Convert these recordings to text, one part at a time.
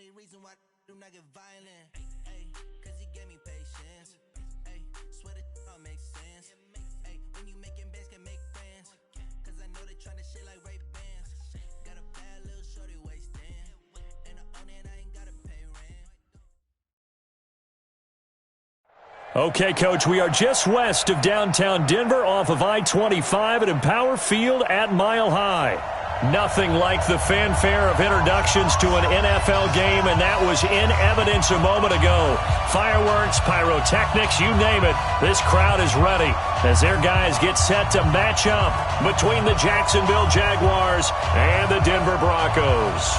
only reason why I do not get violent. Hey, cause he gave me patience. Hey, swear it all makes sense. Hey, when you making bands can make friends. Cause I know they tryna shit like Ray Bans. Got a bad little shorty wasting. And I own it, I ain't gotta pay rent. Okay, Coach, we are just west of downtown Denver off of I-25 at Empower Field at Mile High. Nothing like the fanfare of introductions to an NFL game, and that was in evidence a moment ago. Fireworks, pyrotechnics, you name it. This crowd is ready as their guys get set to match up between the Jacksonville Jaguars and the Denver Broncos.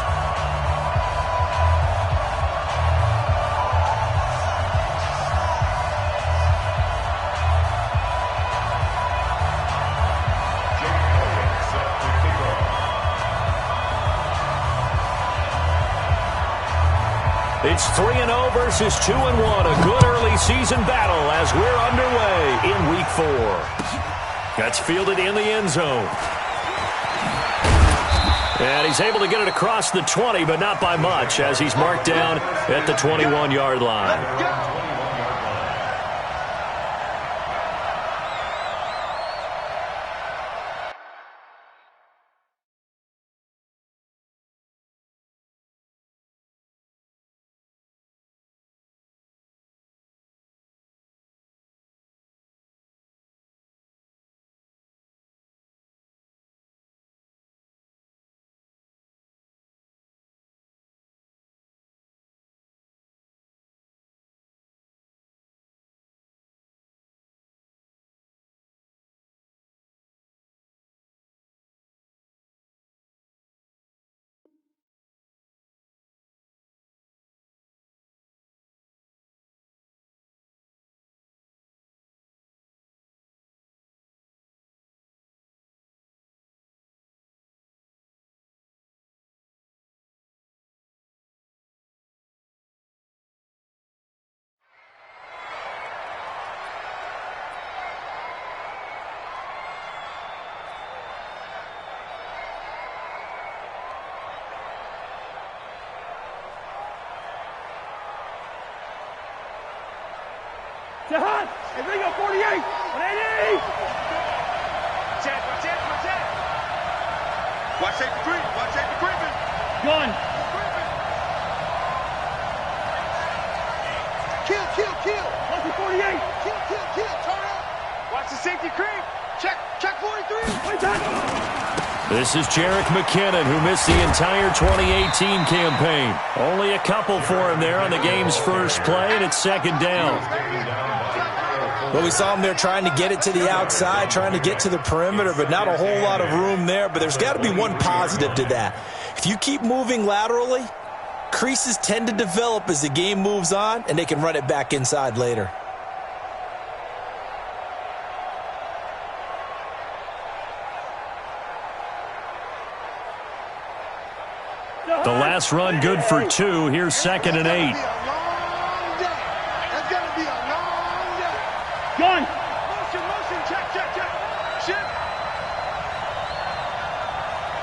It's 3-0 versus 2-1, a good early season battle as we're underway in Week 4. That's fielded in the end zone. And he's able to get it across the 20, but not by much as he's marked down at the 21-yard line. Jahan! Hey, bring up 48! 180! Check. Watch safety creep. Watch safety creeping. Gun! Kill. Watch the 48! Kill. Turn up. Watch the safety creep. Check 43. Wait, that! This is Jerick McKinnon, who missed the entire 2018 campaign. Only a couple for him there on the game's first play, and it's second down. Well, we saw him there trying to get it to the outside, trying to get to the perimeter, but not a whole lot of room there. But there's got to be one positive to that. If you keep moving laterally, creases tend to develop as the game moves on, and they can run it back inside later. The last run good for 2. Here's 2nd and 8. That's going to be a long day. Gun! Motion. Check. Shit.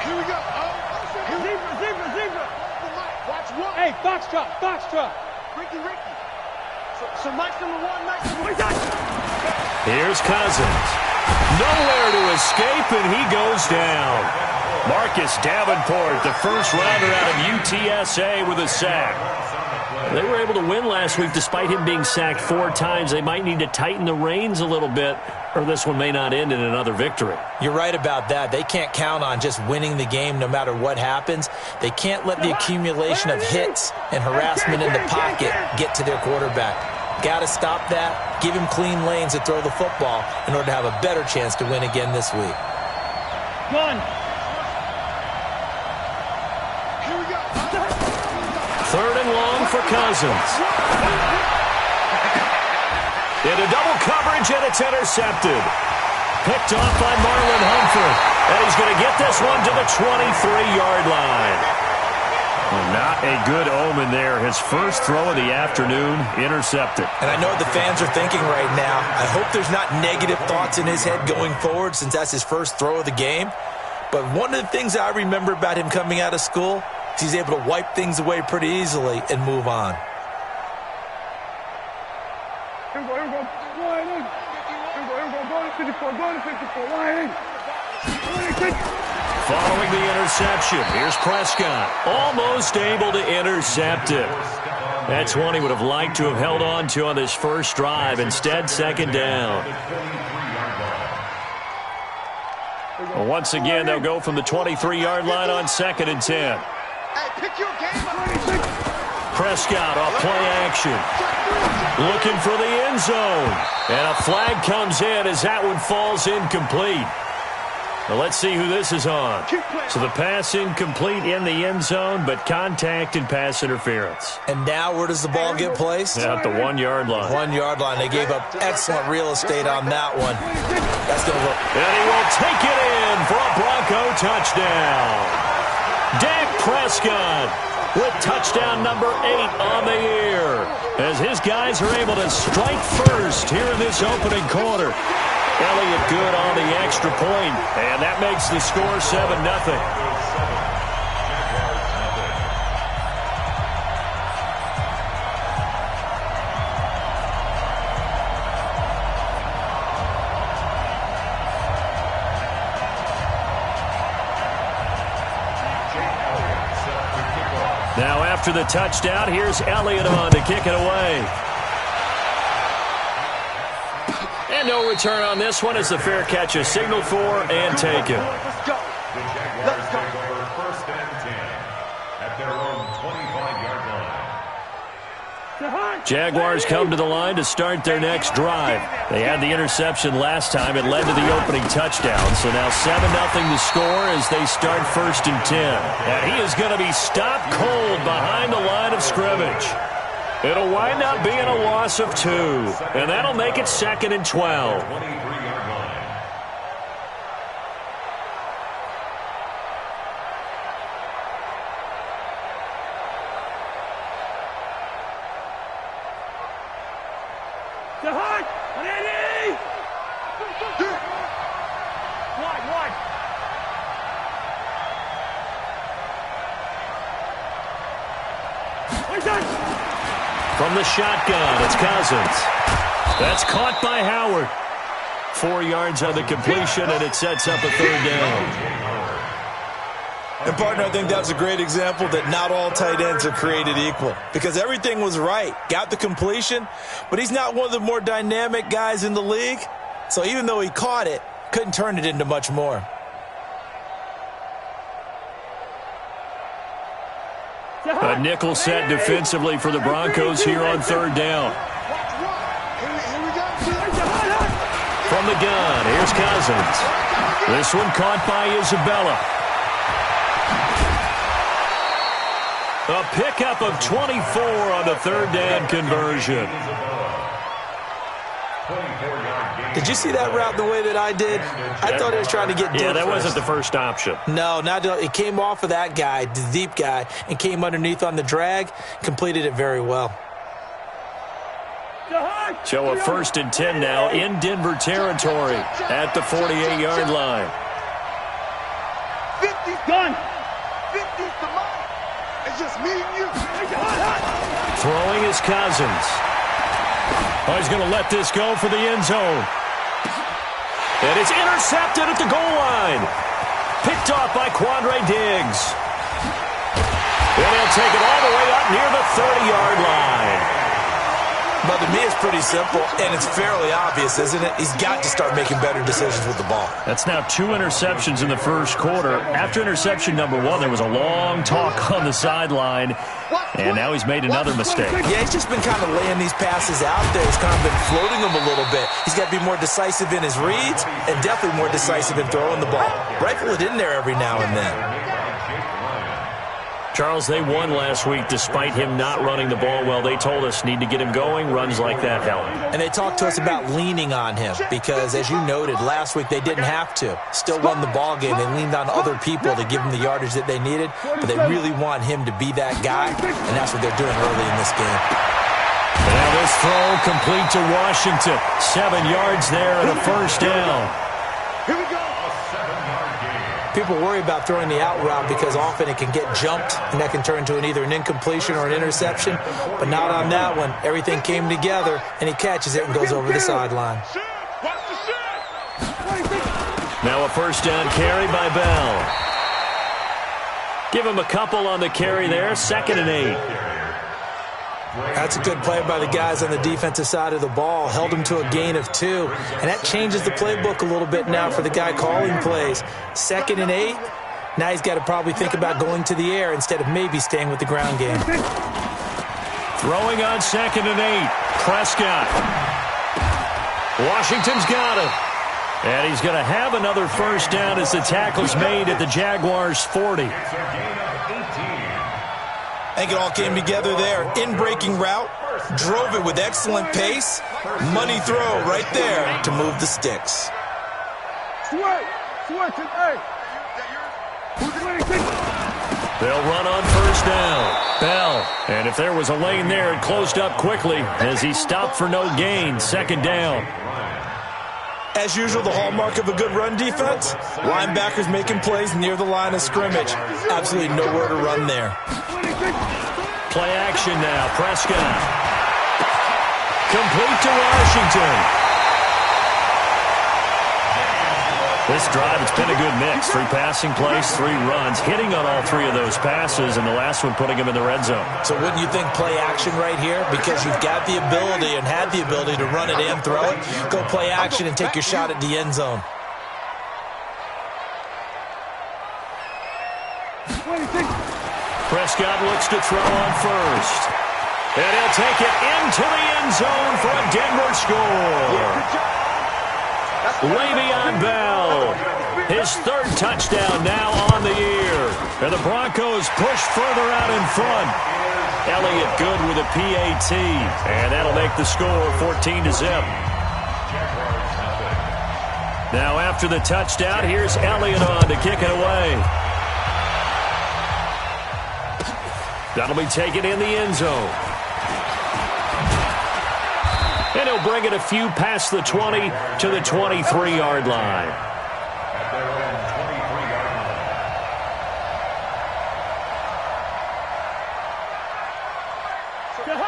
Here we go. Zebra! Watch one. Hey, box truck! Ricky. So Mike's number 1, Wait, that! Here's Cousins. Nowhere to escape, and he goes down. Marcus Davenport, the first rounder out of UTSA with a sack. They were able to win last week despite him being sacked 4 times. They might need to tighten the reins a little bit, or this one may not end in another victory. You're right about that. They can't count on just winning the game no matter what happens. They can't let the accumulation of hits and harassment in the pocket get to their quarterback. Got to stop that, give him clean lanes to throw the football in order to have a better chance to win again this week. Gun! Here we go. 3rd and long for Cousins. Into double coverage, and it's intercepted. Picked off by Marlon Humphrey. And he's going to get this one to the 23-yard line. Well, not a good omen there. His first throw of the afternoon, intercepted. And I know what the fans are thinking right now. I hope there's not negative thoughts in his head going forward since that's his first throw of the game. But one of the things I remember about him coming out of school, He's able to wipe things away pretty easily and move on. Here we go. Line in. Here we go. Go to 54. Go to 54. Line in. Following the interception, here's Prescott. Almost able to intercept it. That's one he would have liked to have held on to on this first drive. Instead, second down. Well, once again, they'll go from the 23-yard line on 2nd and 10. Hey, pick your game up. Prescott off play action. Looking for the end zone. And a flag comes in as that one falls incomplete. Well, let's see who this is on. So the pass incomplete in the end zone, but contact and pass interference. And now where does the ball get placed? At the 1-yard line. 1-yard line. They gave up excellent real estate on that one. That's going to work. And he will take it in for a Bronco touchdown. Dak Prescott with touchdown number 8 on the year, as his guys are able to strike first here in this opening quarter. Elliott good on the extra point, and that makes the score 7-0. Now after the touchdown, here's Elliott on to kick it away. And no return on this one as the fair catch is signaled for and taken. Let's go. Let's go. First and 10 at their own 25-yard line. Jaguars come to the line to start their next drive. They had the interception last time. It led to the opening touchdown. So now 7-0 the score as they start 1st and 10. And he is going to be stopped cold behind the line of scrimmage. It'll wind up being a loss of 2. And that'll make it 2nd and 12. 23-yard line. From the shotgun, it's Cousins. That's caught by Howard. 4 yards on the completion, and it sets up a 3rd down. And, partner, I think that was a great example that not all tight ends are created equal, because everything was right. Got the completion, but he's not one of the more dynamic guys in the league. So even though he caught it, couldn't turn it into much more. A nickel set defensively for the Broncos here on 3rd down. From the gun, here's Cousins. This one caught by Isabella. A pickup of 24 on the 3rd down conversion. Did you see that route the way that I did? I thought he was trying to get deep. Yeah, that wasn't the first option. No, it came off of that guy, the deep guy, and came underneath on the drag, completed it very well. So a 1st and 10 now in Denver territory at the 48-yard line. 50's done. 50's the line. It's just me and you. Throwing is Cousins. Oh, he's going to let this go for the end zone. And it's intercepted at the goal line. Picked off by Quandre Diggs. And he'll take it all the way up near the 30-yard line. But to me, it's pretty simple, and it's fairly obvious, isn't it? He's got to start making better decisions with the ball. That's now 2 interceptions in the first quarter. After interception number 1, there was a long talk on the sideline, and now he's made another mistake. Yeah, he's just been kind of laying these passes out there. He's kind of been floating them a little bit. He's got to be more decisive in his reads and definitely more decisive in throwing the ball. Rifle it in there every now and then. Charles, they won last week despite him not running the ball well. They told us need to get him going. Runs like that help. And they talked to us about leaning on him because, as you noted, last week they didn't have to. Still won the ball game. They leaned on other people to give him the yardage that they needed, but they really want him to be that guy, and that's what they're doing early in this game. Now this throw complete to Washington. 7 yards there and a 1st down. Here we go. People worry about throwing the out route because often it can get jumped, and that can turn into either an incompletion or an interception. But not on that one. Everything came together, and he catches it and goes over the sideline. Now a first down carry by Bell. Give him a couple on the carry there. 2nd and 8. That's a good play by the guys on the defensive side of the ball. Held him to a gain of 2. And that changes the playbook a little bit now for the guy calling plays. 2nd and 8. Now he's got to probably think about going to the air instead of maybe staying with the ground game. Throwing on 2nd and 8. Prescott. Washington's got him. And he's going to have another first down as the tackle's made at the Jaguars' 40. I think it all came together there. In-breaking route, drove it with excellent pace. Money throw right there to move the sticks. They'll run on first down. Bell. And if there was a lane there, it closed up quickly as he stopped for no gain. 2nd down. As usual, the hallmark of a good run defense, linebackers making plays near the line of scrimmage. Absolutely nowhere to run there. Play action now. Prescott. Complete to Washington. This drive, it's been a good mix. 3 passing plays, 3 runs, hitting on all 3 of those passes, and the last one putting him in the red zone. So wouldn't you think play action right here? Because you've got the ability and had the ability to run it and throw it. Go play action and take your shot at the end zone. Prescott looks to throw on first. And he'll take it into the end zone for a Denver score. Le'Veon Bell, his 3rd touchdown now on the year. And the Broncos push further out in front. Elliott good with a PAT. And that'll make the score 14-0. Now after the touchdown, here's Elliott on to kick it away. That'll be taken in the end zone. And he'll bring it a few past the 20 to the 23-yard line.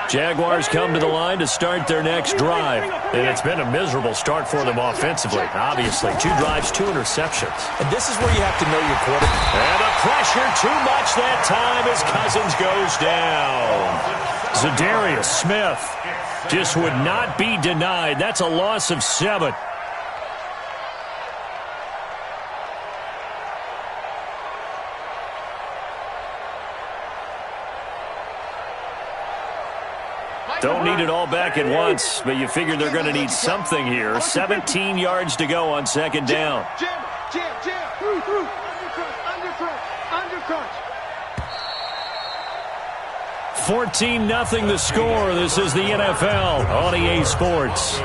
Jaguars come to the line to start their next drive. And it's been a miserable start for them offensively. Obviously, 2 drives, 2 interceptions. And this is where you have to know your quarterback. And the pressure too much that time as Cousins goes down. Zadarius Smith just would not be denied. That's a loss of 7. Don't need it all back at once, but you figure they're going to need something here. 17 yards to go on 2nd down. Undercrunch. 14-0 the score. This is the NFL on EA Sports.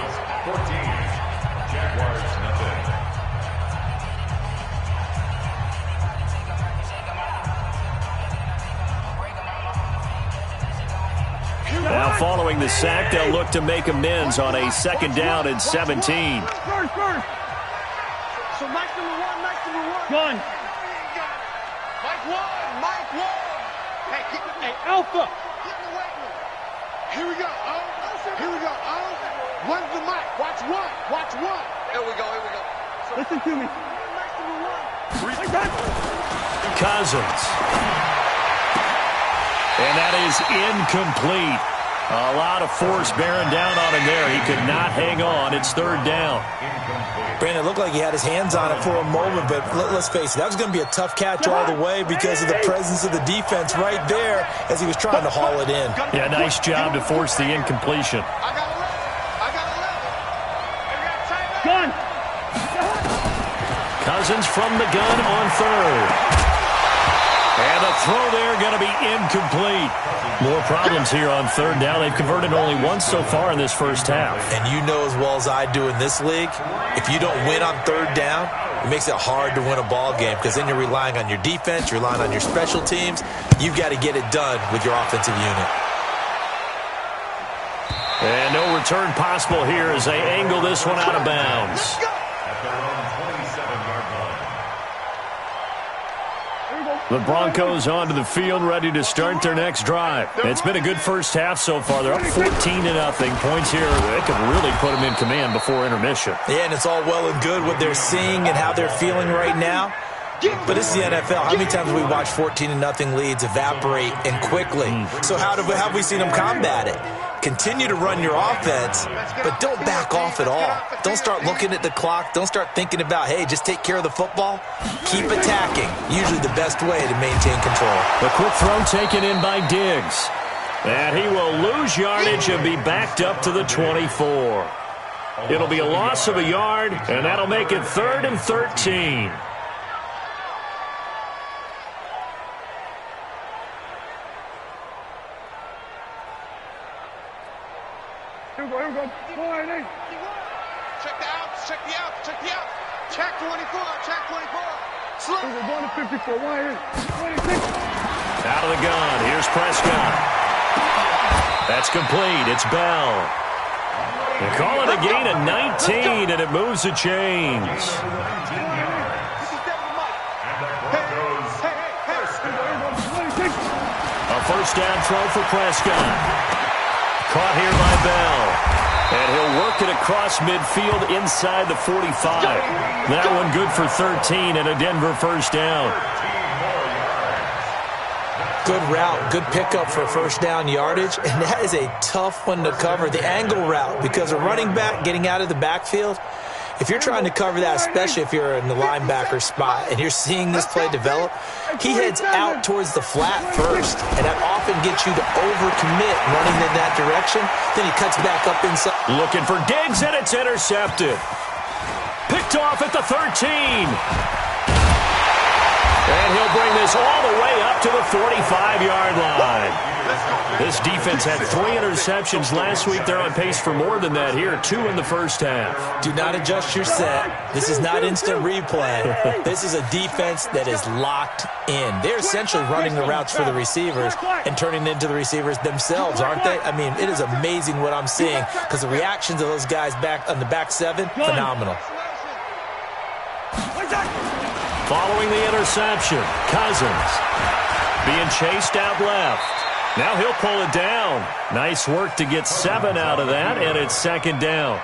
Now following the sack, they'll look to make amends on a 2nd down and 17. So Mike number one. Gun. Mike one. Hey, Alpha. Here we go. One's the mic. Watch one. Here we go. Listen to me. Cousins. And that is incomplete. A lot of force bearing down on him there. He could not hang on. It's 3rd down. Brandon, it looked like he had his hands on it for a moment, but let's face it, that was going to be a tough catch all the way because of the presence of the defense right there as he was trying to haul it in. Yeah, nice job to force the incompletion. I got 11. Gun. Cousins from the gun on 3rd. And the throw there going to be incomplete. More problems here on 3rd down. They've converted only once so far in this first half. And you know as well as I do in this league, if you don't win on 3rd down, it makes it hard to win a ball game because then you're relying on your defense, you're relying on your special teams. You've got to get it done with your offensive unit. And no return possible here as they angle this one out of bounds. The Broncos onto the field, ready to start their next drive. It's been a good first half so far. They're up 14-0. Points here, they could really put them in command before intermission. Yeah, and it's all well and good what they're seeing and how they're feeling right now. But this is the NFL. How many times have we watched 14-0 leads evaporate and quickly? So how have we seen them combat it? Continue to run your offense, but don't back off at all. Don't start looking at the clock. Don't start thinking about, hey, just take care of the football. Keep attacking. Usually the best way to maintain control. The quick throw taken in by Diggs. And he will lose yardage and be backed up to the 24. It'll be a loss of a yard, and that'll make it 3rd and 13. Here we go. Wide eight. Check the outs, check the outs, check the outs. Check 24, check 24. Slip. Here we go. Going to 54. Wide eight. 26. Out of the gun. Here's Prescott. That's complete. It's Bell. They call it a gain of 19, and it moves the chains. A first down throw for Prescott. Caught here by Bell. And he'll work it across midfield inside the 45. That one good for 13 and a Denver first down. Good route, good pickup for first down yardage, and that is a tough one to cover, the angle route, because a running back getting out of the backfield, if you're trying to cover that, especially if you're in the linebacker spot and you're seeing this play develop, he heads out towards the flat first, and that often gets you to overcommit running in that direction. Then he cuts back up inside. Looking for Diggs, and it's intercepted. Picked off at the 13. And he'll bring this all the way up to the 45-yard line. This defense had 3 interceptions last week. They're on pace for more than that here, 2 in the first half. Do not adjust your set. This is not instant replay. This is a defense that is locked in. They're essentially running the routes for the receivers and turning into the receivers themselves, aren't they? I mean, it is amazing what I'm seeing because the reactions of those guys back on the back 7, phenomenal. Following the interception, Cousins being chased out left. Now he'll pull it down. Nice work to get 7 out of that, and it's 2nd down.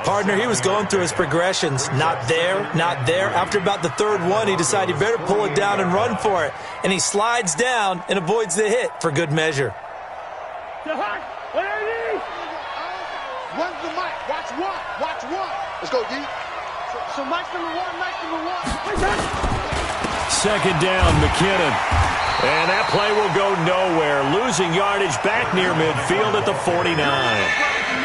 Partner, he was going through his progressions. Not there, not there. After about the 3rd one, he decided he better pull it down and run for it. And he slides down and avoids the hit for good measure. When's the mic? Watch one. Watch one. Let's go, D. So mic's number 1, mic's number 1. 2nd down, McKinnon. And that play will go nowhere. Losing yardage back near midfield at the 49.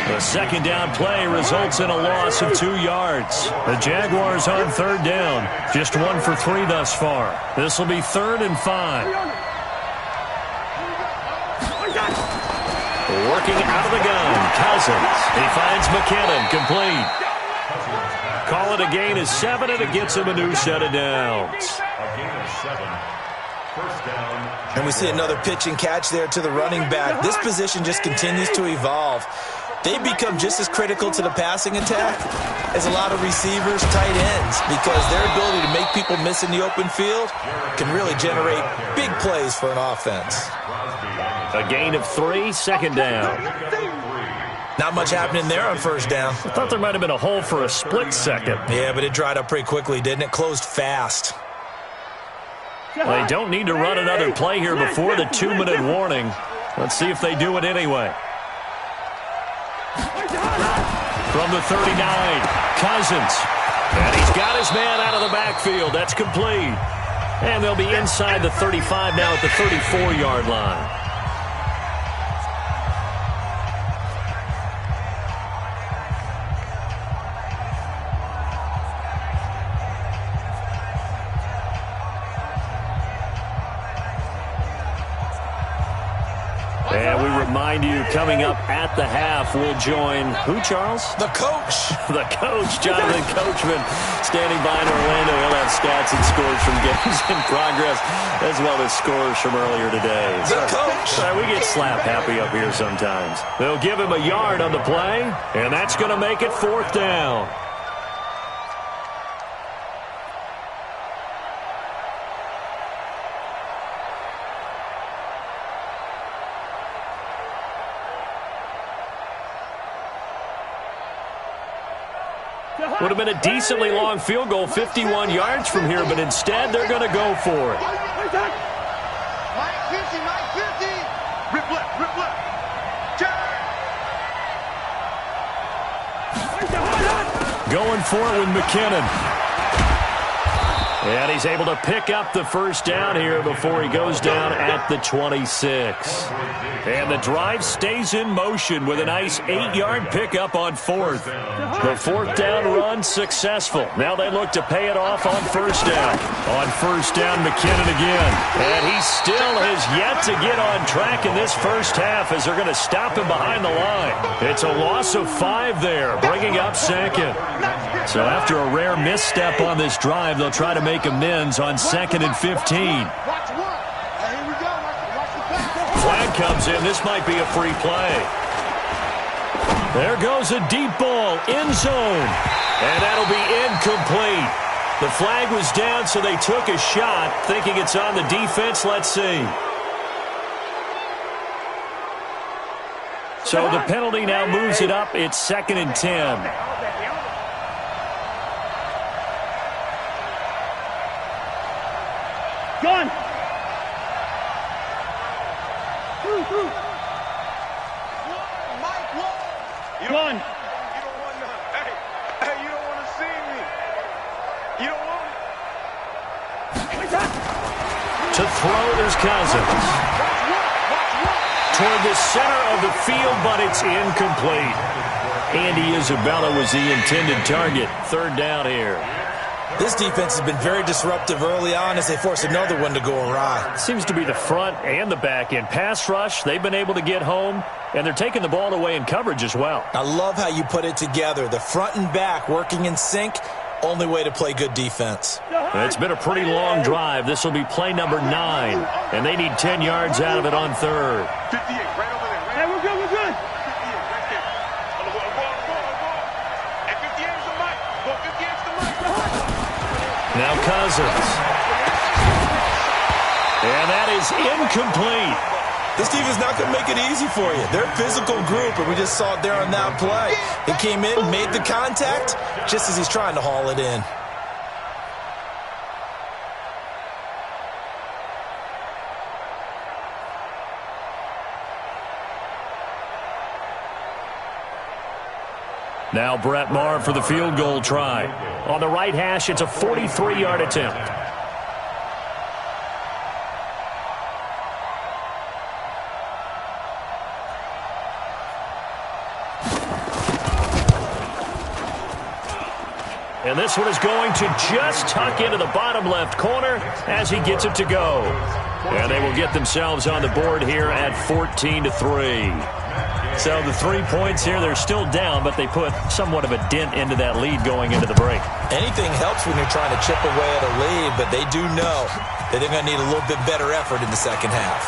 The 2nd down play results in a loss of 2 yards. The Jaguars on 3rd down. Just 1 for 3 thus far. This will be 3rd and 5. Working out of the gun, Cousins. He finds McKinnon, complete. Call it a gain of 7, and it gets him a new set of downs. A gain of 7. First down. And we see another pitch and catch there to the running back. This position just continues to evolve. They become just as critical to the passing attack as a lot of receivers, tight ends, because their ability to make people miss in the open field can really generate big plays for an offense. A gain of 3, 2nd down. Not much happening there on first down. I thought there might have been a hole for a split second. Yeah, but it dried up pretty quickly, didn't it? Closed fast. They don't need to run another play here before the 2-minute warning. Let's see if they do it anyway. From the 39, Cousins. And he's got his man out of the backfield. That's complete. And they'll be inside the 35 now at the 34-yard line. And we remind you, coming up at the half, we'll join who, Charles? The coach. The coach, Jonathan Coachman, standing by in Orlando. He'll have stats and scores from games in progress, as well as scores from earlier today. The coach. We get slap happy up here sometimes. They'll give him a yard on the play, and that's going to make it 4th down. Would have been a decently long field goal, 51 yards from here, but instead they're going to go for it. Mike 50, Mike 50. Rip left, rip left. Going for it with McKinnon. And he's able to pick up the first down here before he goes down at the 26. And the drive stays in motion with a nice 8-yard pickup on fourth. The fourth down run successful. Now they look to pay it off on first down. On first down, McKinnon again. And he still has yet to get on track in this first half as they're going to stop him behind the line. It's a loss of 5 there, bringing up second. So after a rare misstep on this drive, they'll try to make amends on 2nd and 15. Flag comes in. This might be a free play. There goes a deep ball, end zone. And that'll be incomplete. The flag was down, so they took a shot, thinking it's on the defense. Let's see. So the penalty now moves it up. It's 2nd and 10. Gun! Gun! You don't want none. Hey, you don't want to see me. You don't want it. To throw, there's Cousins. Toward the center of the field, but it's incomplete. Andy Isabella was the intended target. 3rd down here. This defense has been very disruptive early on as they force another one to go awry. Seems to be the front and the back end. Pass rush, they've been able to get home, and they're taking the ball away in coverage as well. I love how you put it together. The front and back working in sync, only way to play good defense. It's been a pretty long drive. This will be play number 9, and they need 10 yards out of it on 3rd. 58, right over there. Hey, we're good, we're good. 58, right there. And 58 is the mic. 58 is the mic. Now Cousins. And that is incomplete. This defense is not going to make it easy for you. They're a physical group, and we just saw it there on that play. He came in, made the contact, just as he's trying to haul it in. Now Brett Maher for the field goal try. On the right hash, it's a 43-yard attempt. And this one is going to just tuck into the bottom left corner as he gets it to go. And they will get themselves on the board here at 14-3. So the 3 points here, they're still down, but they put somewhat of a dent into that lead going into the break. Anything helps when you're trying to chip away at a lead, but they do know that they're going to need a little bit better effort in the second half.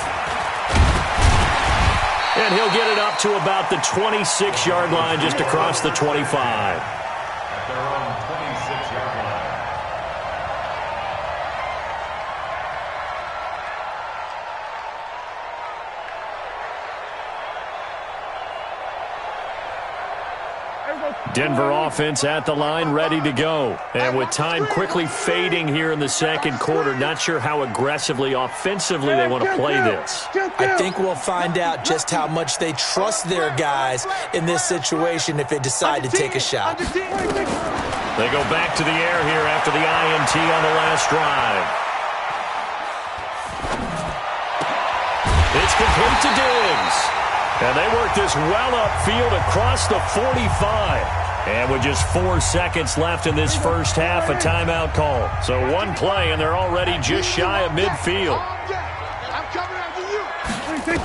And he'll get it up to about the 26-yard line, just across the 25. At their own 26-yard line. Denver offense at the line, ready to go. And with time quickly fading here in the second quarter, not sure how aggressively, offensively they want to play this. I think we'll find out just how much they trust their guys in this situation if they decide to take a shot. They go back to the air here after the INT on the last drive. It's complete to Diggs. And they work this well upfield across the 45. And with just 4 seconds left in this first half, a timeout call. So one play, and they're already just shy of midfield. I'm coming after you.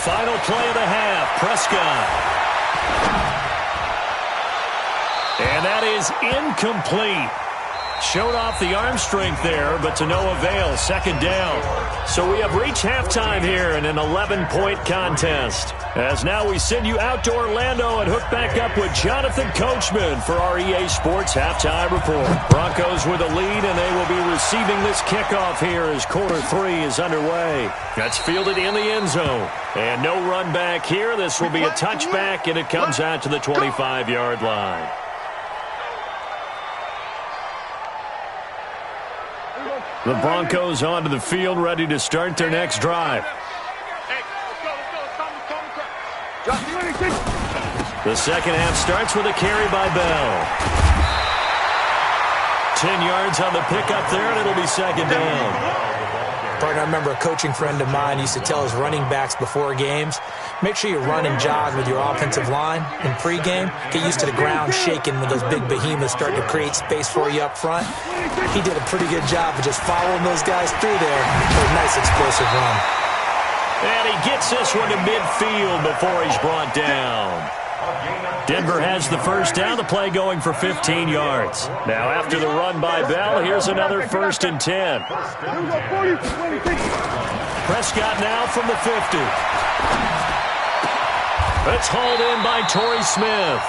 Final play of the half, Prescott. And that is incomplete. Showed off the arm strength there, but to no avail. Second down. So we have reached halftime here in an 11-point contest. As now we send you out to Orlando and hook back up with Jonathan Coachman for our EA Sports Halftime Report. Broncos with a lead, and they will be receiving this kickoff here as quarter 3 is underway. That's fielded in the end zone. And no run back here. This will be a touchback, and it comes out to the 25-yard line. The Broncos onto the field, ready to start their next drive. The second half starts with a carry by Bell. 10 yards on the pickup there, and it'll be second down. Partner, I remember a coaching friend of mine used to tell his running backs before games, make sure you run and jog with your offensive line in pregame. Get used to the ground shaking when those big behemoths start to create space for you up front. He did a pretty good job of just following those guys through there for a nice explosive run. And he gets this one to midfield before he's brought down. Denver has the first down, the play going for 15 yards. Now after the run by Bell, here's another 1st and 10. Prescott now from the 50. It's hauled in by Torrey Smith.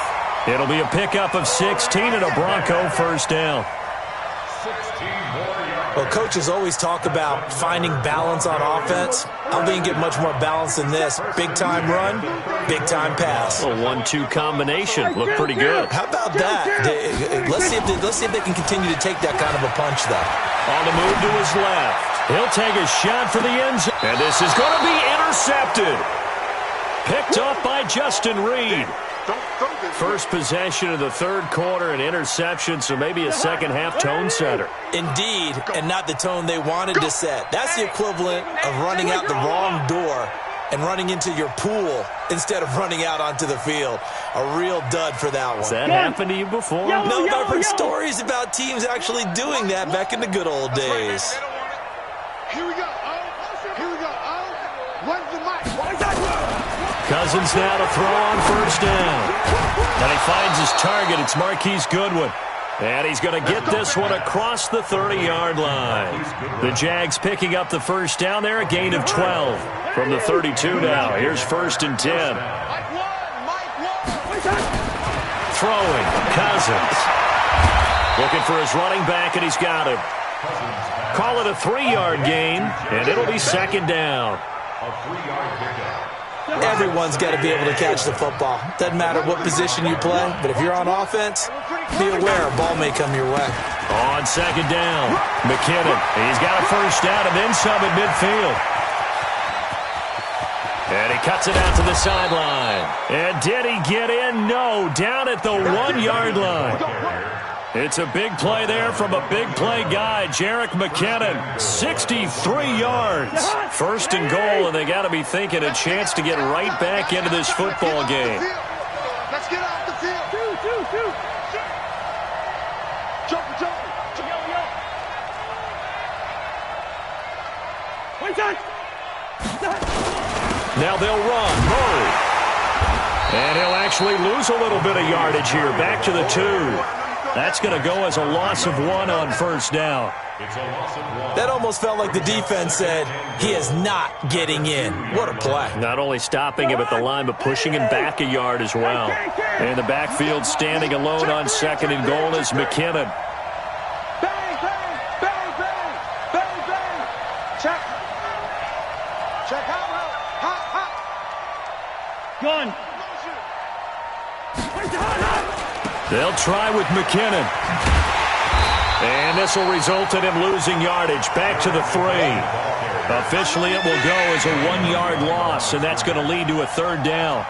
It'll be a pickup of 16 and a Bronco first down. Well, coaches always talk about finding balance on offense. I don't think you get much more balance than this. Big-time run, big-time pass. A 1-2 combination. Looked pretty good. How about that? Let's see if they can continue to take that kind of a punch, though. On the move to his left. He'll take a shot for the end zone. And this is going to be intercepted. Picked up by Justin Reed. First possession of the third quarter, an interception, so maybe a second-half tone setter. Indeed, and not the tone they wanted to set. That's the equivalent of running out the wrong door and running into your pool instead of running out onto the field. A real dud for that one. Has that happened to you before? No, but I've heard stories about teams actually doing that back in the good old days. Here we go. Here we go. What's the mic? Cousins now to throw on first down. And he finds his target. It's Marquise Goodwin. And he's going to get this one across the 30-yard line. The Jags picking up the first down there, a gain of 12 from the 32 now. Here's 1st and 10. Throwing, Cousins. Looking for his running back, and he's got him. Call it a 3-yard gain, and it'll be second down. Everyone's got to be able to catch the football. Doesn't matter what position you play, but if you're on offense, be aware a ball may come your way. On second down, McKinnon. He's got a first down and then some at midfield. And he cuts it out to the sideline. And did he get in? No, down at the 1-yard line. It's a big play there from a big play guy, Jerick McKinnon. 63 yards. 1st and goal, and they got to be thinking a chance to get right back into this football game. Let's get off the field. Two. Jump. Now they'll run. Murray. And he'll actually lose a little bit of yardage here. Back to the 2. That's going to go as a loss of 1 on first down. That almost felt like the defense said, he is not getting in. What a play. Not only stopping him at the line, but pushing him back a yard as well. And the backfield standing alone on 2nd and goal is McKinnon. Bang. Check. Hot. Gun. They'll try with McKinnon. And this will result in him losing yardage. Back to the 3. Officially, it will go as a 1-yard loss, and that's going to lead to a 3rd down.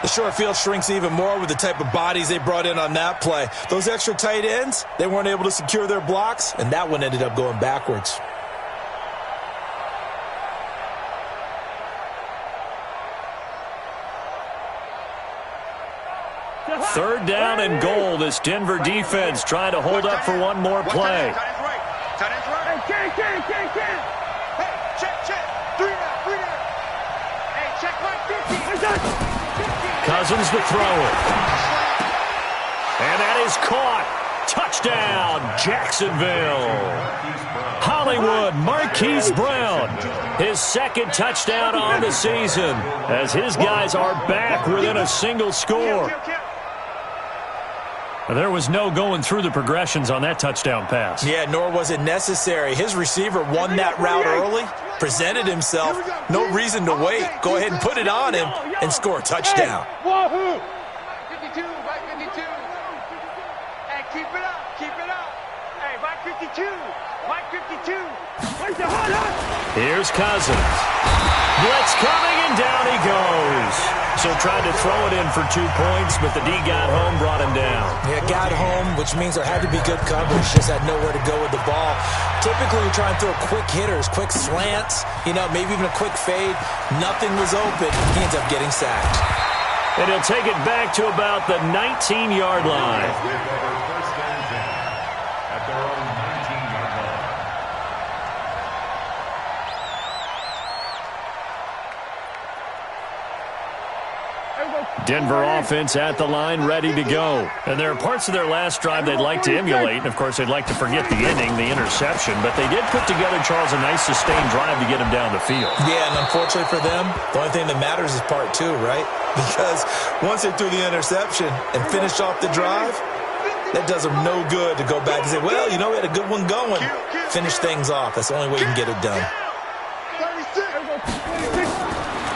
The short field shrinks even more with the type of bodies they brought in on that play. Those extra tight ends, they weren't able to secure their blocks, and that one ended up going backwards. Third down and goal. This Denver defense trying to hold up for one more play. Tight end's right. Hey, check. 3 down. Hey, check right 50. Cousins to throw it. And that is caught. Touchdown, Jacksonville. Hollywood, Marquise Brown. His 2nd touchdown on the season as his guys are back within a single score. There was no going through the progressions on that touchdown pass. Yeah, nor was it necessary. His receiver won that route early, presented himself. No reason to wait. Go ahead and put it on him and score a touchdown. 52, right 52. Hey, keep it up. Hey, right 52. Here's Cousins. Blitz coming, and down he goes. So tried to throw it in for 2 points, but the D got home, brought him down. Yeah, got home, which means there had to be good coverage. Just had nowhere to go with the ball. Typically, you try and throw quick hitters, quick slants, maybe even a quick fade. Nothing was open. He ends up getting sacked. And he'll take it back to about the 19-yard line. With over first and 10 at their own 19-yard line. Denver offense at the line, ready to go. And there are parts of their last drive they'd like to emulate. And, of course, they'd like to forget the ending, the interception. But they did put together, Charles, a nice sustained drive to get him down the field. Yeah, and unfortunately for them, the only thing that matters is part 2, right? Because once they threw the interception and finished off the drive, that does them no good to go back and say, well, we had a good one going. Finish things off. That's the only way you can get it done.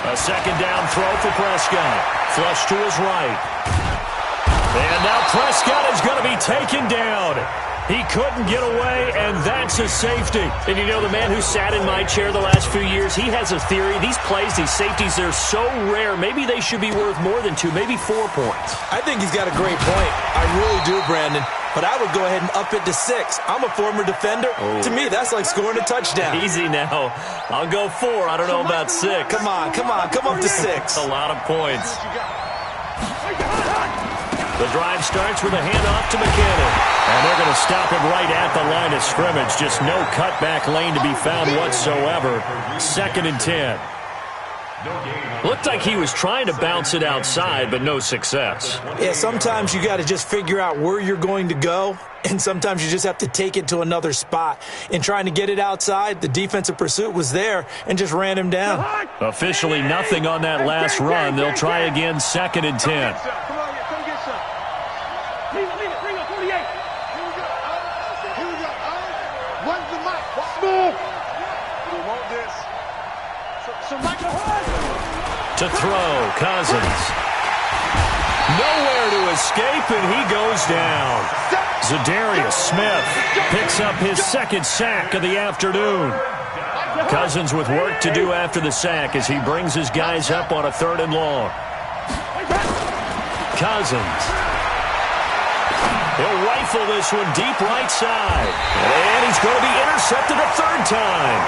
A second down throw for Prescott. Flush to his right. And now Prescott is going to be taken down. He couldn't get away, and that's a safety. And the man who sat in my chair the last few years, he has a theory. These plays, these safeties, they're so rare. Maybe they should be worth more than 2, maybe 4 points. I think he's got a great point. I really do, Brandon. But I would go ahead and up it to 6. I'm a former defender. Oh. To me, that's like scoring a touchdown. Easy now. I'll go 4. I don't know about 6. Come on. Come up to 6. A lot of points. The drive starts with a handoff to McKinnon. And they're going to stop him right at the line of scrimmage. Just no cutback lane to be found whatsoever. 2nd and 10. Looked like he was trying to bounce it outside, but no success. Yeah, sometimes you got to just figure out where you're going to go, and sometimes you just have to take it to another spot. In trying to get it outside, the defensive pursuit was there and just ran him down. Officially nothing on that last run. They'll try again, 2nd and 10. To throw, Cousins. Nowhere to escape, and he goes down. Zadarius Smith picks up his 2nd sack of the afternoon. Cousins with work to do after the sack as he brings his guys up on a 3rd and long. Cousins. He'll rifle this one deep right side. And he's going to be intercepted a 3rd time.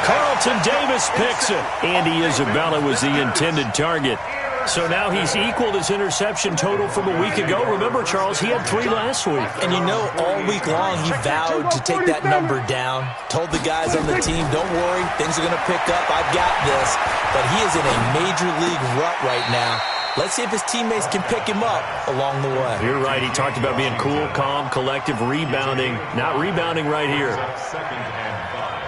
Carlton Davis picks it. Andy Isabella was the intended target. So now he's equaled his interception total from a week ago. Remember, Charles, he had 3 last week. And all week long he vowed to take that number down. Told the guys on the team, don't worry, things are going to pick up. I've got this. But he is in a major league rut right now. Let's see if his teammates can pick him up along the way. You're right. He talked about being cool, calm, collective, rebounding. Not rebounding right here. 2nd and 5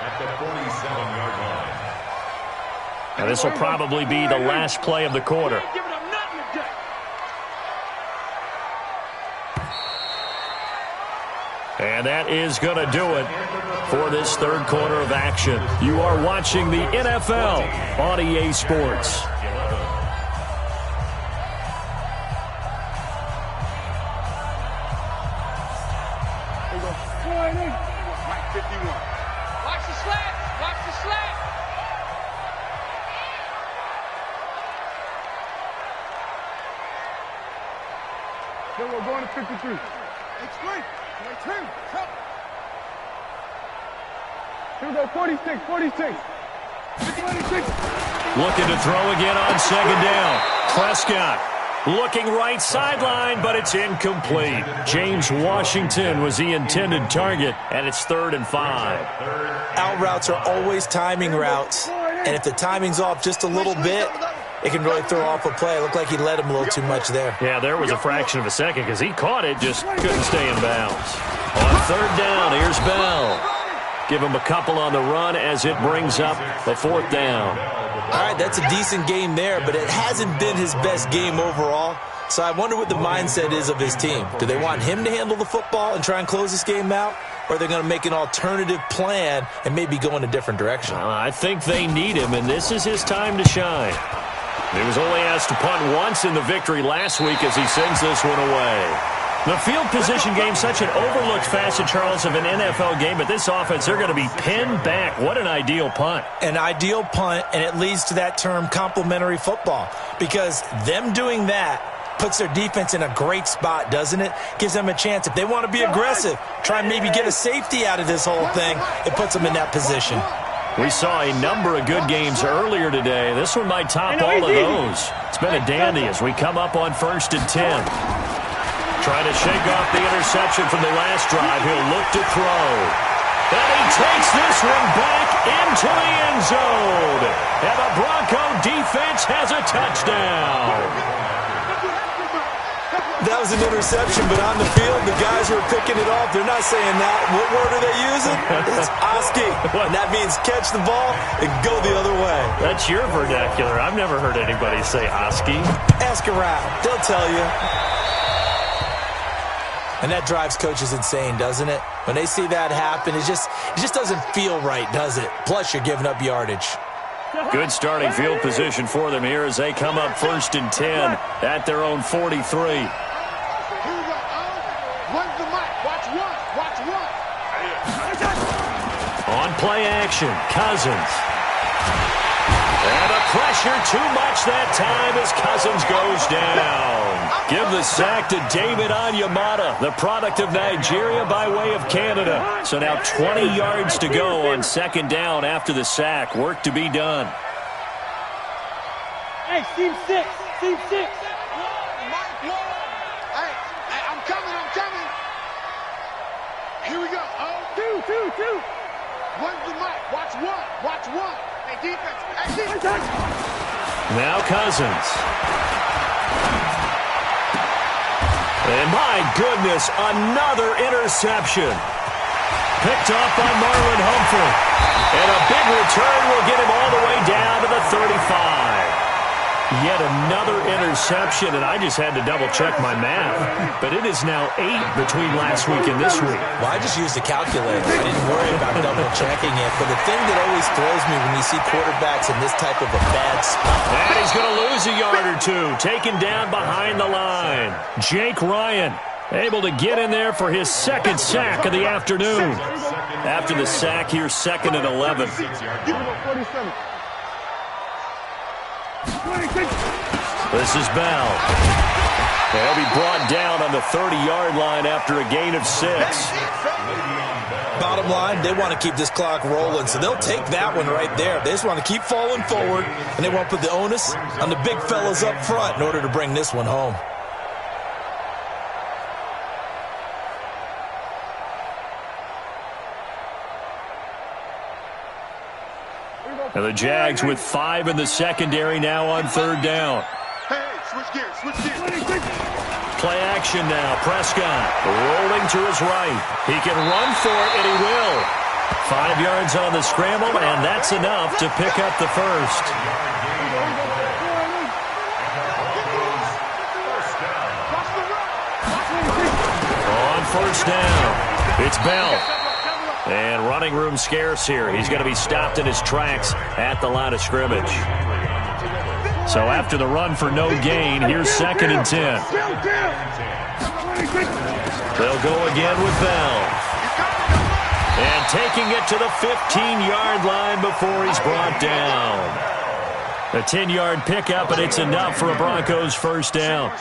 at the 47-yard line. And this will probably be the last play of the quarter. And that is going to do it for this 3rd quarter of action. You are watching the NFL on EA Sports. Then we're going to 53. It's great. Here we go, 46. 46. Looking to throw again on 2nd down. Prescott looking right sideline, but it's incomplete. James Washington was the intended target, and it's 3rd and 5. Out routes are always timing routes, and if the timing's off just a little bit, it can really throw off a play. It looked like he led him a little too much there. Yeah, there was a fraction of a second because he caught it, just couldn't stay in bounds. On 3rd down, here's Bell. Give him a couple on the run as it brings up the 4th down. All right, that's a decent game there, but it hasn't been his best game overall. So I wonder what the mindset is of his team. Do they want him to handle the football and try and close this game out? Or are they going to make an alternative plan and maybe go in a different direction? I think they need him, and this is his time to shine. He was only asked to punt once in the victory last week as he sends this one away. The field position game, such an overlooked facet, Charles, of an NFL game, but this offense, they're going to be pinned back. What an ideal punt. An ideal punt, and it leads to that term complementary football, because them doing that puts their defense in a great spot, doesn't it? Gives them a chance. If they want to be aggressive, try and maybe get a safety out of this whole thing, it puts them in that position. We saw a number of good games earlier today. This one might top all of those. It's been a dandy as we come up on 1st and 10. Trying to shake off the interception from the last drive. He'll look to throw. And he takes this one back into the end zone. And the Bronco defense has a touchdown. That was an interception, but on the field, the guys who are picking it off, they're not saying that. What word are they using? It's Oski. And that means catch the ball and go the other way. That's your vernacular. I've never heard anybody say Oski. Ask around. They'll tell you. And that drives coaches insane, doesn't it? When they see that happen, it just doesn't feel right, does it? Plus, you're giving up yardage. Good starting field position for them here as they come up 1st and 10 at their own 43. On play action, Cousins. And the pressure too much that time as Cousins goes down. Give the sack to David Onyemata, the product of Nigeria by way of Canada. So now 20 yards to go on 2nd down after the sack. Work to be done. Hey, team 6. Team 6. Hey, I'm coming. Here we go. Two. One's the mic. Watch one. Hey, defense. Now Cousins. And my goodness, another interception. Picked off by Marlon Humphrey. And a big return will get him all the way down to the 35. Yet another interception, and I just had to double-check my math. But it is now 8 between last week and this week. Well, I just used a calculator. I didn't worry about double-checking it. But the thing that always throws me when you see quarterbacks in this type of a bad spot. And he's going to lose a yard or two. Taken down behind the line. Jake Ryan able to get in there for his 2nd sack of the afternoon. After the sack, here's 2nd and 11. This is Bell. They'll be brought down on the 30-yard line after a gain of 6. Bottom line, they want to keep this clock rolling, so they'll take that one right there. They just want to keep falling forward, and they want to put the onus on the big fellas up front in order to bring this one home. And the Jags with 5 in the secondary now on 3rd down. Hey, switch gears. Play action now. Prescott rolling to his right. He can run for it, and he will. 5 yards on the scramble, and that's enough to pick up the first. On 1st down, it's Bell. And running room scarce here. He's going to be stopped in his tracks at the line of scrimmage. So after the run for no gain, here's 2nd and 10. They'll go again with Bell. And taking it to the 15-yard line before he's brought down. A 10-yard pickup, and it's enough for a Broncos 1st down.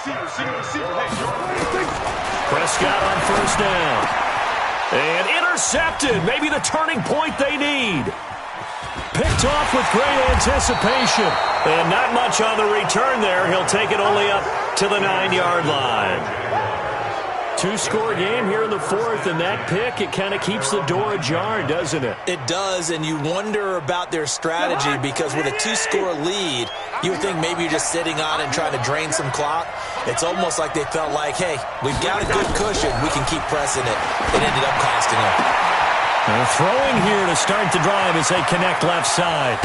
Prescott on 1st down. And intercepted. Maybe the turning point they need. Picked off with great anticipation. And not much on the return there. He'll take it only up to the 9-yard line. 2-score game here in the 4th, and that pick, it kind of keeps the door ajar, doesn't it? It does, and you wonder about their strategy because with a 2-score lead, you would think maybe you're just sitting on it and trying to drain some clock. It's almost like they felt like, hey, we've got a good cushion. We can keep pressing it. It ended up costing them. And throwing here to start the drive as they connect left side.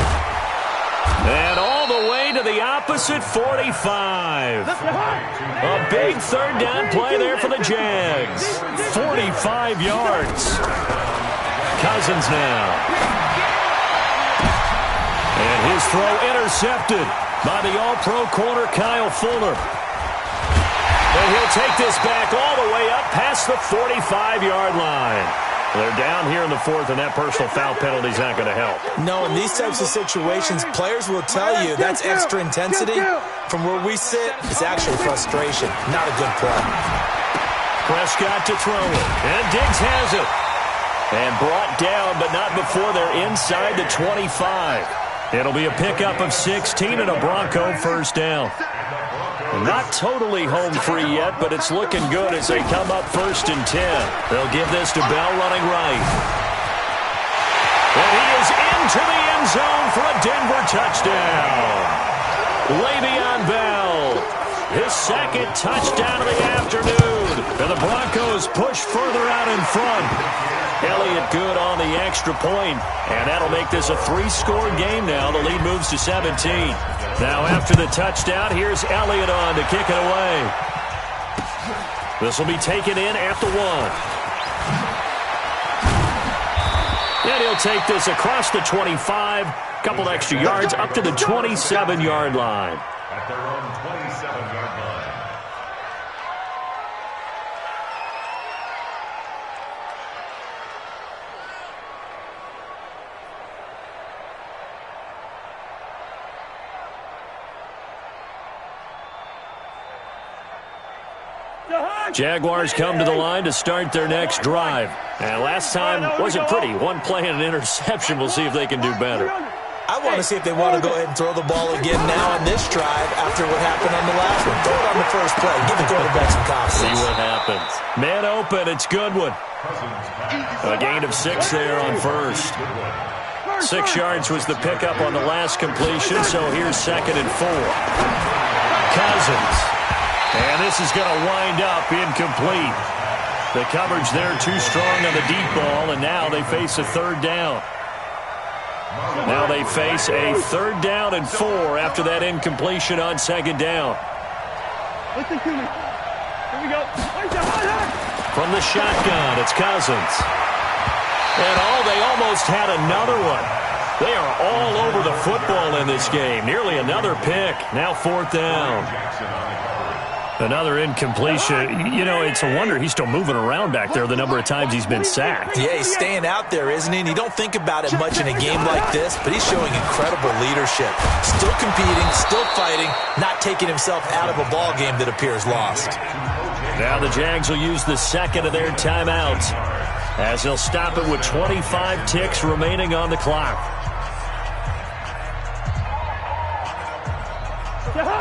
And all the way to the opposite 45. A big 3rd down play there for the Jags. 45 yards. Cousins now. And his throw intercepted by the All-Pro corner Kyle Fuller. And he'll take this back all the way up past the 45-yard line. They're down here in the fourth, and that personal foul penalty is not going to help. No, in these types of situations, players will tell you that's extra intensity. From where we sit, it's actually frustration, not a good play. Prescott to throw it, and Diggs has it. And brought down, but not before they're inside the 25. It'll be a pickup of 16 and a Bronco first down. Not totally home free yet, but it's looking good as they come up 1st and 10. They'll give this to Bell running right. And he is into the end zone for a Denver touchdown. Le'Veon Bell, his second touchdown of the afternoon. And the Broncos push further out in front. Elliott good on the extra point, and that'll make this a 3-score game now. The lead moves to 17. Now after the touchdown, here's Elliott on to kick it away. This will be taken in at the 1. And he'll take this across the 25, couple extra yards up to the 27-yard line. At their own 27-yard line. Jaguars come to the line to start their next drive. And last time wasn't pretty. One play and an interception. We'll see if they can do better. I want to see if they want to go ahead and throw the ball again now on this drive after what happened on the last one. Throw it on the first play. Give the quarterback some confidence. See what happens. Man open. It's Goodwin. A gain of 6 there on first. 6 yards was the pickup on the last completion, so here's 2nd and 4. Cousins. And this is going to wind up incomplete. The coverage there too strong on the deep ball, and now they face a 3rd down. Now they face a 3rd down and 4 after that incompletion on 2nd down. Listen to me. Here we go. From the shotgun, it's Cousins. And they almost had another one. They are all over the football in this game. Nearly another pick. Now 4th down. Another incompletion. You know, it's a wonder he's still moving around back there the number of times he's been sacked. Yeah, he's staying out there, isn't he? And you don't think about it much in a game like this, but he's showing incredible leadership. Still competing, still fighting, not taking himself out of a ball game that appears lost. Now the Jags will use the 2nd of their timeouts as they'll stop it with 25 ticks remaining on the clock.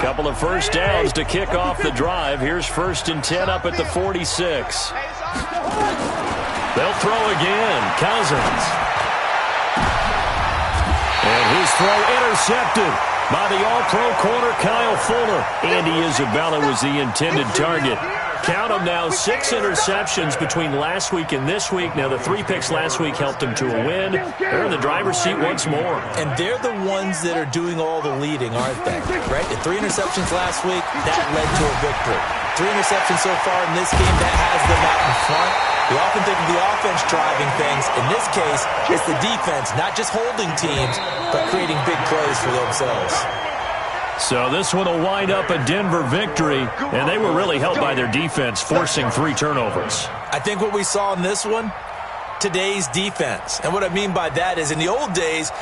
Couple of first downs to kick off the drive. Here's 1st and 10 up at the 46. They'll throw again. Cousins. And his throw intercepted by the all-pro corner Kyle Fuller. Andy Isabella was the intended target. Count them now, 6 interceptions between last week and this week. Now, the 3 picks last week helped them to a win. They're in the driver's seat once more. And they're the ones that are doing all the leading, aren't they? Right? The 3 interceptions last week, that led to a victory. 3 interceptions so far in this game, that has them out in front. We often think of the offense driving things. In this case, it's the defense, not just holding teams, but creating big plays for themselves. So this one will wind up a Denver victory, and they were really helped by their defense, forcing 3 turnovers. I think what we saw in this one, today's defense. And what I mean by that is in the old days,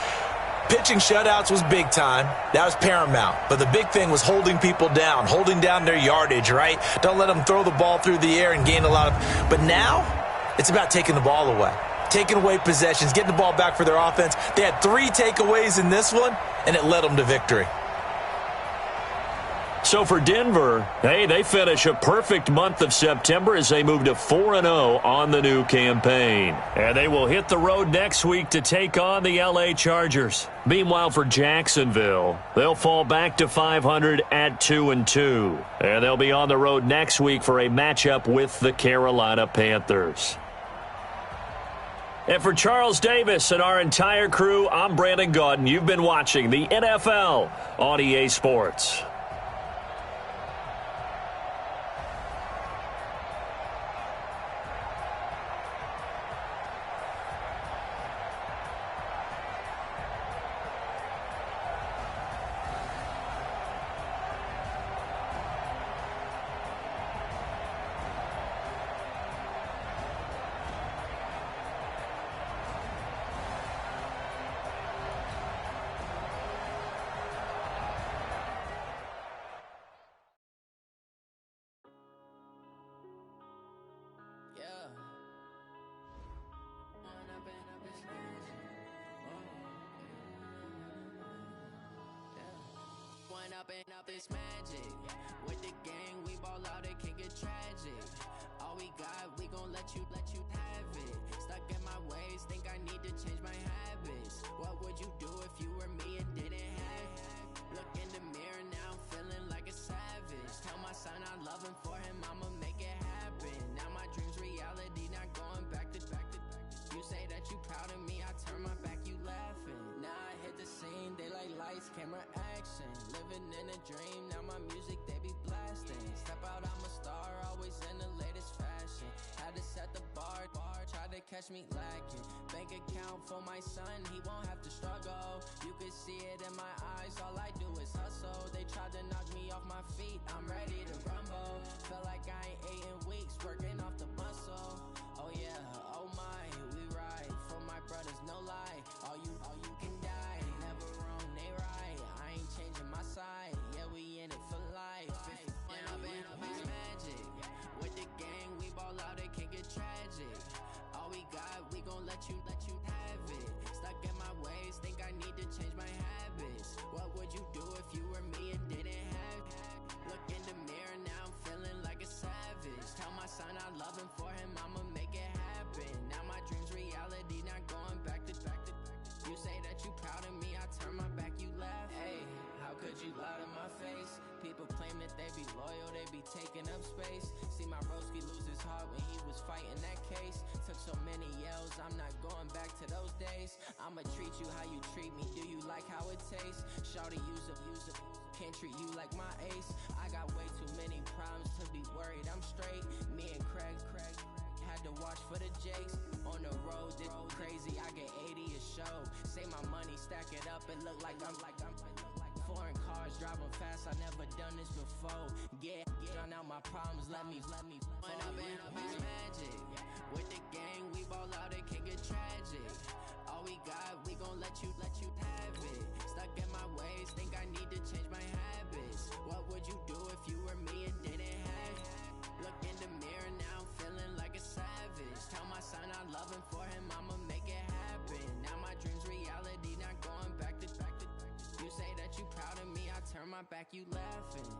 pitching shutouts was big time. That was paramount. But the big thing was holding people down, holding down their yardage, right? Don't let them throw the ball through the air and gain a lot of... But now, it's about taking the ball away. Taking away possessions, getting the ball back for their offense. They had 3 takeaways in this one, and it led them to victory. So for Denver, hey, they finish a perfect month of September as they move to 4-0 on the new campaign. And they will hit the road next week to take on the LA Chargers. Meanwhile, for Jacksonville, they'll fall back to 500 at 2-2. And they'll be on the road next week for a matchup with the Carolina Panthers. And for Charles Davis and our entire crew, I'm Brandon Gaudin. You've been watching the NFL on EA Sports. up this magic. With the gang, we ball out, it can get tragic. All we got, we gon' let you have it. Stuck in my ways, think I need to change my habits. What would you do if you were me and didn't have it? Look in the mirror now, I'm feeling like a savage. Tell my son I love him, for him I'ma make it happen. Now my dream's reality, not going back to. You say that you proud of me, I turn my back, you laughing. Now I hit the scene, they like lights, camera, action. Living in a dream, now my music they be blasting. Step out, I'm a star, always in the latest fashion. Had to set the bar, try to catch me lacking. Bank account for my son, he won't have to struggle. You can see it in my eyes, all I do is hustle. They tried to knock me off my feet, I'm ready to rumble. Feel like I ain't ate in weeks, working off the muscle. Oh yeah, oh my, we ride for my brothers, no lie. All you can die, never wrong, they right. I ain't changing my side, yeah, we in it for life. Now it's magic. With the gang, we ball out, it can get tragic. All we got, we gon' let you have it. Stuck in my ways, think I need to change my habits. What would you do if you were me and didn't have it? Look in the mirror, now I'm feeling like a savage. Tell my son I love him, for him I'ma make it happen. Now my dream's reality, not going back to. You say that you proud of me, I turn my back, you laugh. Hey, how could you lie to my face? People claim that they be loyal, they be taking up space. See my broski lose his heart when he was fighting that case. Took so many yells, I'm not going back to those days. I'ma treat you how you treat me, do you like how it tastes? Shawty, use up, can't treat you like my ace. I got way too many problems to be worried, I'm straight. Me and Craig had to watch for the Jakes. On the road, this crazy, I get 80 a show. Say my money, stack it up, and look like I'm foreign cars, driving fast, I never done this before. Get on out my problems, let me point up and it's magic. With the gang, we ball out, it can get tragic. All we got, we gon' let you have it. Stuck in my ways, think I need to change my habits. What would you do if you were me and didn't have it? Look in the mirror, now I'm feeling like a savage. Tell my son I love him, for him I'ma make it happen. Now my dream's reality, not going back to. You say that you proud of me, I turn my back, you laughing.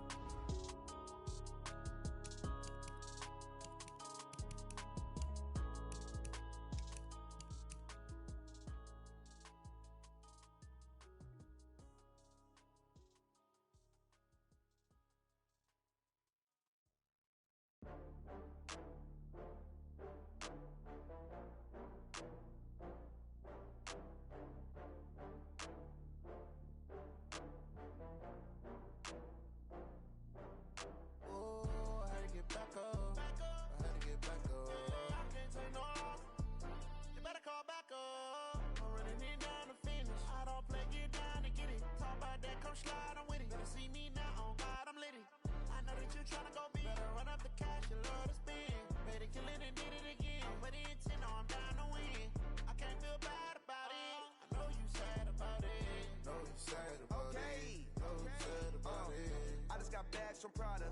Slide, I'm with it. Better see me now, on God, I'm litty. I know that you tryna go big. Better run up the cash, you love to spend. Better kill it and did it again. I'm with the intent, no, I'm down to win. I can't feel bad about it. I know you sad about it. Know you sad about it. Know you sad about it. I just got bags from Prada.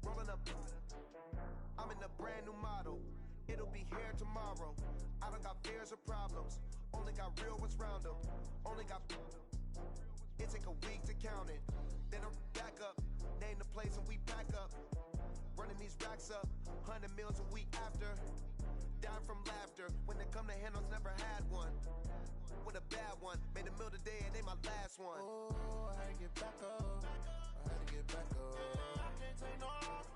Rolling up. I'm in a brand new model. It'll be here tomorrow. I don't got fears or problems. Only got real ones round them. Only got. It take a week to count it. Then I'm back up. Name the place and we pack up. Running these racks up. 100 meals a week after. Down from laughter. When they come to handles, never had one. With a bad one. Made a meal today and they my last one. Oh, I had to get back up. I had to get back up. I can't take no off.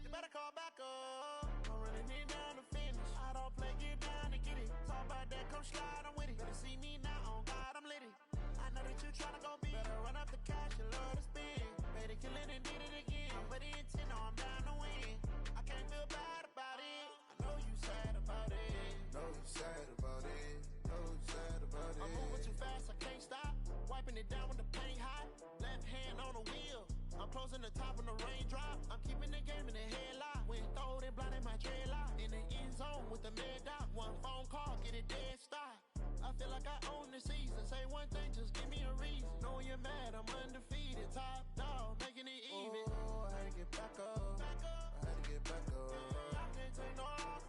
You better call back up. I'm running it down to finish. I don't play, get down to get it. Talk about that, come slide, I'm with it. Better see me now, on God, I'm litty. I know that you tryna go big. Better run up the cash, you love to spend. Better kill it and did it again. I'm with the intent, no, I'm down to win. I can't feel bad about it. I know you sad about it. Know you sad about it. Know you sad about it. I'm moving too fast, I can't stop. Wiping it down with the paint hot. Left hand on the wheel. I'm closing the top when the raindrop. I'm keeping the game in the headlock. When throwed and blinded my dreadlock. In the end zone with the mad dot. One phone call, get it dead stop. I feel like I own the season. Say one thing, just give me a reason. Knowing you're mad, I'm undefeated. Top dog, making it even. Oh, I had to get back up. I had to get back up. I can't take no off.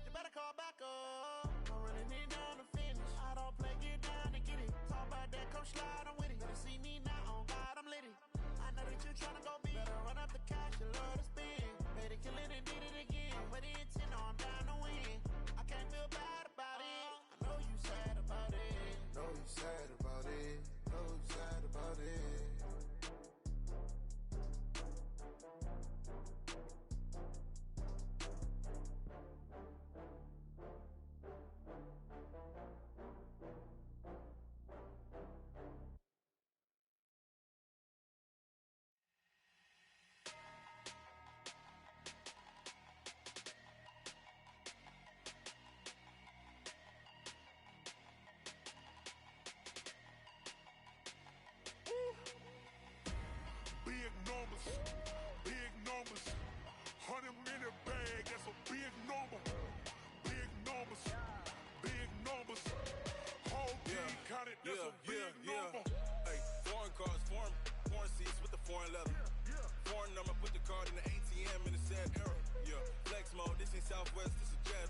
You better call back up. I'm running it down to finish. I don't play, get down to get it. Talk about that, come slide, I'm with it. Better see me now, on God, I'm litty. you tryna go big? Better run up the cash, you love to spend. Better kill it and did it again. But the intent, no, I'm down to win. I can't feel bad about it. I know you sad about it. Know you sad about it. Know you sad about it. Big numbers, big numbers. 100-minute bag, that's a big number. Big numbers, big numbers. Whole team counted, that's a big number. Hey, foreign cars, foreign seats with the foreign leather. Foreign number, put the card in the ATM in the sad era. Yeah, flex mode, this ain't Southwest, this is jet.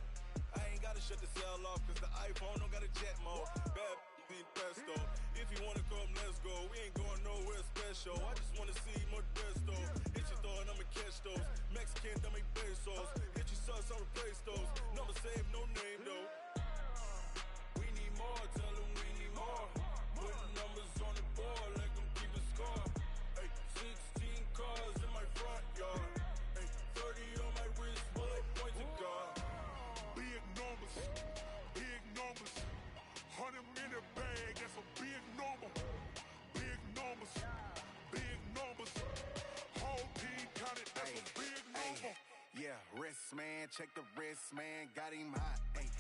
I ain't gotta shut the cell off, cause the iPhone don't got a jet mode. Bad being pesto. If you wanna come, let's go. We ain't going nowhere special. I just wanna see Modesto. Hit your thought, I'ma catch those. Mexican, I make pesos. Hit your sus, I'll replace those. Number save, no name though. We need more, tell them we need more. Putting numbers on the board like I'm keeping score. Hey, 16 cars in my front yard. Hey, 30 on my wrist, bullet point to God. Big numbers, big numbers. 100-minute bag, that's a big number. Big numbers, big numbers. Whole team counted, that's a big number. Yeah, wrist man, check the wrist man, got him hot. Ay,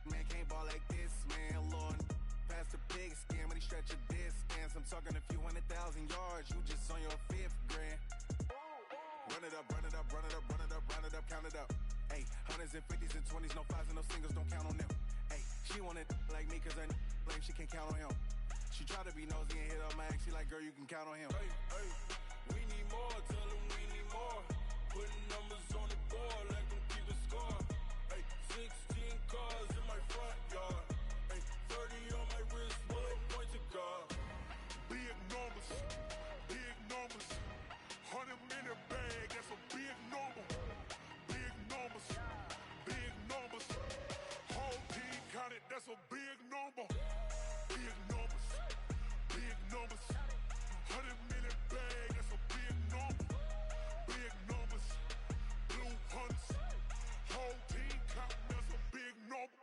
man can't ball like this, man. Lord, past the pig skin when he stretch a distance. I'm talking a few 100,000 yards, you just on your 5th grand. Run it up, run it up, run it up, run it up, run it up, count it up. Ay, 100s and 50s and 20s, no 5s and no singles, don't count on them. Ay, she want it like me cause her blame, she can't count on him. She try to be nosy and hit up my ex, she like, girl, you can count on him. Hey, hey, We need more, tell them we need more. Putting numbers on the board like I'm keeping score. Ay, 16 cars in my front yard. Ay, 30 on my wrist, bullet point to God. big numbers, big numbers. 100-minute bag, that's a big number. Big numbers, big numbers. Whole team counted, that's a big number. Big numbers, big numbers. 100-minute bag, that's a big number. Big numbers, blue hunts. Whole team counting, that's a big number.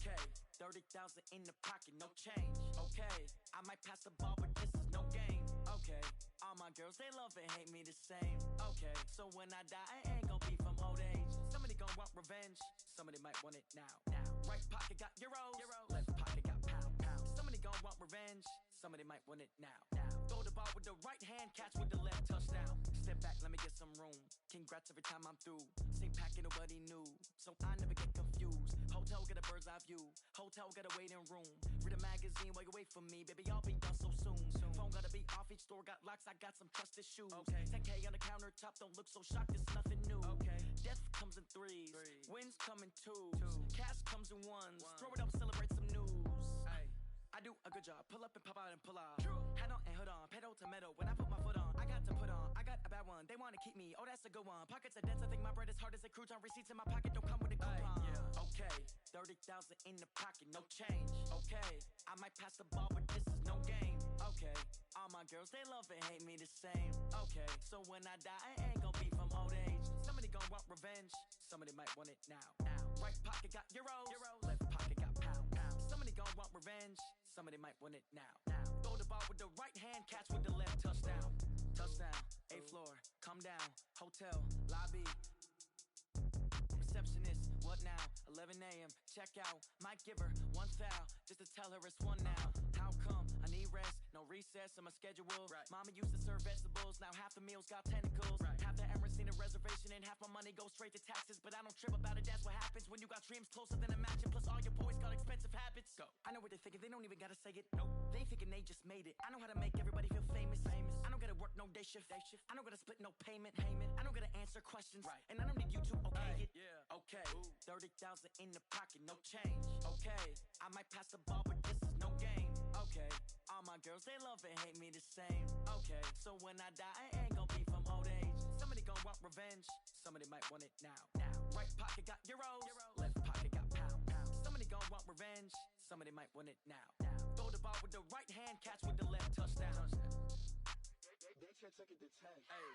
Okay, 30,000 in the pocket, no change. Okay, I might pass the ball, but this is no game. Okay, all my girls, they love and hate me the same. Okay, so when I die, I ain't gon' be from old age. Somebody gon' want revenge, somebody might want it now. Right pocket got euros, left pocket got pound. Somebody gon' want revenge, somebody might want it now. Throw the ball with the right hand, catch with the left, touchdown. Step back, let me get some room. Congrats every time I'm through. Same packet, nobody knew, so I never get confused. Hotel get a bird's eye view, hotel get a waiting room. Read a magazine while you wait for me, baby, I'll be done so soon. Phone gotta be off, each store got locks, I got some trusted shoes. 10K on the countertop, don't look so shocked, it's nothing new. Death comes in threes, wins come in twos, cash comes in ones. Throw it up, celebrate some news. I do a good job, pull up and pop out and pull off. Head on and hood on, pedal to metal. When I put my foot on, I got to put on. I got a bad one, they wanna keep me, oh that's a good one. Pockets are dense, I think my bread is hard as a crouton. Receipts in my pocket don't come with a coupon. Okay, 30,000 in the pocket, no change. Okay, I might pass the ball, but this is no game. Okay, all my girls, they love and hate me the same. Okay, so when I die, I ain't gon' be from old age. Somebody gon' want revenge, somebody might want it now. Right pocket got euros, left pocket got pound. Somebody gon' want revenge, somebody might want it now. Throw the ball with the right hand, catch with the left, touchdown. Touchdown, 8th floor, come down, hotel, lobby. Receptionist, what now? 11 a.m., check out. Might give her one foul, just to tell her it's one now. How come? I need rest, no recess in my schedule. Mama used to serve vegetables, now half the meals got tentacles. Half the Emirates need a reservation and half my money goes straight to taxes. But I don't trip about it, that's what happens when you got dreams closer than a mansion. Plus all your boys got expensive habits. Go. I know what they're thinking, they don't even gotta say it. Nope. They thinking they just made it. I know how to make everybody feel famous. I don't gotta work no day day shift. I don't gotta split no payment. I don't gotta answer questions. Right. And I don't need you to okay it. Yeah. Okay. 30,000 in the pocket, no change. Okay. I might pass the ball, but this is no game. Okay. All my girls, they love and hate me the same. Okay. So when I die, I ain't gonna be from old age. Somebody gon' want revenge. Somebody might want it now. Right pocket got euros. Left pocket got pounds. Somebody gon' want revenge. Somebody might want it now. Throw the ball with the right hand, catch with the left, touchdown. They can't take it to 10. Hey.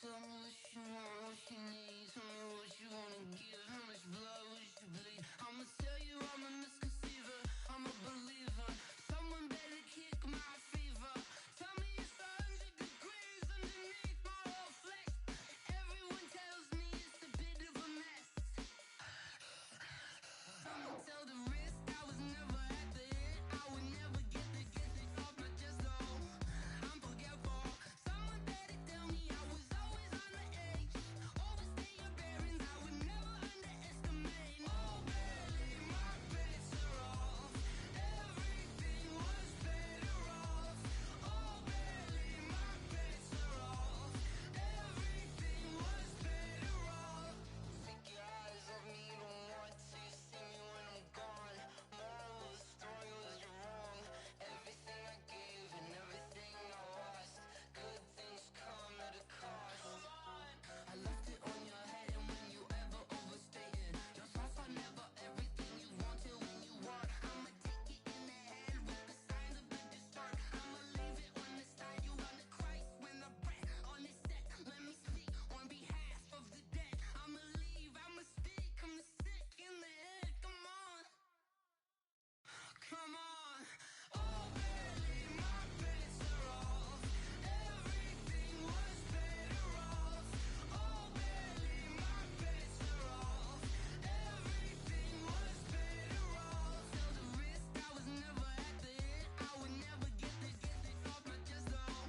Tell me what you want, what you need. Tell me what you wanna give. How much blood would you bleed? I'ma tell you I'm a misconceiver. I'm a believer. Someone better kick my fever. Tell me it's 100 degrees underneath my whole flesh. Everyone tells me it's a bit of a mess. I'ma tell the risk I was never at the end. I would never get it off my chest though. I'm forgetful. Someone better tell me I was always on the edge. Overstay your bearings, I would never underestimate. Oh barely, my bets are off. Everything was better off. Oh barely, my bets are off. Everything was better off. Take your eyes off me, don't want to see me when I'm gone. Moral of the story was you're wrong. Everything I gave and everything I lost. Good things come at a cost. I left it on your head, and when you ever overstay it, your thoughts are never everything you want till when you want. I'ma take it in the head with the signs of the distort. I'ma leave it on the side. You on the Christ when the breath on this set. Let me speak on behalf of the dead. I'ma leave, I'ma speak. I'm sick in the head. Come on. Come on. Oh, barely, my bets are off. Everything was better off. Oh, barely, my bets are off. Everything was better off. Tell the risk I was never at the end. I would never get it off my chest though.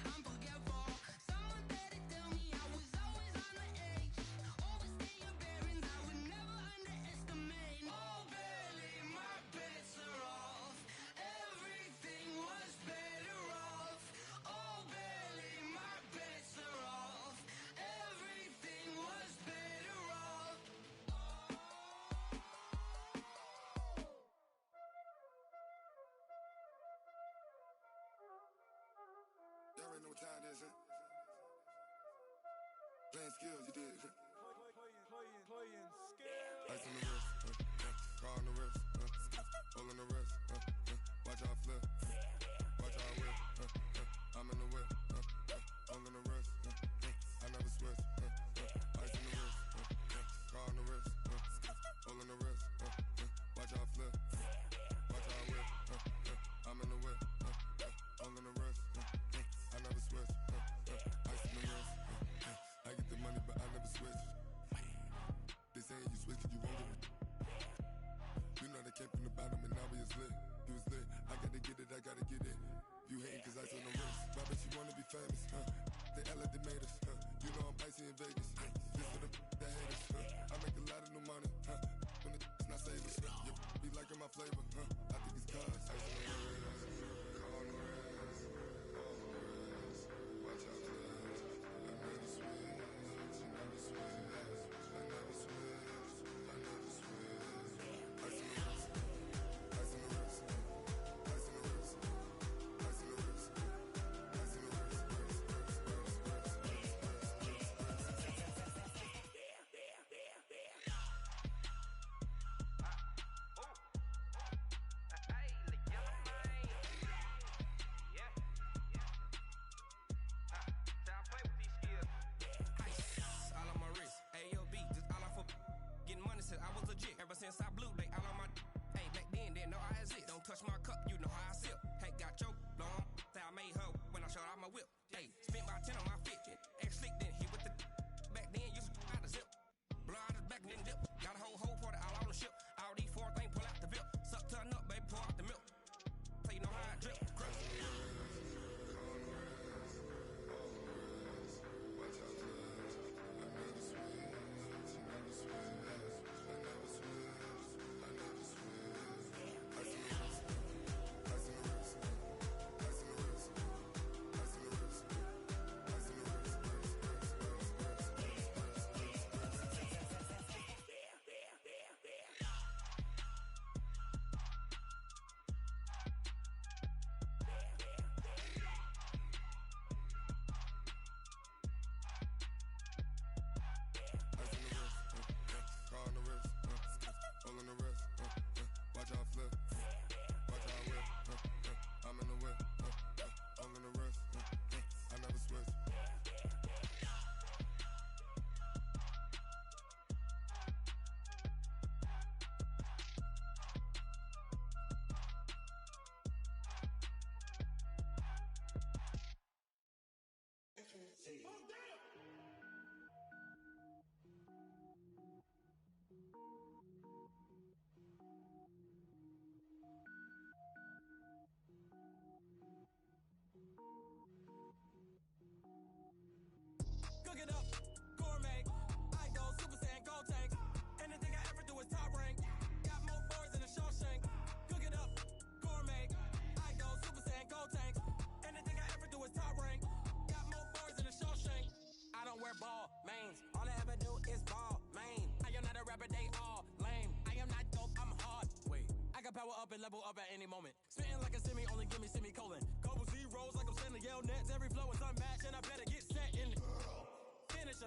I'm forgetful. Someone better tell me I was always on the edge. Overstay your bearings, I would never underestimate. Oh, barely, my bets are off. Everything was better off. Oh, barely, my bets are off. Everything was better off. Y'all already know what time it is, huh? Playing skills, you did. Playing skills. Ice on the wrist, car on the wrist, hole in the wrist, watch how I flip, watch how I whip, I'm in the whip, hole in the wrist, I never switch, ice on the wrist, car on the wrist, hole in the wrist, watch how I flip, watch how I whip, I'm in the whip, hole in the wrist, I never switch, ice on the wrist, I get the money but I never switch. They saying you switch 'cause you won't get it. You know they came from the bottom and now we is lit. You was lit, I gotta get it, I gotta get it. You hating 'cause I on the wrist. Why bet you wanna be famous, They elevated us, You know I'm icy in Vegas, This for the that hate us, I make a lot of new money, When the not savers, You be liking my flavor, I think it's cause ice on the wrist, car on the wrist, all on the wrist. Watch out, please. I never switch, I never switch, I never switch, I never switch. Ice on the wrist, ice on the wrist, ice on the wrist, ice on the wrist, ice on the wrist,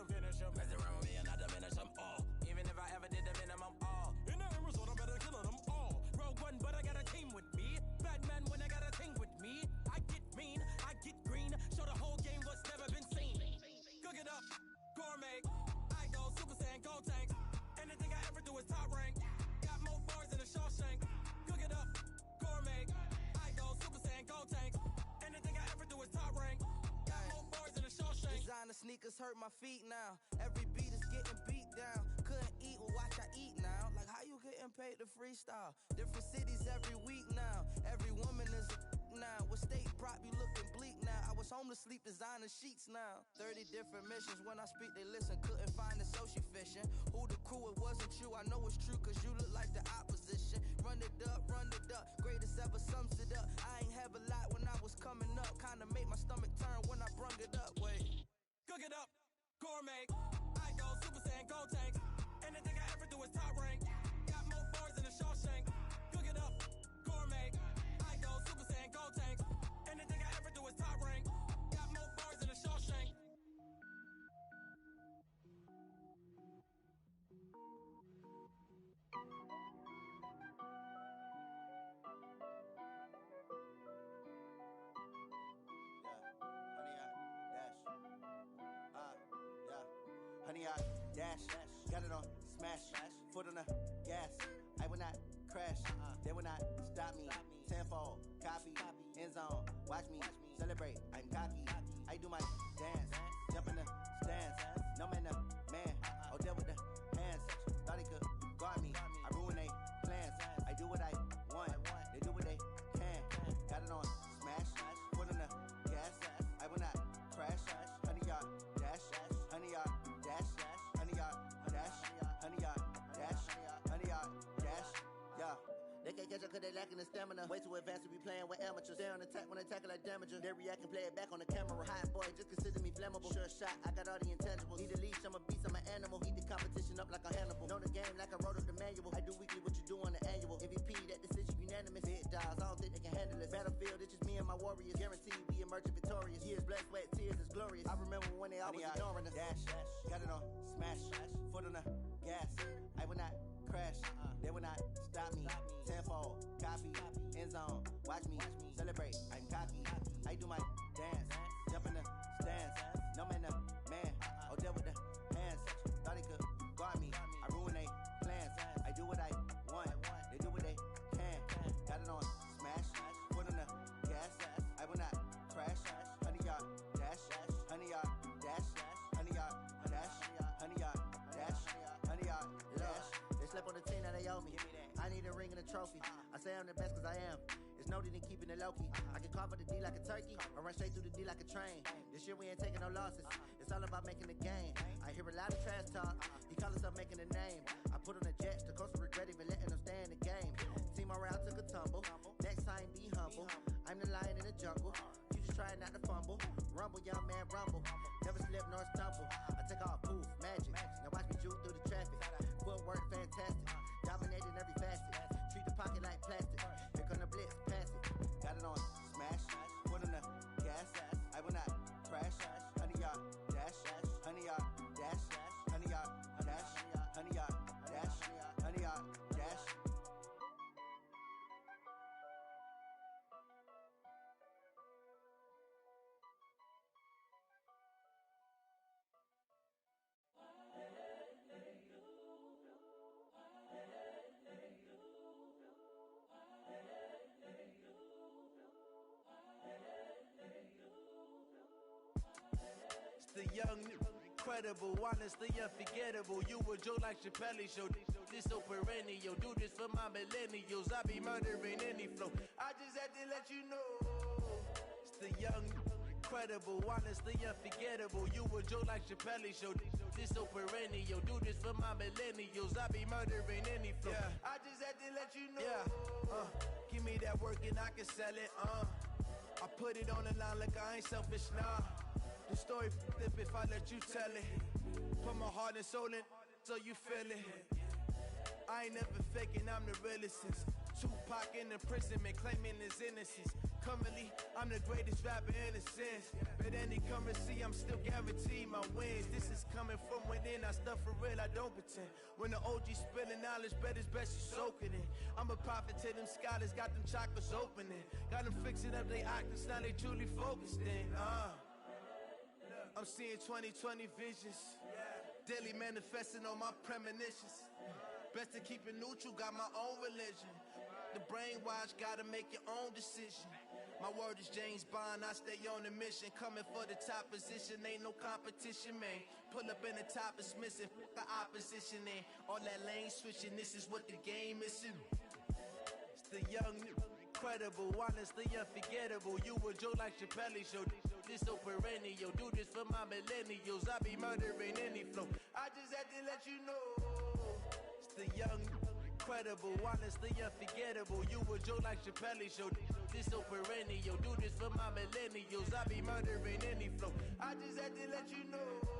finish him. Mess around with me and I diminish them all. Even if I ever did the minimum all. In the result, I better kill them all. Rogue one, but I got a team with me. Batman when I got a team with me. I get mean, I get green. Show the whole game what's never been seen. Cook it up, gourmet. I go Super Saiyan, go tank. Anything I ever do is top rank. Got more bars than a Shawshank. Cook it up, gourmet. I go Super Saiyan, go tank. Anything I ever do is top rank. Got more bars than a Shawshank. Designer sneakers hurt my feet now. Every beat is getting beat down. Couldn't eat, well watch I eat now. Like how you getting paid to freestyle? Different cities every week now. Every woman is a now. With state prop, you looking bleak now. I was home to sleep, designer sheets now. 30 different missions. When I speak, they listen. Couldn't find it, so she fishing. Who the crew? It wasn't you. I know it's true, cause you look like the opposition. Run it up, run it up. Greatest ever sums it up. I ain't have a lot when I was coming up. Kinda made my stomach turn when I brung it up. Wait. Cook it up, gourmet. I go Super Saiyan, go tank. Anything I ever do is top rank. Got more bars than a Shawshank. Cook it up, gourmet. I go Super Saiyan, go tank. Anything I ever do is top rank. Got more bars than a Shawshank. Honey, I dash, got it on smash, foot on the gas. I will not crash, they will not stop me. Tenfold, copy, end zone, watch me celebrate. I'm cocky, I do my dance, jump in the stands. No man, man, oh there with the hands. Thought he could guard me, I ruin they plans. I do what I want, they do what they can. Got it on smash, foot on the gas. I will not crash, honey, y'all dash, honey, y'all dash, honey, y'all dash, honey, y'all dash, honey, y'all dash, yeah. They can't catch up cause they lacking the stamina. Way too advanced to be playing with amateurs. Stay on attack when they tackle like damager. They react and play it back on the camera. Hot boy, just consider me flammable. Sure shot, I got all the intangibles. Need a leash, I'm a beast, I'm an animal. Heat the competition up like a Hannibal. Know the game like I wrote up the manual. I do weekly what you do on the annual. MVP, that decision unanimous. Big dials, I don't think they can handle it. Battlefield, it's just me and my warriors. Guaranteed we emerge victorious. Years, blood, sweat, tears, is glorious. I remember when they always ignoring us. Dash, got it on smash, foot on the gas. I will not crash, they will not stop me. Tenfold, copy, end zone, watch me celebrate. I'm cocky, I do my dance, jump in the stands. No man, man, oh there with the hands. Thought he could guard me, I ruin they plans. I do what I want, they do what they can. Got it on smash, foot on the gas. I will not crash, honey y'all dash, honey y'all dash, honey y'all dash, honey y'all dash, honey y'all dash. They slept on the team that they owe me. I need a ring and a trophy. I say I'm the best cause I am. It's no need in keeping it low-key. I can carve up the D like a turkey or run straight through the D like a train. This year we ain't taking no losses. It's all about making the game. I hear a lot of trash talk. He call himself making a name. I put on the Jets. The coach will regret even letting them stay in the game. Team morale took a tumble. Next time be humble. I'm the lion in the jungle. You just try not to fumble. Rumble, young man, rumble. Never slip nor stumble. I take off, poof, magic. Now watch me juke through the traffic. Footwork fantastic. Dominating every facet. Treat the pocket like plastic. Here come the blitz, pass it. Got it on smash. Foot on the gas. I will not crash. Honey, y'all dash. Honey, y'all dash. Honey, y'all dash. Honey, y'all dash. Honey, y'all dash. The young, incredible, honestly unforgettable. You a joke like Chappelle show. This so perennial. Do this for my millennials. I be murdering any flow. I just had to let you know. It's the young, incredible, honestly unforgettable. You a joke like Chappelle show. This so perennial. Do this for my millennials. I be murdering any flow. Yeah. I just had to let you know. Yeah. Give me that work and I can sell it. I put it on the line like I ain't selfish, nah. The story flip if I let you tell it. Put my heart and soul in so you feel it. I ain't never faking, I'm the realest since Tupac in imprisonment, claiming his innocence. Currently, I'm the greatest rapper in a sense. At any currency, I'm still guaranteed my wins. This is coming from within, I stuff for real, I don't pretend. When the OG spilling knowledge, bet it's best you soak it in. I'm a prophet to them scholars, got them chakras opening. Got them fixing up they octaves, now they truly focused in. I'm seeing 2020 visions, daily manifesting on my premonitions. Best to keep it neutral, got my own religion. The brainwash, gotta make your own decision. My word is James Bond, I stay on a mission. Coming for the top position, ain't no competition, man. Pull up in the top is missing, the opposition in. All that lane switching, this is what the game is. It's the young, incredible, honestly unforgettable. You a Joe like Chappelle show. This so perennial, do this for my millennials. I be murdering any flow. I just had to let you know. It's the young, incredible, honestly unforgettable. You a Joe like Chappelle show. This so perennial, do this for my millennials. I be murdering any flow. I just had to let you know.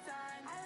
Time.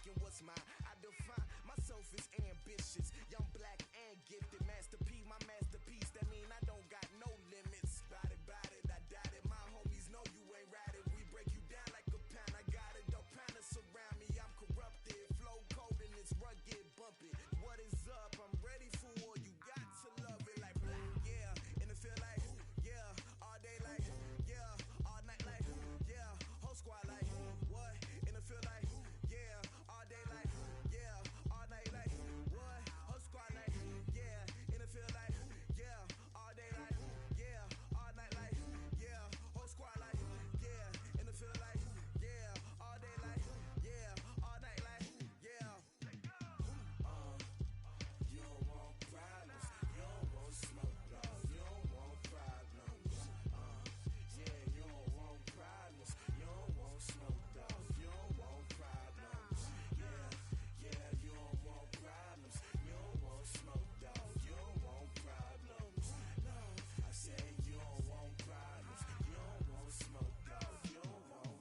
taking what's mine. I define myself as ambitious, young, black, and gifted. Master P, my masterpiece. That mean I don't got no limits. Bout it, I doubt it. My homies know you ain't ratted. We break you down like a pound. I got it, don't pound to surround me. I'm corrupted, flow cold and it's rugged, bumpy. What is up? I'm ready for war. You got to love it like black, yeah. And it feel like, yeah. All day like, yeah. All night like, yeah. Whole squad like, what? And it feel like, yeah. All day like, yeah. All night like, what? Whole squad like, yeah. And it feel like, yeah. All day like, yeah. All night like, yeah. Whole squad like, yeah. And it feel like, yeah. All day like, yeah. All night like, yeah. You don't want problems. You don't want smoke, dog. You don't want problems. Yeah, you don't want problems. You don't want smoke, dog. You don't want problems. Yeah, you don't want problems. You don't want smoke, dog. You don't want problems. No, I said you don't want problems. You don't want smoke, dog. You don't want.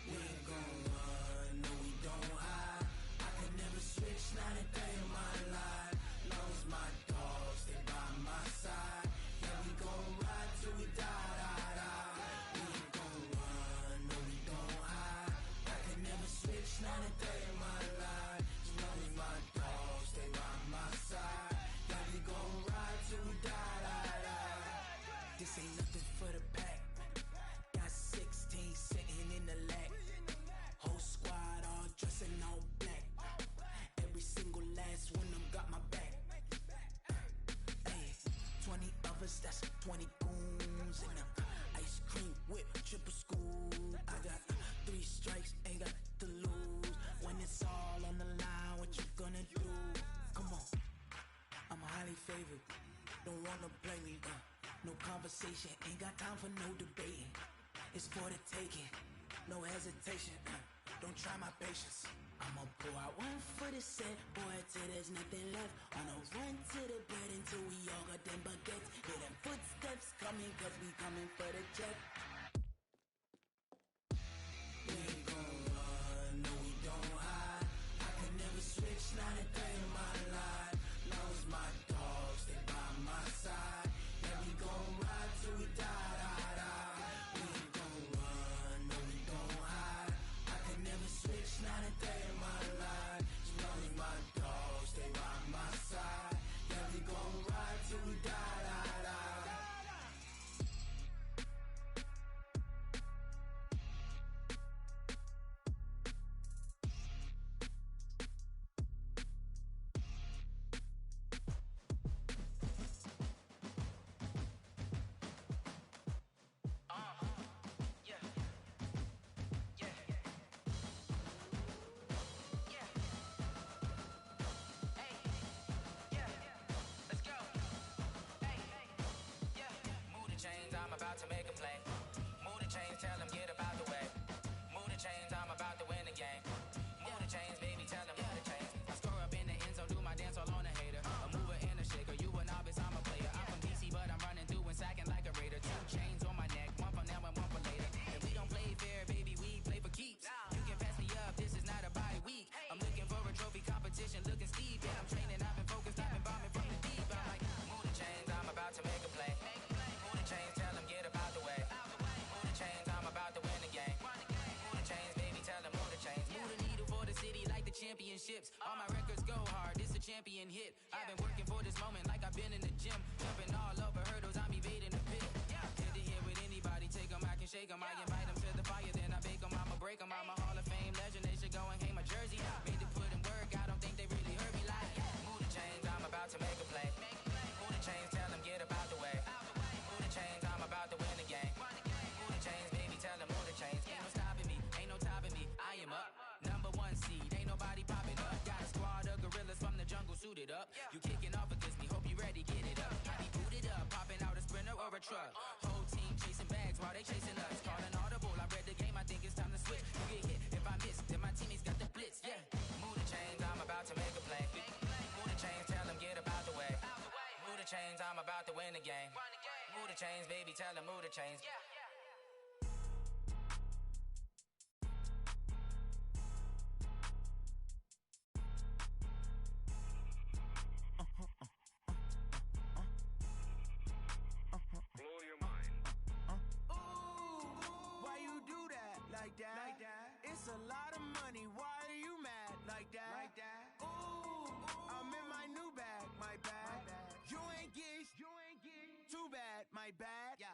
We ain't gon' run, no we don't hide. I could never switch, not a day in my life. Long as my dogs, they by my side. Yeah, we gon' ride till we die, die, die. We ain't gon' run, no we don't hide. I could never switch, not a day in my life. As long as my dogs, they by my side. Yeah, we gon' ride till we die, die, die. This ain't nothing for the pack. Got 16 sitting in the lag. Whole squad all dressing all black. Every single last one of them got my back. Hey, 20 of us, that's 20 goons. And ice cream whip, triple scoop. I got 3 strikes, ain't got to lose. When it's all on the line, what you gonna do? Come on, I'm highly favored. Don't wanna play me, no conversation, ain't got time for no debating. It's for the taking, no hesitation. Don't try my patience. I'ma pour out one for the set, boy, till there's nothing left. On a run to the bed until we all got them baguettes. Hear them footsteps coming, cause we coming for the check. We ain't gon' run, no we don't hide. I could never switch, not a day in my life. Long as my dogs, they by my side. Yeah, we gon' ride till we die, die, die. We ain't gon' run, no we don't hide. I could never switch, not a day in my life. As long as my dogs, they by my side. Yeah, we gon' ride till we die, die, die. Chains, I'm about to make a play. Move the chains, tell them get up out the way. Move the chains, I'm about to win the game. Move the chains, baby, tell them move the chains. I score up in the end zone, do my dance all on a hater. A mover and a shaker, you a novice, I'm a player. I'm from DC, but I'm running through and sacking like a raider. 2 chains on my neck, one for now and one for later. And we don't play fair, baby, we play for keeps. You can pass me up, this is not a bye week. I'm looking for a trophy competition, looking steep. Yeah, I'm training, I've been focused, I've been bombing from the deep. I'm like, move the chains, I'm about to make a play. Chains, tell them get up out the way. Move the chains, I'm about to win the game. Move the chains, baby, tell them move the chains. Move the needle for the city like the championships. All my records go hard, this a champion hit. I've been working for this moment like I've been in the gym. Jumping all over hurdles, I'm evading the pit. Head to head with anybody, take them, I can shake them. I invite them to the fire, then I bake them, I'ma break them. I'm a Hall of Fame legend, they should go and hang my jersey. Made to put in work, I don't think they really heard me like. Move the chains, I'm about to make a play. Move the chains, tell them get up out the way. Chains, I'm about a truck. Whole team chasing bags while they chasing us. Calling audible, I read the game, I think it's time to switch. You get hit if I miss, then my teammates got the blitz, yeah. Move the chains, I'm about to make a play. Move the chains, tell them get about the way. Move the chains, I'm about to win the game. Move the chains, baby, tell them move the chains. Blow your mind. Why you do that like that? Like that? It's a lot of money. Why are you mad like that? Like that? Ooh, I'm in my new bag. My bad. You ain't get. Too bad. My bad. Yeah.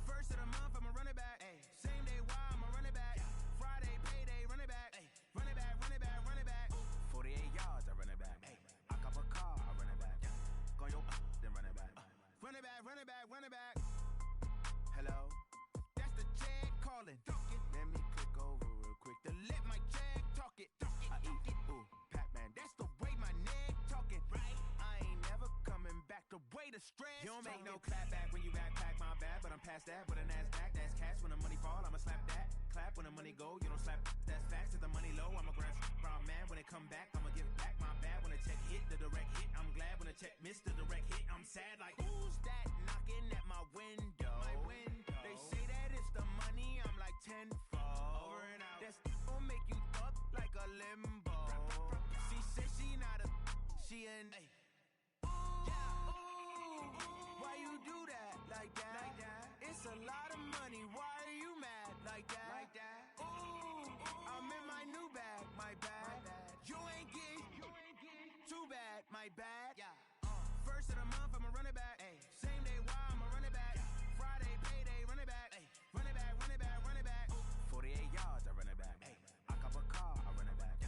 First of the month, I'ma run it back. Ay. Same day, why I'ma run it back? Friday payday, run it back. Ay. Run it back. Run it back. Run it back. 48 yards, I run it back. Ay. I cop a car, I run it back. Go yo, then run it back. Run it back. Run it back. Run it back. Hello. That's the Jag calling. Let me click over real quick to let my Jag talk it. I eat it. Ooh, Pac-Man. That's the way my neck talking. Right. I ain't never coming back. The way the stress. You don't make no clap back when you backpack. My bad, but I'm past that. With a NASDAQ, that's cash. When the money fall, I'ma slap that. Clap when the money go. You don't slap. That's facts. If the money low, I'ma grab brown man. When it come back, I'ma give back. My bad when the check hit the direct hit. I'm glad when the check missed the direct hit. I'm sad like who's that knocking at my window? They say that it's the money, I'm like tenfold. Over and out. That's gon' make you up like a limbo. She said she not a, she an. Why you do that like that? Like that? It's a lot of money. Why are you mad like that? Like that? Ooh, I'm in my new bag. My bad. You ain't get. Too bad. My bad. Yeah. First of the month, I'ma run it back. Ay. Same day, why I'ma run it back? Friday payday, run it back. Ay. Run it back. Run it back. Run it back. 48 yards, I run it back. Ay. I cop a car, I run it back.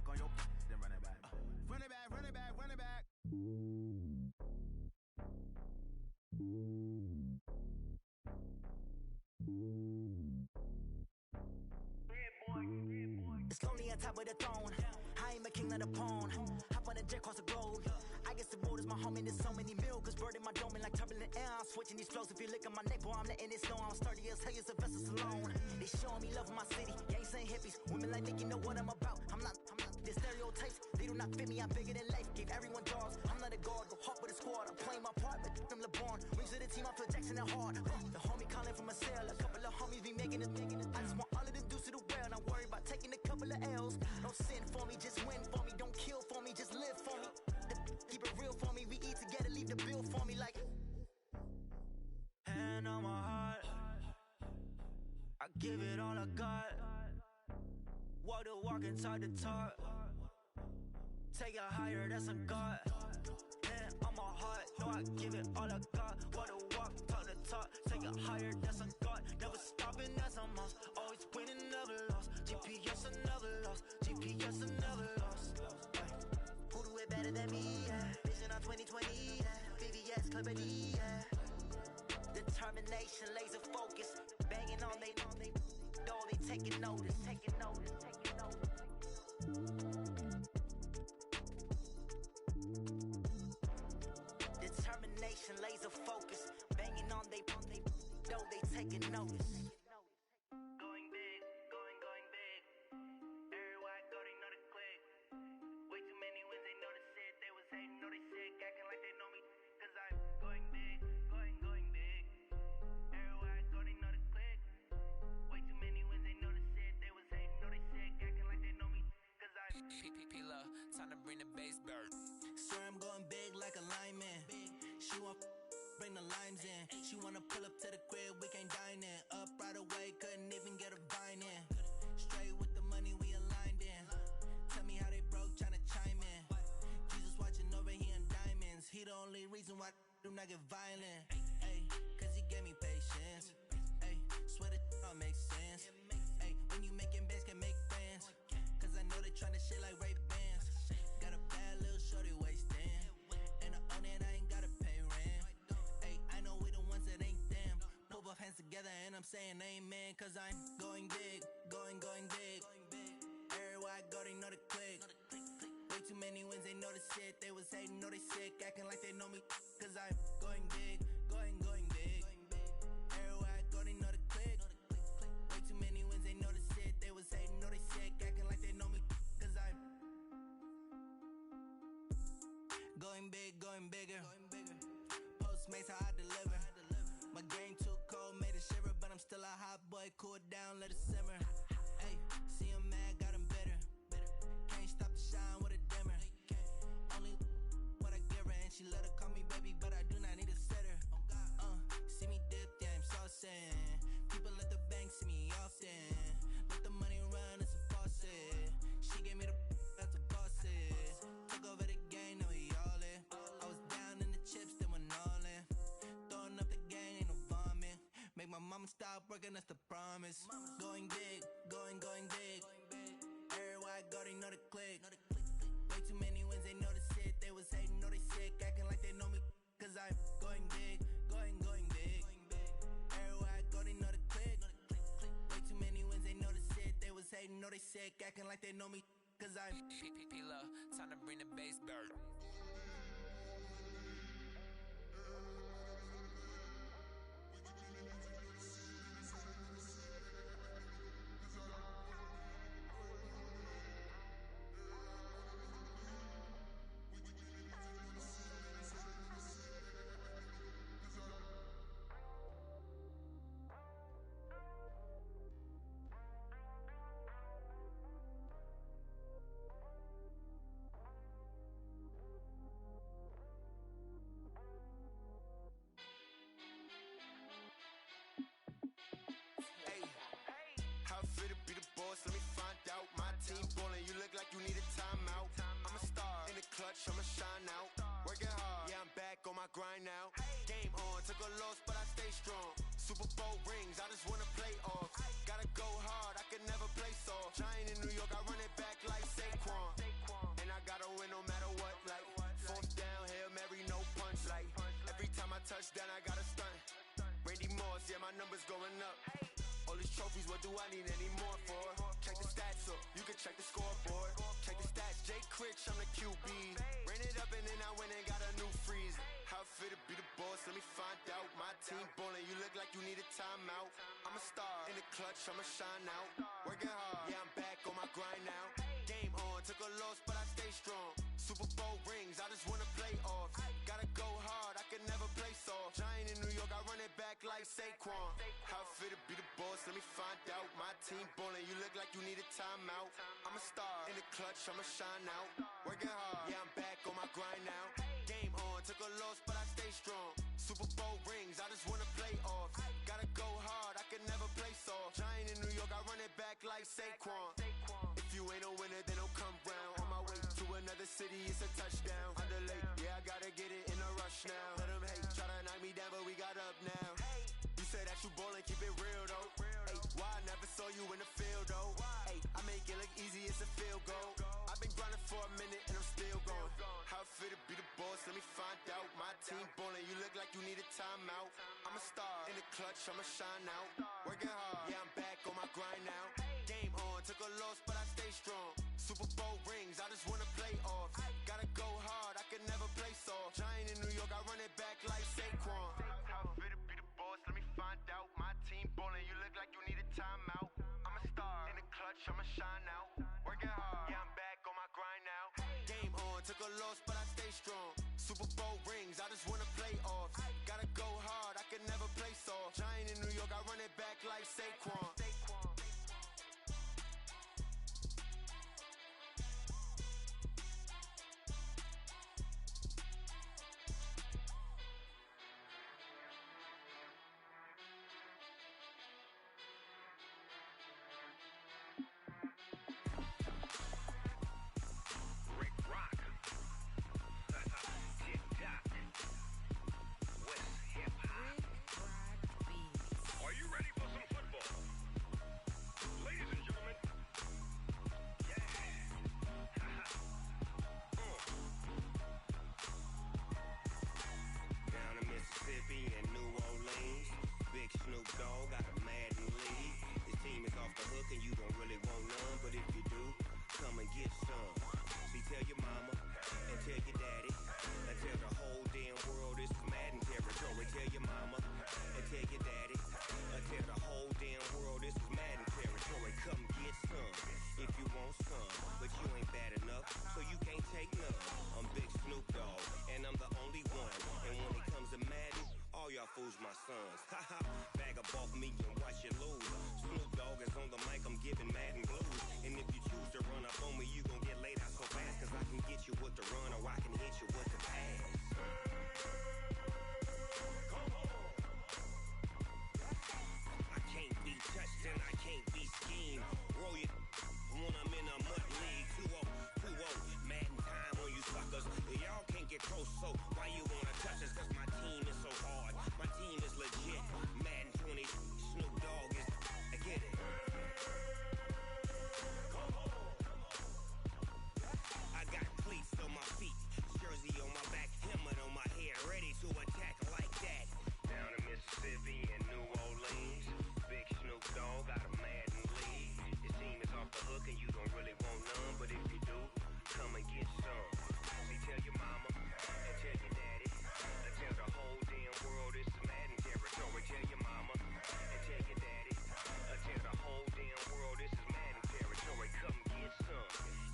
Go yo, then run it back. Run it back. Run it back. Run it back. It's lonely on top of the throne. I am a king of the pawn. Hop on a jet across the globe. I guess the world is my home and there's so many mil. Cause bird in my dome and like turbulent air. I'm switching these flows. If you look at my neck, boy, I'm letting it snow. I'm sturdy as hell, as a vessel alone. They showing me love in my city. Gangs and hippies. Women like Nick, you know what I'm about. I'm not the stereotypes. They do not fit me. I'm bigger than life. Gave everyone jobs. I'm not a guard. Go hard with a squad. I'm playing my part, but I'm LeBron. Wings of the team, I feel Jackson and hard. The homie calling from a cell. A couple of homies be making it. I just want all of them dudes to the well. Not worry about taking a couple of L's. Don't sin for me, just win for me. Don't kill for me, just live for me. Keep it real for me. We eat together, leave the bill for me like. Hand on my heart, I give it all I got. Walk the walk and talk the talk. Take it higher, that's a God. Hand on my heart, no, I give it all I got. Walk the walk, talk the talk. Take it higher, that's a God. Never stopping, that's a must. Always winning, never lost. GPS, another loss. GPS, another loss. Who do it better than me? Yeah. Vision on 2020. Yeah. VVS, Clarity. Yeah. Determination, laser focus. Banging on they though they taking notice. Taking notice. Taking notice. Determination, laser focus. Banging on they though they taking notice. Going big, going big. Everywhere I go, they know the click. Way too many wins, they know the shit. They was hating, know they sick, acting like they know me. Cause I'm going big, going big. Everywhere I go, they know the click. Way too many wins, they know the shit. They was hating, know they sick, acting like they know me. Cause I'm P-P-P-Love, time to bring the bass back. Swear I'm going big like a lineman. She want bring the limes in. She wanna pull up to the crib, we can't dine in. Up right away, couldn't even get a vine in. Straight with the money, we aligned in. Tell me how they broke, tryna chime in. Jesus watching over, he in diamonds. He the only reason why do not get violent. Ayy, cause he gave me patience. Ayy, swear that all makes sense. Ayy, when you making bands, can make friends. Cause I know they tryna shit like Ray-Bans. Got a bad little shorty wasting. And I own it, I ain't gotta pay rent. Ayy, I know we the ones that ain't them. Pull both hands together and I'm saying amen. Cause I'm going big, going big. Everywhere I go, they know the click. Way too many wins, they know the shit. They was hating, know they sick, acting like they know me. Cause I'm going big, going big. going bigger. Postmates how I deliver. My game too cold, made it shiver, but I'm still a hot boy. Cool it down, let it simmer. Hey, see him mad, got him bitter. Can't stop the shine with a dimmer. Only what I give her, and she let her call me baby, but I do not need a sitter. See me dip, yeah, I'm saucing. People at the bank see me often. Let the money run, it's a faucet. She gave me the that's a boss it. Took over the game, now we all in. I was down in the chips, then went all in. Throwing up the gang, ain't no vomit. Make my mama stop working, that's the promise. Going big, going big. Everywhere I go, they know the click. Way too many wins, they know the shit. They was hating, know they sick, acting like they know me. Cause I'm going big, going big. Everywhere I go, they know the click. Way too many wins, they know the shit. They was hating, know they sick, acting like they know me. Cause I'm P-Lo, time to bring the bass back. How fit to be the boss? Let me find out. My team ballin', you look like you need a timeout. I'm a star in the clutch, I'ma shine out. Working hard, yeah, I'm back on my grind now. Game on, took a loss, but I stay strong. Super Bowl rings, I just wanna play off. Gotta go hard, I can never play soft. Giant in New York, I run it back like Saquon. And I gotta win no matter what, like fourth down, Hail Mary, no punch. Like every time I touch down, I gotta stunt. Randy Moss, yeah, my numbers going up. All these trophies, what do I need any more for? Check the stats up, you can check the scoreboard. Check the stats, Jake Critch, I'm the QB. Ran it up and then I went and got a new freeze. How fit to be the boss, let me find out. My team ballin', you look like you need a timeout. I'm a star in the clutch, I'ma shine out. Working hard, yeah, I'm back on my grind now. Game on, took a loss, but I stay strong. Super Bowl rings, I just wanna play off. Gotta go hard, I can never play soft. Giant in New York, I run it back like Saquon. How fit to be the boss, let me find out. My team ballin', you look like you need a timeout. I'm a star in the clutch, I'ma shine out. Working hard, yeah, I'm back on my grind now. Game on, took a loss, but I stay strong. Super Bowl rings, I just wanna play off. Gotta go hard, I can never play soft. Giant in New York, I run it back like Saquon. If you ain't a winner, then don't come round. On my way to another city, it's a touchdown. Underlay, yeah, I gotta get it in a rush now. Let them hate, try to knock me down, but we got up now. You say that you ballin', keep it real though. Hey, why I never saw you in the field though? Hey, I make it look easy, it's a field goal. I've been grinding for a minute and I'm still going. How fit to be the boss, let me find out. My team ballin', you look like you need a timeout. I'm a star in the clutch, I'ma shine out. Working hard, yeah, I'm back on my grind now. Game on, took a loss, but I stay strong. Super Bowl rings, I just wanna play off. Gotta go hard, I can never play soft. Giant in New York, I run it back like Saquon. How fit to be the boss, let me find out. My team ballin', you look like you need a timeout. I'm a star in the clutch, I'ma shine out. Working hard, yeah, I'm back on my grind now. Game on, took a loss, but I stay strong. Super Bowl rings, I just wanna play off. Gotta go hard, I can never play soft. Giant in New York, I run it back like Saquon. Hip hop. fools my sons. Haha, bag up off me and watch you lose. Snoop Dogg is on the mic, I'm giving Madden blues. And if you choose to run up on me, you gon' get laid out so fast. Cause I can get you with the run or I can hit you with the pass. I can't be touched and I can't be schemed. Roll you when I'm in a mud league. 2-0, 2-0, Madden time on you suckers. Y'all can't get close, so why you wanna touch us? Cause my team is so hard, my team is legit. Madden 20, Snoop Dogg is, I get it. I got cleats on my feet, jersey on my back, helmet on my head, ready to attack like that. Down in Mississippi and New Orleans, big Snoop Dogg got a Madden league. His team is off the hook and you don't really want none, but if you do, come and get some. See, tell your mama and tell your daddy, and tell the whole damn world this is Madden territory. Tell your mama and tell your daddy, and tell the whole damn world this is Madden territory. Come get some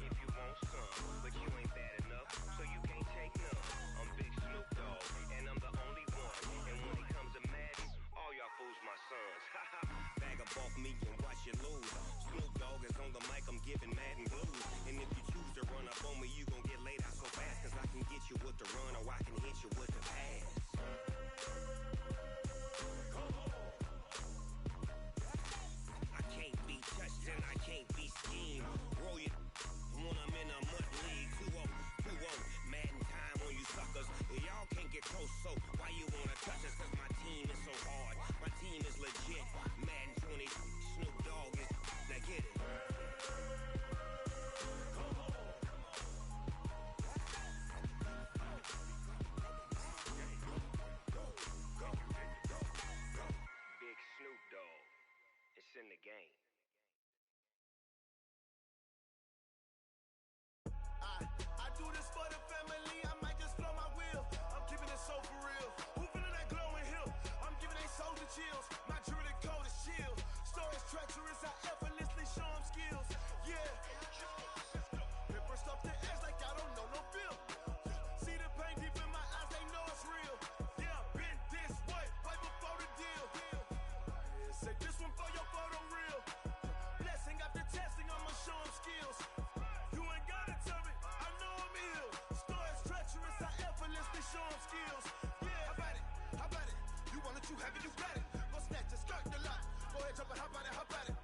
if you want some, but you ain't bad enough, so you can't take none. I'm Big Snoop Dogg, and I'm the only one. And when it comes to Madden, all y'all fools my sons. Haha, bag up off me and watch you lose. Snoop Dogg is on the mic, I'm giving Madden blues. And if you choose to run up on me, you gon' get laid out so fast. Cause I can get you with the run or I can hit you with the pass. I can't be touched and I can't be schemed. Roll you when I'm in a mud league. 2-0, 2-0, Madden time on you suckers. Y'all can't get close, so why you wanna touch us? Cause my team is so hard, my team is legit. Madden 20, Snoop Dogg is, now get it. Big Snoop Dogg, it's in the game. I do this for the family, I might just blow my wheel. I'm keeping it so for real. Who feeling that glowing hill? I'm giving they soldier chills. My jewelry coat is chill. Stories treacherous, I effortlessly show them skills. Yeah. Paper stuff the edge like I don't know no feel. See the pain deep in my eyes, they know it's real. Yeah, been this way, right before the deal. Say this one for your photo real. Blessing after testing, I'ma show them skills. You ain't gotta tell me, I know I'm ill. Stories treacherous, I effortlessly show them skills. Yeah, how about it? How about it? You want it, you have it, you got it. Go snatch it, skirt the lot. Go ahead, jump it, how about it? How about it?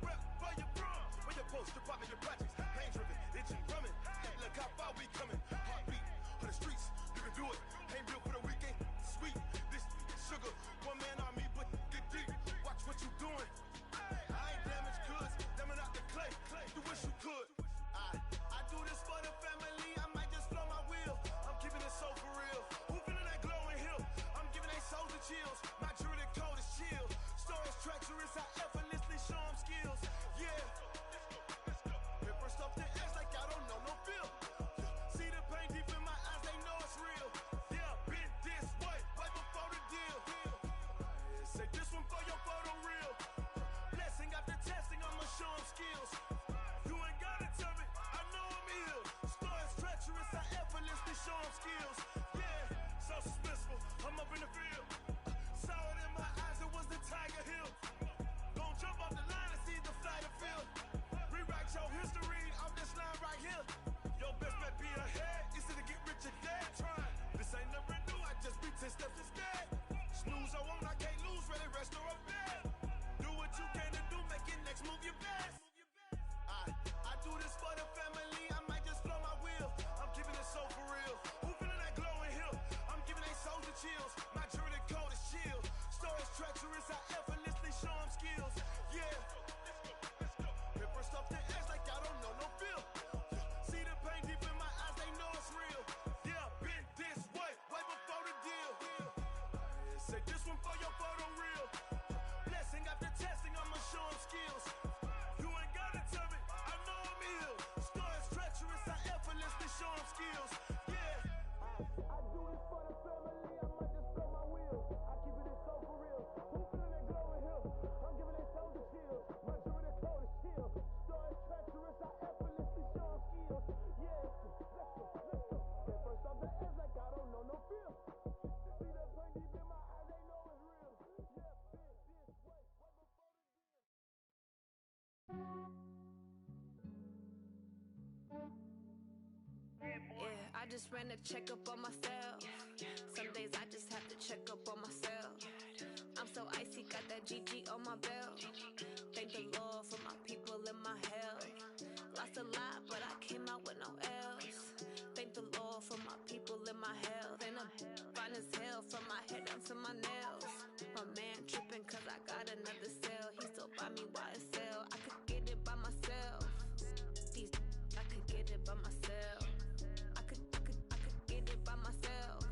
Rep for your brum, for your poster, popping your projects. Pain driven, itching, drumming. Look how far we coming. Heartbeat for the streets, you can do it. Ain't built for the weekend. Sweet, this sugar. One man army, but get deep. Watch what you doing. I ain't damaged goods, damn it out the clay. You wish you could. I do this for the family, I might just blow my wheel. I'm keeping it so for real. Who feeling that glowing hill? I'm giving they soldier chills. My jewelry coat is chill. Stories treacherous, I effortlessly show them skills. Yeah. Paper stuff the edge like I don't know no feel. See the pain deep in my eyes, they know it's real. Yeah, been this way, right before the deal. Say this one for your photo real. Blessing after testing, I'ma show them skills. You ain't gotta tell me, I know I'm ill. Stories treacherous, I effortlessly show them skills. Yeah, so suspenseful, I'm up in the field. Saw it in my eyes, it was the Tiger Hill. Gon' jump off the line and see the flight of field. Rewrite your history off this line right here. Your best bet be ahead, easy to get rich or dead trying. This ain't never new, I just be 10 steps instead. Snooze I won't, I can't lose, ready, rest or a bed. Do what you can to do, make it next move your best. I do this for the family, I might just blow my wheel. I'm keeping it so for real. Who feeling that glowing hill? I'm giving they soldier chills. My jewelry coat is chill. Stories treacherous, I effortlessly show them skills. Yeah. Paper stuff the edge like I don't know no feel. See the pain deep in my eyes, they know it's real. Yeah, been this way, right before the deal. Say this one for your photo real. Blessing after testing, I'ma show them skills. You ain't gotta tell me, I know I'm ill. Stories treacherous, I effortlessly show them skills. Yeah. I do this for the family, I might just blow my wheel. I keep it so for real. Who feeling that glowing hill? I'm giving they soldier chills. My jewelry coat is chill. Stories treacherous, I effortlessly show them skills. Yeah. Let's go. Get first off the edge like I don't know no feel. See the pain deep in my eyes, they know it's real. just ran a checkup on myself. Some days I just have to check up on myself. I'm so icy, got that GG on my belt. Thank the Lord for my people and my health. Lost a lot, but I came out with no L's. Thank the Lord for my people and my health. And I'm fine as hell from my head down to my nails. My man tripping cause I got another cell. He still buy me YSL. I could get it by myself. I could get it by myself. I could get it by myself.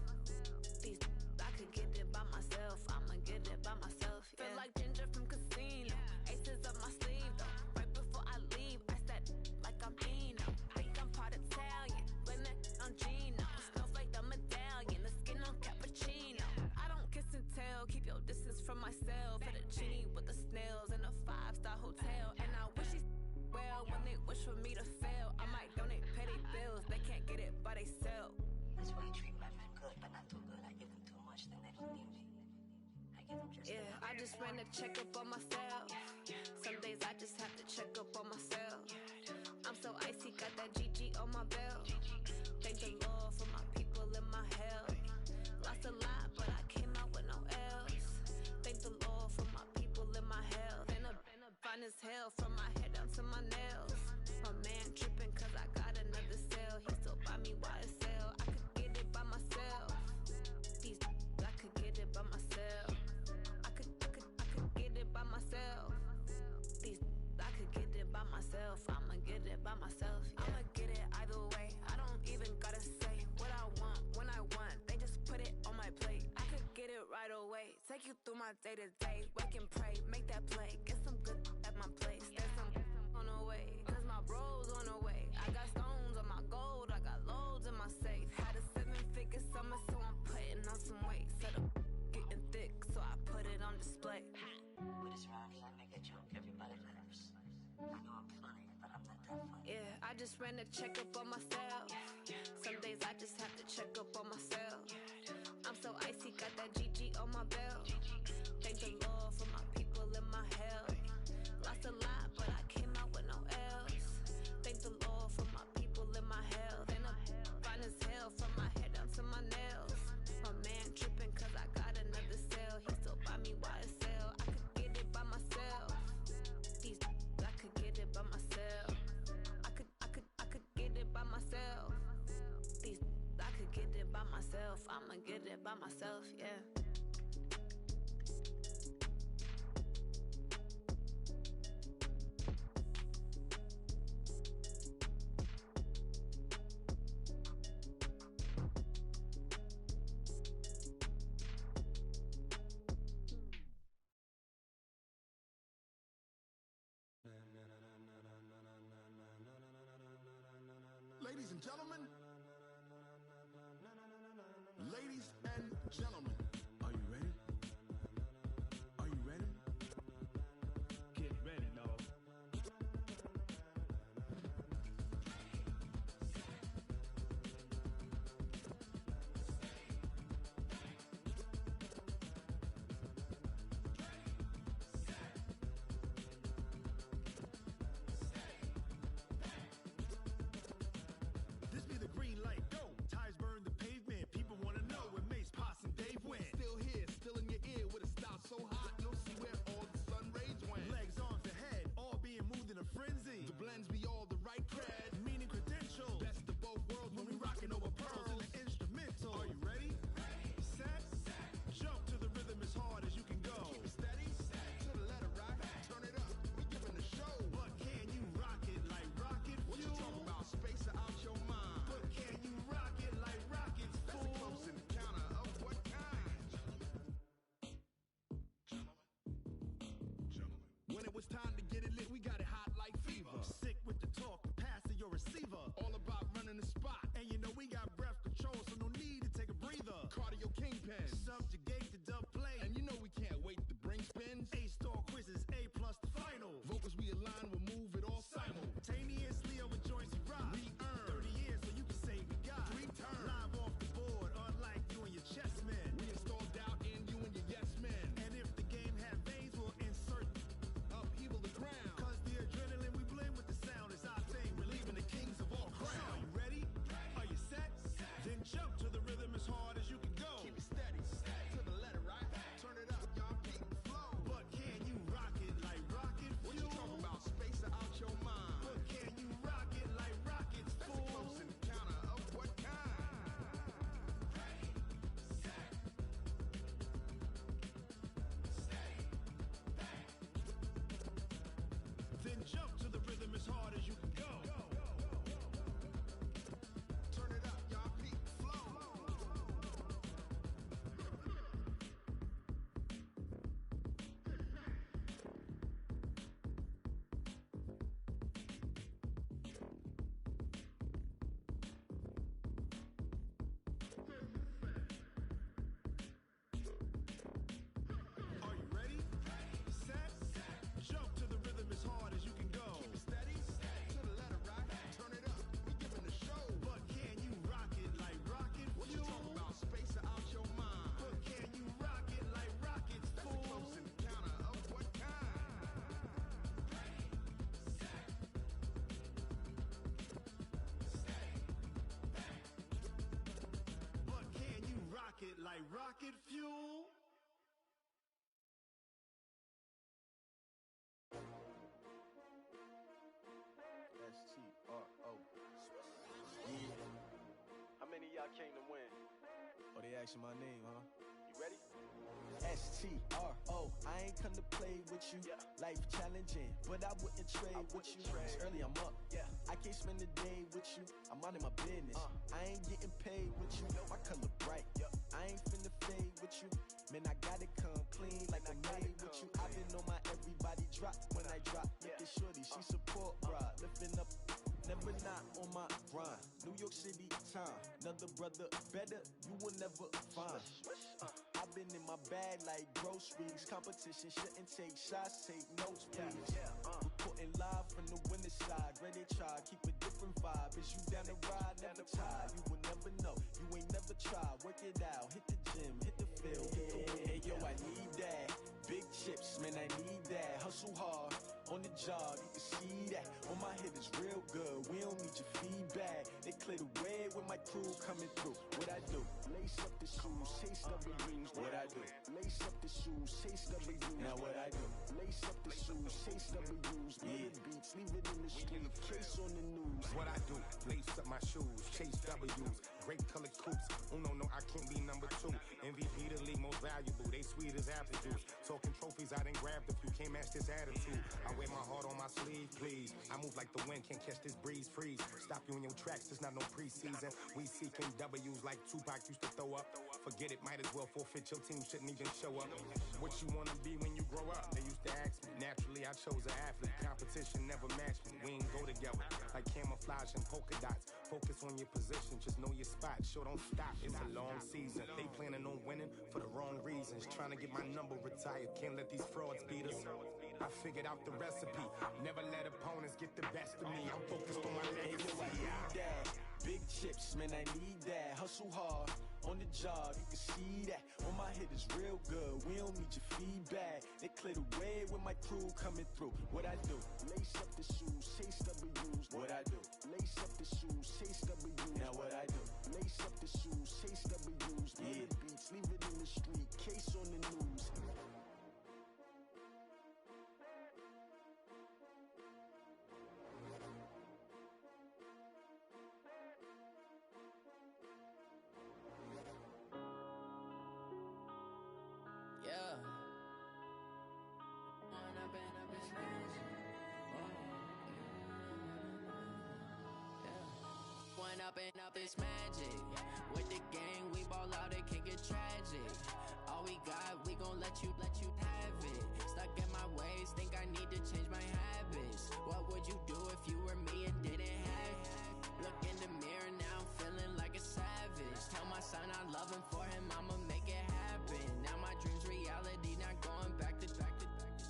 I could get it by myself. I'ma get it by myself. Yeah. Feel like Ginger from Casino. Aces up my sleeve though. Right before I leave, I said like I'm Eno. Think I'm part Italian. Blame it on Gino. Snowflake the medallion. The skin on cappuccino. I don't kiss and tell. Keep your distance from myself. Fettuccine with the snails in a 5-star hotel. And I wish these well when they wish for me to fail. I might donate petty bills. They can't get it by they self. That's why you treat my men good, but not too good. I give them too much, then they don't need me. I give them just yeah, I just ran a checkup on myself. Some days I just have to check up on myself. I'm so icy, got that GG on my belt. Thank the Lord for my people and my health. Lost a lot, but I came out with no L's. Thank the Lord for my people and my health. And I'm fine as hell from my head down to my nails. My man tripping cause I got another cell. He still buy me YSL. I could get it by myself. I could get it by myself. I could get it by myself. I could get it by myself. I'ma get it by myself. Yeah. I'ma get it either way. I don't even gotta say what I want when I want. They just put it on my plate. I could get it right away. Take you through my day to day. Wake and pray, make that play. Get some good at my place. There's some on the way. Cause my bros on the way. I got stones on my gold. I got loads in my safe. Had a 7-figure summer, so I'm putting on some weight. Set up getting thick, so I put it on display. With this rhyme, I make a joke, everybody laughs. I know I'm funny, but I'm not that funny. Yeah, I just ran a checkup on myself. Some days I just have to check up on myself. I'm so icy, got that GG on my belt. Thank the Lord for my people and my health. Lost a lot, but I came out with no L's. Thank the Lord for my people and my health. And I'm fine as hell from my head down to my nails. My man tripping cause I got another cell. He still buy me YSL. I could get it by myself. I could get it by myself. I could get it by myself. I could get it by myself. I'ma get it by myself, yeah. Ladies and gentlemen, ladies and gentlemen, are you ready? Are you ready? Get ready, dog. This be the green light, go. Tires burn the pavement. People wanna know where Mace, Potts, and Dave went. Still here, still in your ear with a style so hot, you'll see where all the sun rays went. Legs, arms, ahead, all being moved in a frenzy. The blends be all the right cred, meaning credentials. Best of both worlds when we rockin' over pearls in the instrumental. Are you ready? Set, jump to the rhythm as hard as you can go. Keep it steady, to the letter right. Turn it up, we giving the show. But can you rock it like rocket fuel? What you talking about? Space out your mind. But can you rock it like rockets, fool? That's a close encounter of what kind? When it was time to get it lit, we got it hot like fever. Sick with the talk, pass to your receiver. All about running the spot. And you know we got breath control, so no need to take a breather. Cardio kingpin, subjugate the dub play. And you know we can't wait to bring spins. A-star quizzes, A+ the final. Vocals we align, we'll move it all simultaneously over joints we rock. We earn 30 years, so you can say we got 3 turns. Live off the board, unlike you and your chess men. We installed doubt in you and your yes men. And if the game had veins, we'll insert upheaval the ground. Cause the adrenaline we blend with the sound is our thing. Relieving the kings of all crowns. So are you ready? Are you set? Then I came to win. Oh, they asking my name, huh? You ready? STRO, I ain't come to play with you. Life challenging, but I wouldn't trade with you. It's early, I'm up. I can't spend the day with you. I'm minding my business. I ain't getting paid with you. My color bright. I ain't finna fade with you. Man, I gotta come clean like I made with you. I've been on my everybody drop when I drop. Look at shorty, she support ride. Lifting up, never not on my grind. New York City time, another brother better, you will never find. I've been in my bag like groceries. Competition shouldn't take shots, take notes, please. Reporting live from the winner side. Ready to try, keep a different vibe. Is you down the ride, never tired. You will never know, you ain't never tried. Work it out, hit the gym, hit the field. Hey yo, I need that. Big chips, man, I need that. Hustle hard, on the job, you can see that. On my head is real good, we don't need your feedback. They clear the way with my crew coming through. What I do? Lace up the shoes, chase W's. What I do? Lace up the shoes, chase W's. Now what I do? Lace up the shoes, chase W's. Murder beats, leave it in the street, case on the news. What I do? Lace up my shoes, chase W's. Great colored coops. Uno, no, I can't be number 2. MVP the league most valuable. They sweet as apple juice. Talking trophies, I done grabbed a few. Can't match this attitude. I wear my heart on my sleeve, please. I move like the wind, can't catch this breeze. Freeze. Stop you in your tracks. There's not no preseason. We seeking W's like Tupac used to throw up. Forget it, might as well forfeit. Your team shouldn't even show up. What you wanna be when you grow up? They used to ask me. Naturally, I chose an athlete. Competition never matched me. We ain't go together like camouflage and polka dots. Focus on your position, just know your spot. Sure, don't stop. It's a long season. They planning on winning for the wrong reasons. Trying to get my number retired. Can't let these frauds beat us. I figured out the recipe. Never let opponents get the best of me. I'm focused on my legacy. I need that. Big chips, man, I need that. Hustle hard, on the job, you can see that. On my head is real good, we don't need your feedback. They clear the way with my crew coming through. What I do? Lace up the shoes, chase W's. What I do? Lace up the shoes, chase W's. Now what I do? Lace up the shoes, chase W's. Murder beats, leave it in the street, case on the news. Up this magic. With the gang, we ball out, it can get tragic. All we got, we gon' let you have it. Stuck in my ways, think I need to change my habits. What would you do if you were me and didn't have it? Look in the mirror, now I'm feeling like a savage. Tell my son I love him, for him I'ma make it happen. Now my dream's reality, not going back to.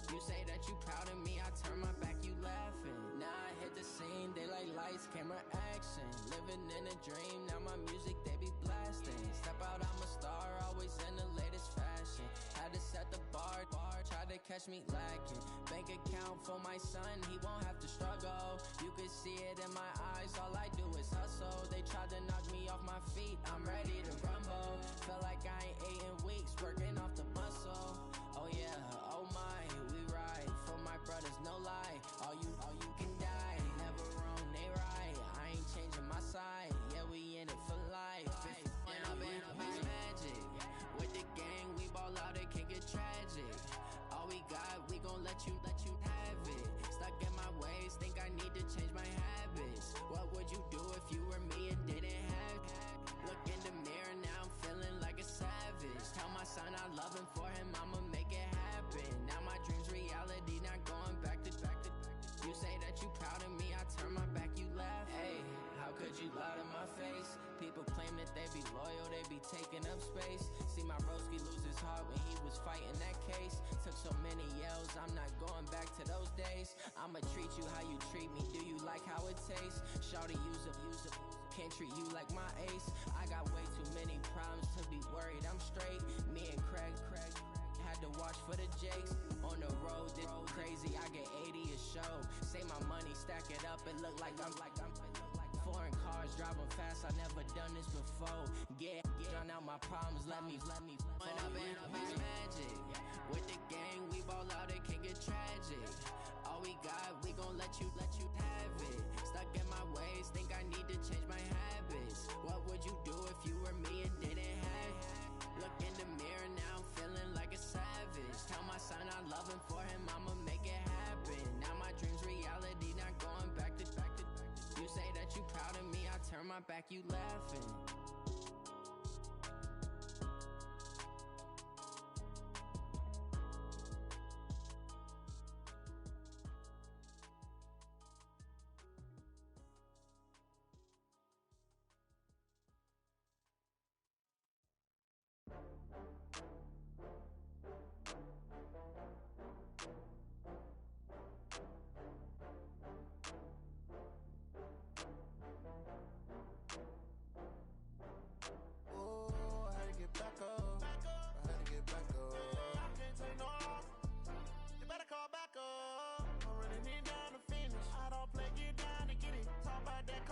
You say that you proud of me, I turn my back, you laughing. Now I hit the scene, they like lights, camera, action. Living in a dream, now my music, they be blasting. Step out, I'm a star, always in the latest fashion. Had to set the bar, try to catch me lacking. Bank account for my son, he won't have to struggle. You can see it in my eyes, all I do is hustle. They tried to knock me off my feet, I'm ready to rumble. Felt like I ain't ate in weeks, working off the muscle. Oh yeah, oh my, we ride for my brothers, no lie. All you can die, never wrong, they right. I ain't changing my side, yeah, we in it for life. When I've been up this magic, with the gang, we ball out, it can get tragic. All we got, we gon' let you have it. Stuck in my ways, think I need to change my habits. What would you do if you were me and didn't have it? Look in the mirror, now I'm feeling like a savage. Tell my son I love him, for him I'ma make it happen. Now my dream's reality, not going back to. You say that you proud of me, I turn my back, you laugh. Hey, how could you lie to my face? People claim that they be loyal, they be taking up space. See my broski lose his heart when he was fighting that case. Took so many yells, I'm not going back to those days. I'ma treat you how you treat me, do you like how it tastes? Shawty, use up, can't treat you like my ace. I got way too many problems to be worried, I'm straight. Me and Craig had to watch for the Jakes. On the road, this crazy, I get 80 a show. Say my money, stack it up, it look like I'm foreign cars, driving fast, I never done this before. Drown out my problems, let me When I've been up this magic. With the gang, we ball out, it can get tragic. All we got, we gon' let you have it. Stuck in my ways, think I need to change my habits. What would you do if you back, you laughing.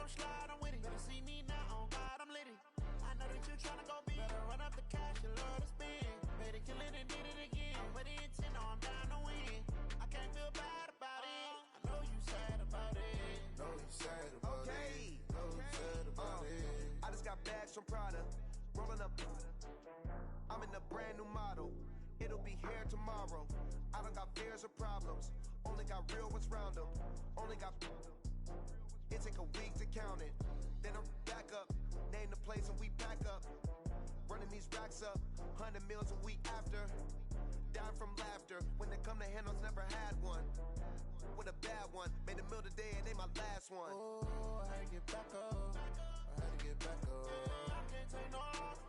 Slide, I'm with it. Better see me now, on God, I'm litty. I know that you tryna go big. Better run up the cash, you love to spend. Better kill it and did it again. I'm with the intent, no, I'm down to win. I can't feel bad about it. I know you sad about it. Know you sad about it. Know you sad about it. I just got bags from Prada. Rolling up. I'm in a brand new model. It'll be here tomorrow. I don't got fears or problems. Only got real ones round them. Only got. It take a week to count it. Then I'm back up. Name the place and we pack up. Running these racks up. 100 meals a week after. Down from laughter. When they come to handles, never had one. With a bad one. Made a meal today and they my last one. Oh, I had to get back up. I had to get back up. I can't take no off.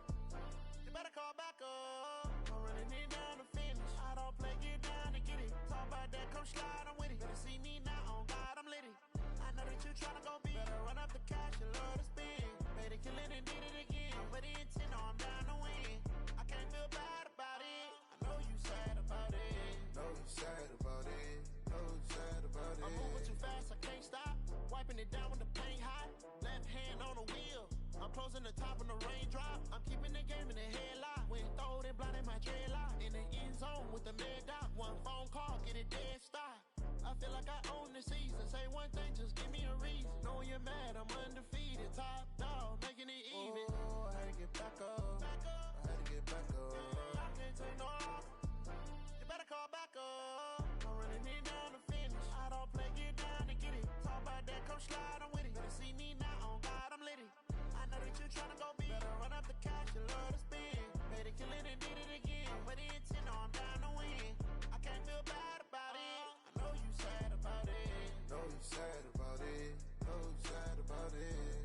You better call back up. I'm running it down to finish. I don't play, get down and get it. Talk about that, come slide, I'm with it. Better see me now, on God, I'm litty. I know that you tryna go big. Better run up the cash, you love to spend. Made it, kill it and did it again. I'm with the intent, no, I'm down to win. I can't feel bad about it. I know you sad about it. Know you sad about it. Know you sad about it. I'm moving too fast, I can't stop. Wiping it down when the paint hot. Left hand on the wheel. I'm closing the top when the raindrop. I'm keeping the game in the headlock. When throwed and blinded my dreadlock. In the end zone with the mad dot. One phone call, get it dead stop. I feel like I own the season. Say one thing, just give me a reason. Knowing you're mad, I'm undefeated. Top dog, making it even. Oh, I had to get back up. I had to get back up. I can't take no off. You better call back up. I'm running it down to finish. I don't play, get down and get it. Talk about that, come slide, I'm with it. Better see me now, on God, I'm litty. I know that you tryna go big. Better run up the cash, you love to spend. Better kill it and did it again. I'm with the intent, no, I'm down to win. I can't feel bad about it. I know you sad about it. Know you sad about it. Know you sad about it.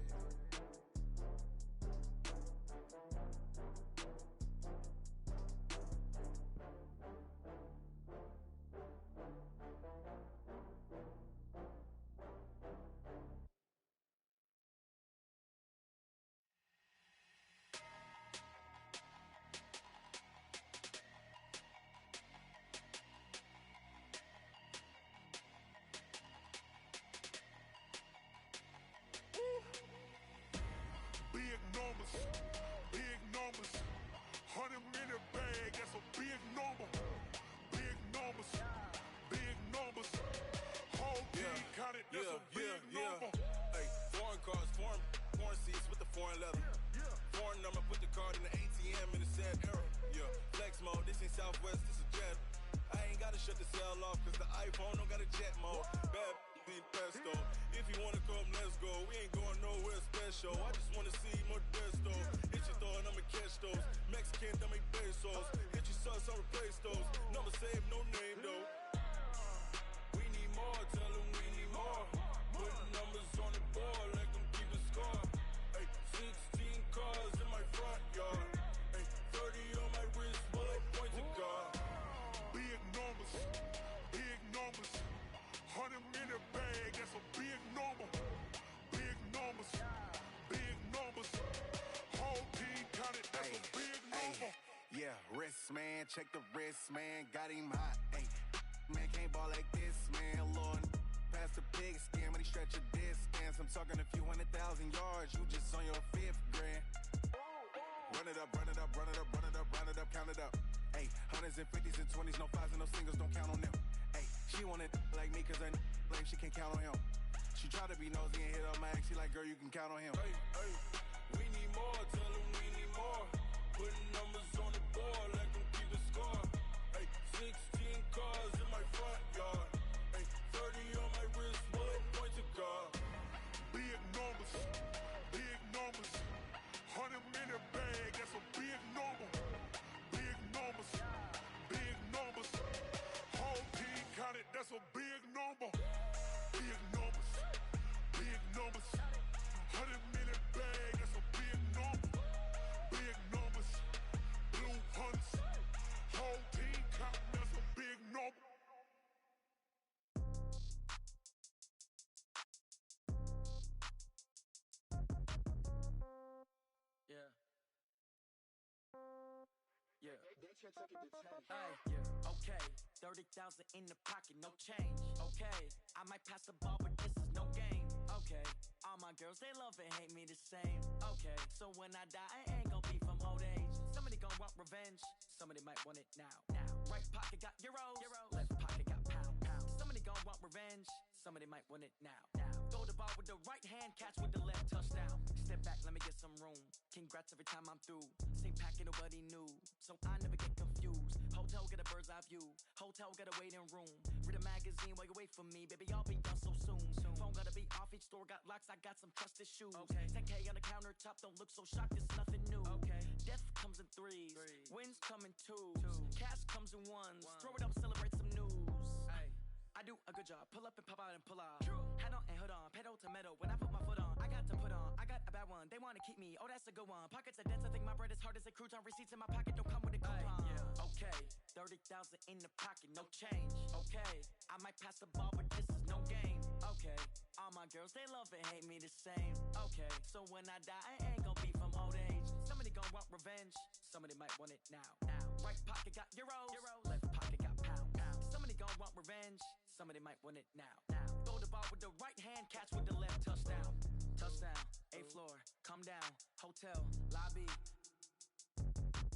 Big numbers, big numbers. 100-minute bag, that's a big number. Big numbers, big numbers. Whole team counted, that's a big number. Hey, foreign cars, foreign seats with the foreign leather. Foreign number, put the card in the ATM in the sad era. Yeah, flex mode, this ain't Southwest, this is jet. I ain't gotta shut the cell off, cause the iPhone don't got a jet mode. Bad need pesto. If you wanna come, let's go. We ain't going nowhere special. I just wanna see more desto. Hit your throw and I'ma catch those. Mexican, I make pesos. Hit your sauce, I'll replace those. Number save, no name though. We need more, tell them we need more. Putting numbers on the board, let them keep the score. Hey, 16 cars in my front yard. Hey, 30 on my wrist, bullet point to God. Big numbers, big numbers. 100-minute bag, that's a big number. Big numbers, big numbers. Whole team counted, that's a big number. Yeah, wrist man, check the wrist man, got him hot. Ay, man can't ball like this, man. Lord, past the pig skin when he stretch a distance. I'm talking a few 100,000 yards, you just on your 5th grand. Run it up, run it up, run it up, run it up, run it up, count it up. Ay, hundreds and 50s and 20s, no 5s and no singles, don't count on them. Ay, she wanted like me cause her lame, she can't count on him. She try to be nosy and hit up my ex, she like, girl, you can count on him. Hey, hey, we need more, tell them we need more. Putting numbers on the board, let them keep the score. Hey, 16 cars in my front yard. Hey, 30 on my wrist, bullet point to God. Big numbers, big numbers. Big numbers, big numbers. 100 million bag, that's a big number. Big numbers, blue hunts. Whole team counting, that's a big number. Yeah. Yeah. Hey, yeah. Okay. 30,000 in the pocket, no change. Okay. I might pass the ball, but this is no game. Okay. All my girls, they love and hate me the same. Okay. So when I die, I ain't gon' be from old age. Somebody gon' want revenge. Somebody might want it now. Right pocket got euros. Left pocket got pound. Somebody gon' want revenge. Somebody might want it now. Throw the ball with the right hand, catch with the left, touchdown. Step back, let me get some room. Congrats every time I'm through. Same packet, nobody knew, so I never get confused. Hotel get a bird's eye view. Hotel get a waiting room. Read a magazine while you wait for me, baby. I'll be done so soon. Phone gotta be off. Each store got locks. I got some trusted shoes. Okay. 10K on the countertop. Don't look so shocked. It's nothing new. Okay. Death comes in threes. Wins come in twos. Cash comes in ones. Throw it up, celebrate some news. Ay. I do a good job. Pull up and pop out and pull off. Hat on and hood on. Pedal to metal. When I put my foot on, I got to put on. I got a bad one. They wanna keep me. Oh, that's a good one. Pockets are dense. I think my bread is hard as a crouton. Receipts in my pocket don't come with a coupon. Yeah. Okay. 30,000 in the pocket, no change. Okay. I might pass the ball, but this is no game. Okay. All my girls, they love and hate me the same. Okay. So when I die, I ain't gon' be from old age. Somebody gon' want revenge. Somebody might want it now. Right pocket got euros. Left pocket got pound. Somebody gon' want revenge. Somebody might want it now. Throw the ball with the right hand, catch with the left, touchdown. Touchdown, 8th floor, come down. Hotel, lobby.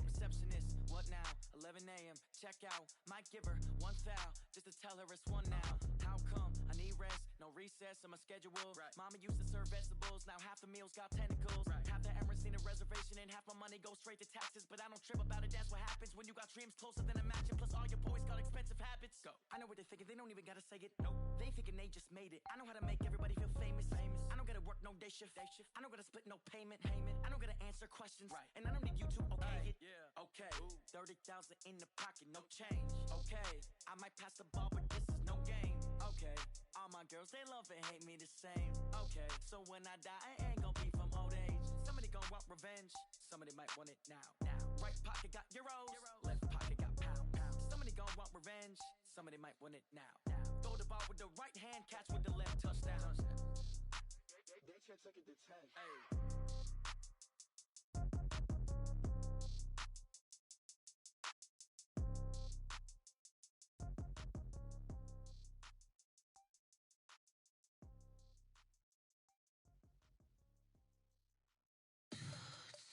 Receptionist, what now? 11 a.m., check out. Might give her one foul, just to tell her it's one now. How come? I need rest, no recess in my schedule. Mama used to serve vegetables, now half the meals got tentacles. Half the Emirates need a reservation and half my money goes straight to taxes. But I don't trip about it, that's what happens when you got dreams closer than a mansion. Plus all your boys got expensive habits. Go. I know what they're thinking, they don't even gotta say it. Nope. They thinking they just made it. I know how to make everybody feel famous. I don't gotta work no day shift. I don't gotta split no payment. I don't gotta answer questions. And I don't need you to okay it. Yeah. Okay. 30,000 in the pocket, no change. Okay. I might pass the ball, but this is no game. Okay. All my girls, they love and hate me the same. Okay. So when I die, I ain't gon' be from old age. Somebody gon' want revenge. Somebody might want it now. Right pocket got euros. Left pocket got pound. Somebody gon' want revenge. Somebody might want it now. Throw the ball with the right hand, catch with the left, touchdown. They check it to 10. Hey.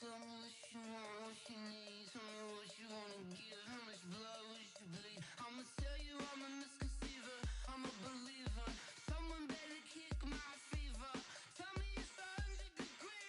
Tell me what you want, what you need. Tell me what you wanna give. How much blood would you bleed? I'ma tell you I'm a misconceiver. I'm a believer. Someone better kick my fever. Tell me it's 100 degrees.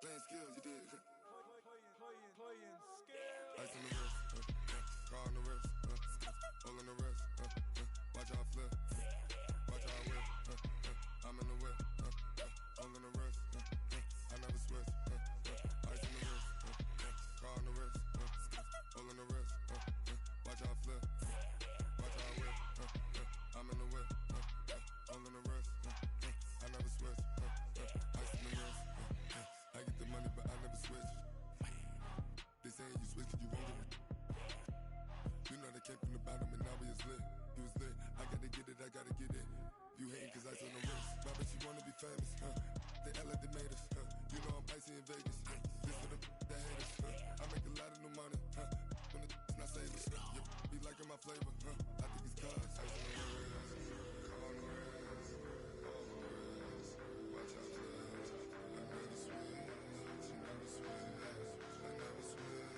Playing skills, you did. Playing skills. Ice on the wrist, car on the wrist, all on the wrist, watch how I flip, watch how I whip, I'm in the whip, all on the wrist, I never switch, ice on the wrist, car on the wrist, all on the wrist, watch how I flip, watch how I whip, I'm in the whip, all on the wrist, I never switch, ice on the wrist, I get the money but I never switch. They saying you switch 'cause you won't get it. You know they came from the bottom and now we is lit. You was lit, I gotta get it, I gotta get it. You hating 'cause ice on the wrist. My bitch, you wanna be famous, They Ella, they made us, You know I'm icy in Vegas, This for the that hate us, I make a lot of new money, When the not savers, Be liking my flavor, I think it's cause ice on the wrist, on the wrist, on the wrist. Watch out, flex. I never switch, you never switch. I never switch,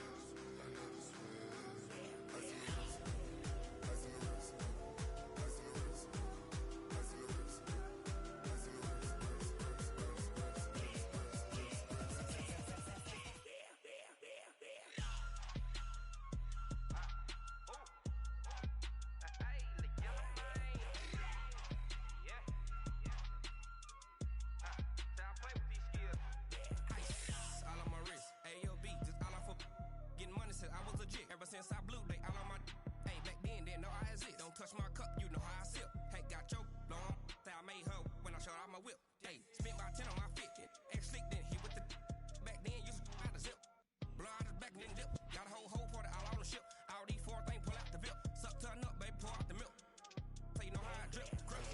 I never switch. Ice on the wrist, ice on the wrist, ice on the wrist, ice on the wrist, ice on the wrist, All on my wrist, AOB, just all off of getting money since I was legit. Ever since I blew, they all on my. Hey, back then, didn't know I exist. Don't touch my cup, you know how I sip. Hey, got your long. Say I made her when I showed out my whip. Hey, spent about 10 on my fit. Ex-slick, then hit with the. Back then, used to out the zip. Blow out his back, then dip. Got a whole party all on the ship. All these 4 things pull out the VIP. Suck, turn up, baby, pour out the milk. So you know how I drip. Crush.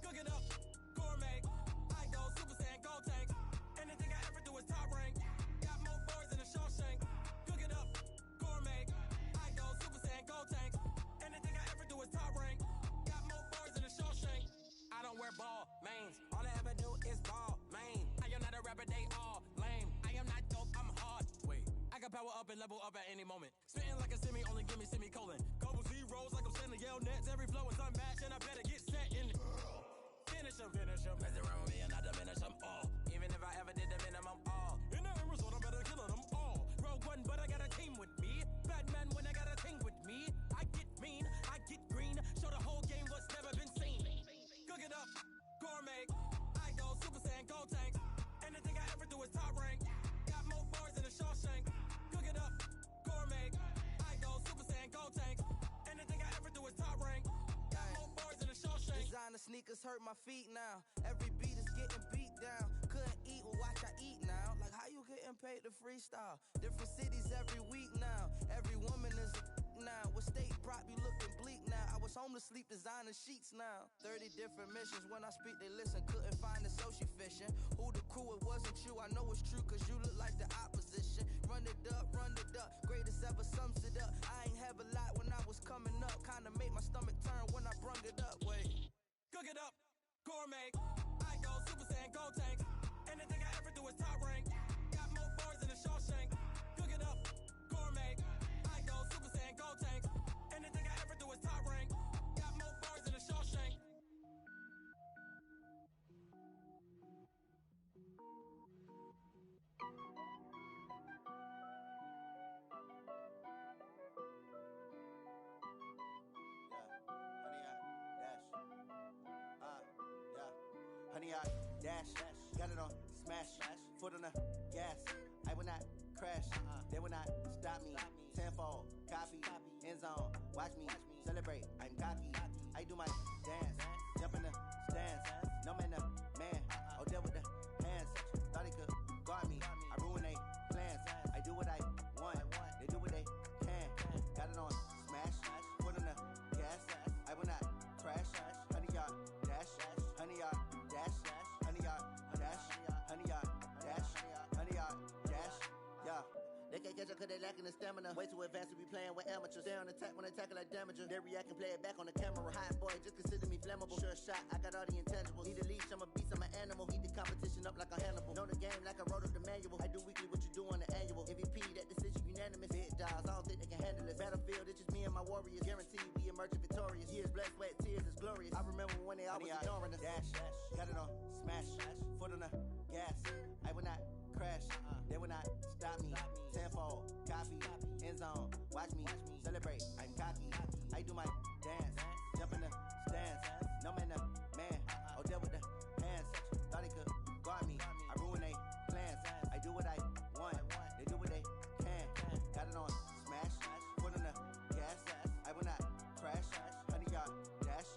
Cook it up, gourmet. I go Super Saiyan, gold tank. Anything I ever do is top rank. Got more boys in a Shawshank. Cook it up, gourmet. I go Super Saiyan, gold tank. Anything I ever do is top rank. Got more boys in a Shawshank. I don't wear ball mains. All I ever do is ball main. I am not a rapper, they all lame. I am not dope, I'm hard. Wait, I can power up and level up at any moment. Spitting like a semi, only give me semicolon. Couple zeros like I'm sending yell nets. Every flow is unmatched and I better get set in. Finish them. Mess around with me and I diminish them all. Even if I ever did the minimum all. In the end result, I better kill them all. Rogue One, but I got a team with me. Batman when I got a thing with me. I get mean, I get green. Show the whole game what's never been seen. Cook it up, gourmet. I go Super Saiyan, gold tank. Anything I ever do is top rank. Got more boys in a Shawshank. Cook it up, gourmet. I go Super Saiyan, gold tank. Anything I ever do is top rank. Got more boys in a Shawshank. Designer sneakers hurt my feet now. Every beat is getting beat down. Couldn't eat, well watch I eat now. Like how you getting paid to freestyle? Different cities every week now. Every woman is a now. With state prop, you looking bleak now. I was home to sleep, designer sheets now. 30 different missions. When I speak, they listen. Couldn't find it, so she fishing. Who the crew? It wasn't you. I know it's true, cause you look like the opposition. Run it up, greatest ever sums it up. I ain't have a lot when I was coming up. Kinda made my stomach turn when I brung it up. Wait. Cook it up, gourmet. I go Super Saiyan, gold tank. Anything I ever do is top rank. Got more boys in a Shawshank. Cook it up, gourmet. I go Super Saiyan, gold tank. Anything I ever do is top rank. Got more boys in a Shawshank. dash. Got it on smash, foot on the gas. I will not crash, they will not stop me. Tenfold, copy, end zone, watch me celebrate. I'm cocky, I do my dance, jump in the stands. No man, the man, oh deal with the hands. Thought he could guard me, I ruin they plans. I do what I want, they do what they can. Got it on smash, foot on the gas. I will not crash, 100-yard dash, 100-yard dash, 100-yard dash, 100-yard dash, 100-yard dash. Yeah. They can't catch up cause they lacking the stamina. Way too advanced to be playing with amateurs. Stay on attack when they tackle like damager. They react and play it back on the camera. Hot boy, just consider me flammable. Sure shot, I got all the intangibles. Need a leash, I'm a beast, I'm an animal. Heat the competition up like a Hannibal. Know the game like I wrote up the manual. I do weekly what you do on the annual. MVP, that decision unanimous. Big dials, I don't think they can handle it. Battlefield, it's just me and my warriors. Guaranteed we emerging victorious. Years, blood, sweat, tears, it's glorious. I remember when they always ignoring us. Dash, got it on smash, foot on the gas. I will not crash, they will not stop me. Tenfold, copy, end zone, watch me celebrate. I'm cocky, I do my dance, jump in the stands. No man, the man, oh deal with the hands. Thought he could guard me, I ruin they plans. I do what I want, they do what they can. Got it on smash, foot on the gas. I will not crash, 100-yard dash,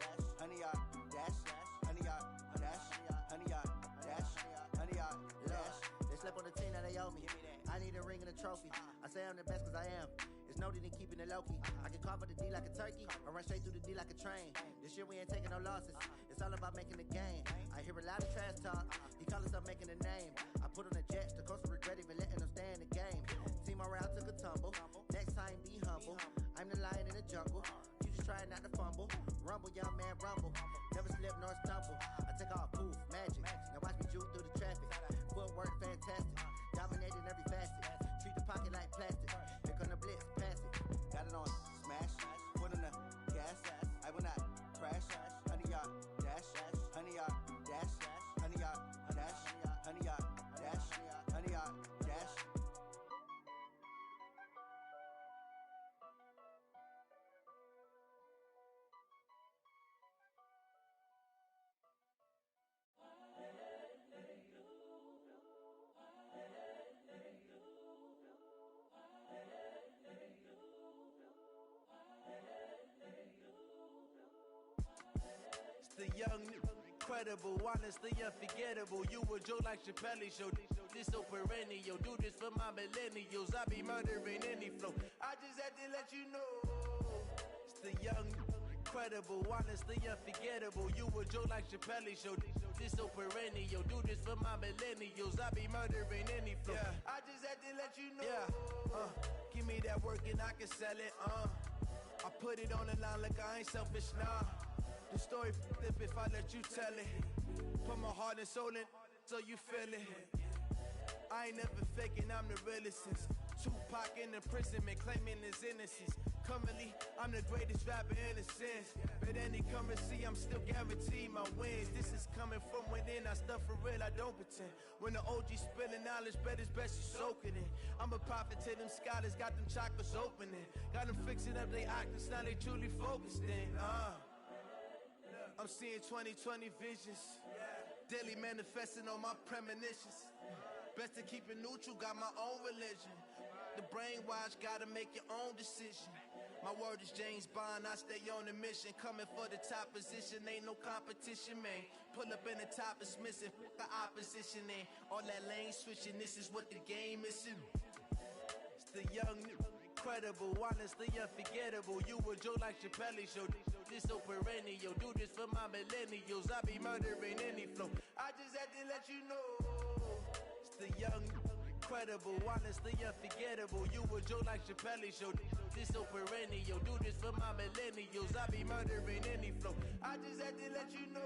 100-yard dash, 100-yard dash, 100-yard dash, 100-yard dash. They slept on the team that they owe me. I need a ring and a trophy. I say I'm the best cause I am. It's noted in keeping it low-key. I can carve for the D like a turkey, or run straight through the D like a train. This year we ain't taking no losses. It's all about making the game. I hear a lot of trash talk. He call himself making a name. I put on the Jets. The coach will regret even letting them stay in the game. Team morale took a tumble. Next time be humble. I'm the lion in the jungle. You just trying not to fumble. Rumble, young man, rumble. Never slip nor stumble. I take off poof, magic. Now watch me juke through the traffic. Footwork fantastic. Dominating every facet. Treat the pocket like plastic. Here come the blitz, pass it. Got it on smash, foot on the gas. I will not crash, 100-yard dash, 100-yard dash, 100-yard dash, 100-yard dash, 100-yard dash. It's the young, incredible, honestly unforgettable. You a joke like Chappelle show. This so perennial. Do this for my millennials. I be murdering any flow. I just had to let you know. It's the young, incredible, honestly unforgettable. You a joke like Chappelle show. This so perennial. Do this for my millennials. I be murdering any flow. Yeah. I just had to let you know. Yeah. Give me that work and I can sell it. I put it on the line like I ain't selfish, nah. The story flip if I let you tell it. Put my heart and soul in so you feel it. I ain't never faking, I'm the realest since Tupac in imprisonment, claiming his innocence. Currently, I'm the greatest rapper in a sense. But any currency, I'm still guaranteed my wins. This is coming from within, I stuff for real, I don't pretend. When the OG spilling knowledge, bet it's best you soak it in. I'm a prophet to them scholars, got them chakras opening. Got them fixing up they octaves, now they truly focused in. I'm seeing 2020 visions. Daily manifesting on my premonitions. Best to keep it neutral, got my own religion. The brainwash, gotta make your own decision. My word is James Bond, I stay on a mission. Coming for the top position, ain't no competition, man. Pull up in the top is missing, fuck the opposition, and all that lane switching, this is what the game is. It's the young, incredible, honestly unforgettable. You a joke like Chappelle show. This so perennial. Do this for my millennials. I be murdering any flow. I just had to let you know. It's the young, incredible, honestly unforgettable. You a joke like Chappelle show. This so perennial. Do this for my millennials. I be murdering any flow. I just had to let you know.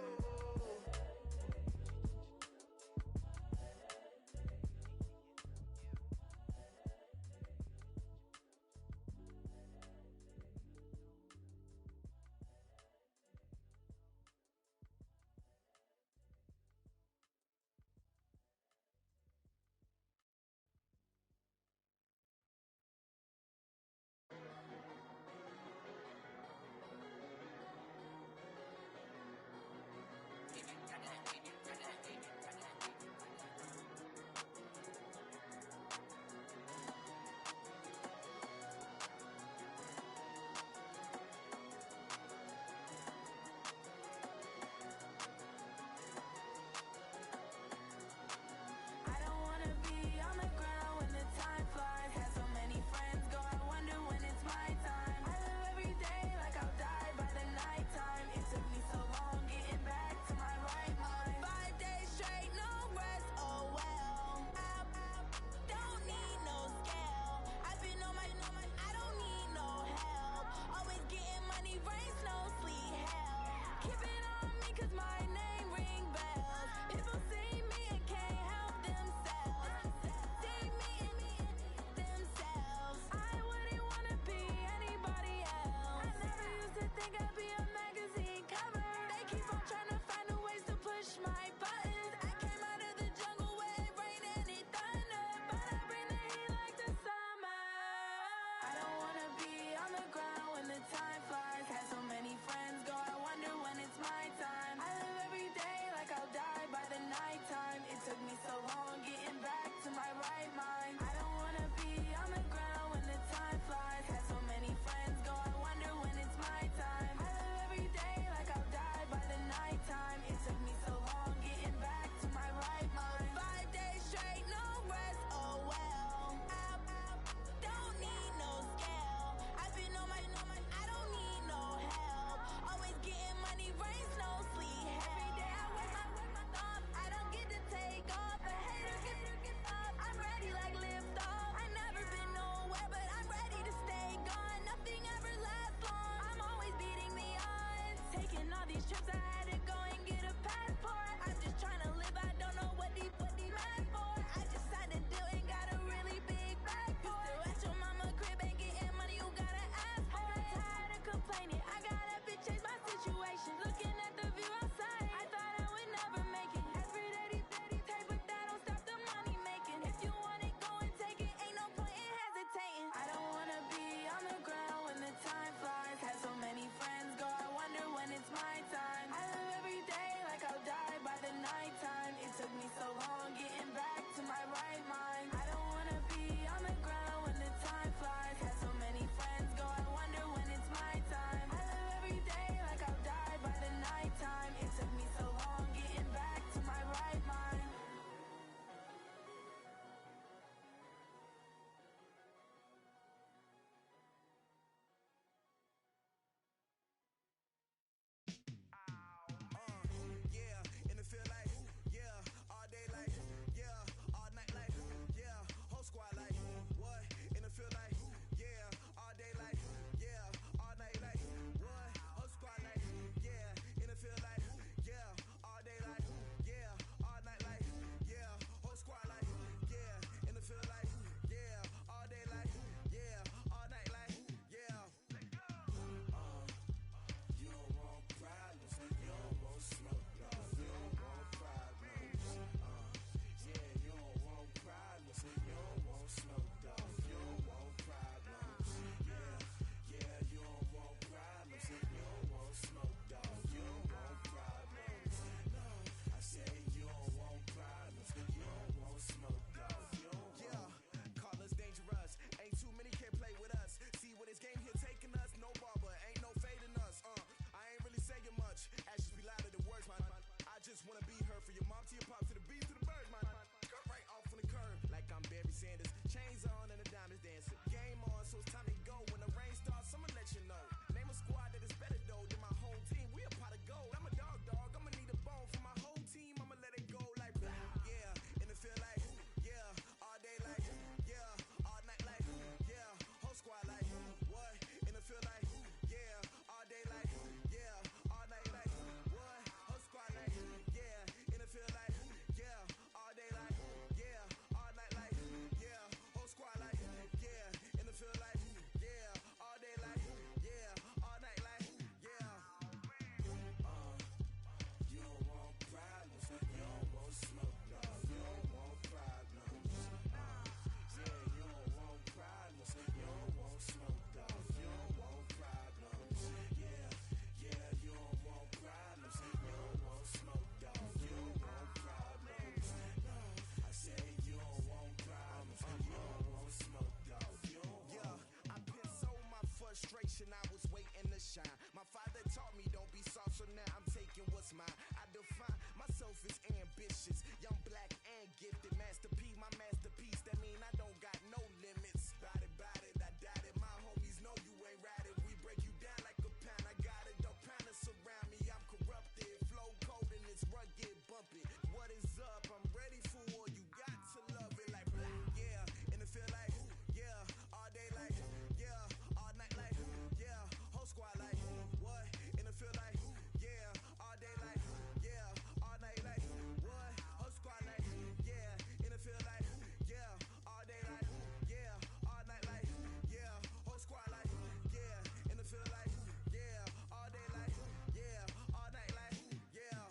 mine. I define myself as ambitious, young, black, and gifted. Master P, my masterpiece. That mean I don't got no limits. Bout it, I doubt it. My homies know you ain't ratted. We break you down like a pound. I got it, dog pounders surround me. I'm corrupted, flow cold and it's rugged, bumpy. What is up? I'm ready for war. You got to love it like black, yeah. And it feel like, yeah. All day like, yeah. All night like, yeah. Whole squad like, what? And it feel like, yeah. All day like, yeah. All night like, what? Whole squad like, yeah. And it feel like, yeah. All day like, yeah. All night like, yeah. Whole squad like, yeah. And it feel like, yeah. All day like, yeah. All night like, yeah.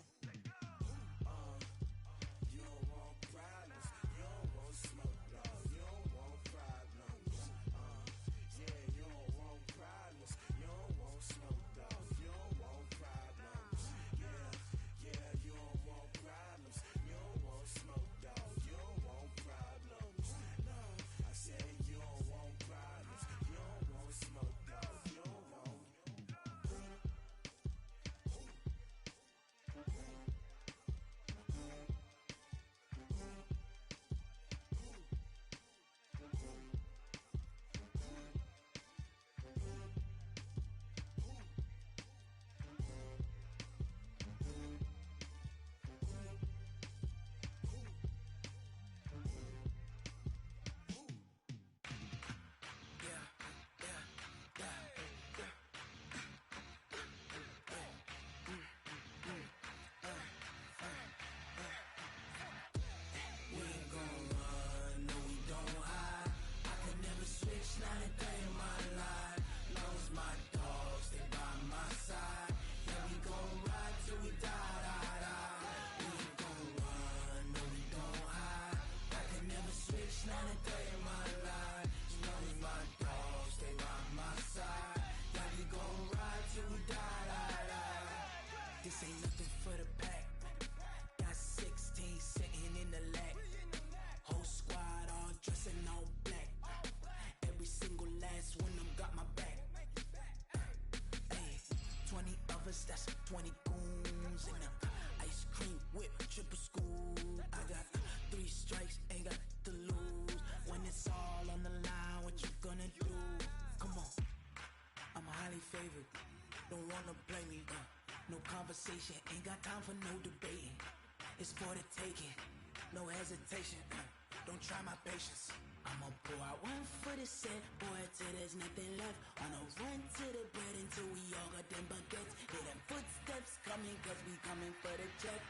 You don't want problems. You don't want smoke, dog. You don't want problems. Yeah, you don't want problems. You don't want smoke, dog. You don't want problems. Yeah, you don't want problems. You don't want smoke, dog. You don't want problems. No, I said you don't want problems. You don't want smoke, dog. You don't want. We ain't gon' run, no we don't hide. I could never switch, not a day in my life. Long as my dogs stay by my side. Yeah, we gon' ride till we die, die, die. We ain't gon' run, no we don't hide. I could never switch, not a day in my life. Long as my dogs stay by my side. Yeah, we gon' ride till we die, die, die. This ain't nothing for the pack. Got 16 sitting in the lag. Whole squad all dressed in all black. Every single last one of them got my back. Ayy, 20 of us, that's 20 goons in the ice cream whip, triple school. I got 3 strikes, ain't got to lose. When it's all on the line, what you gonna do? Come on, I'm highly favored. Don't wanna blame me. No conversation, ain't got time for no debating. It's for the taking, no hesitation. Don't try my patience. I'ma pour out one for the set, boy, till there's nothing left. On a run to the bread until we all got them baguettes. Hear them footsteps coming, cause we coming for the check.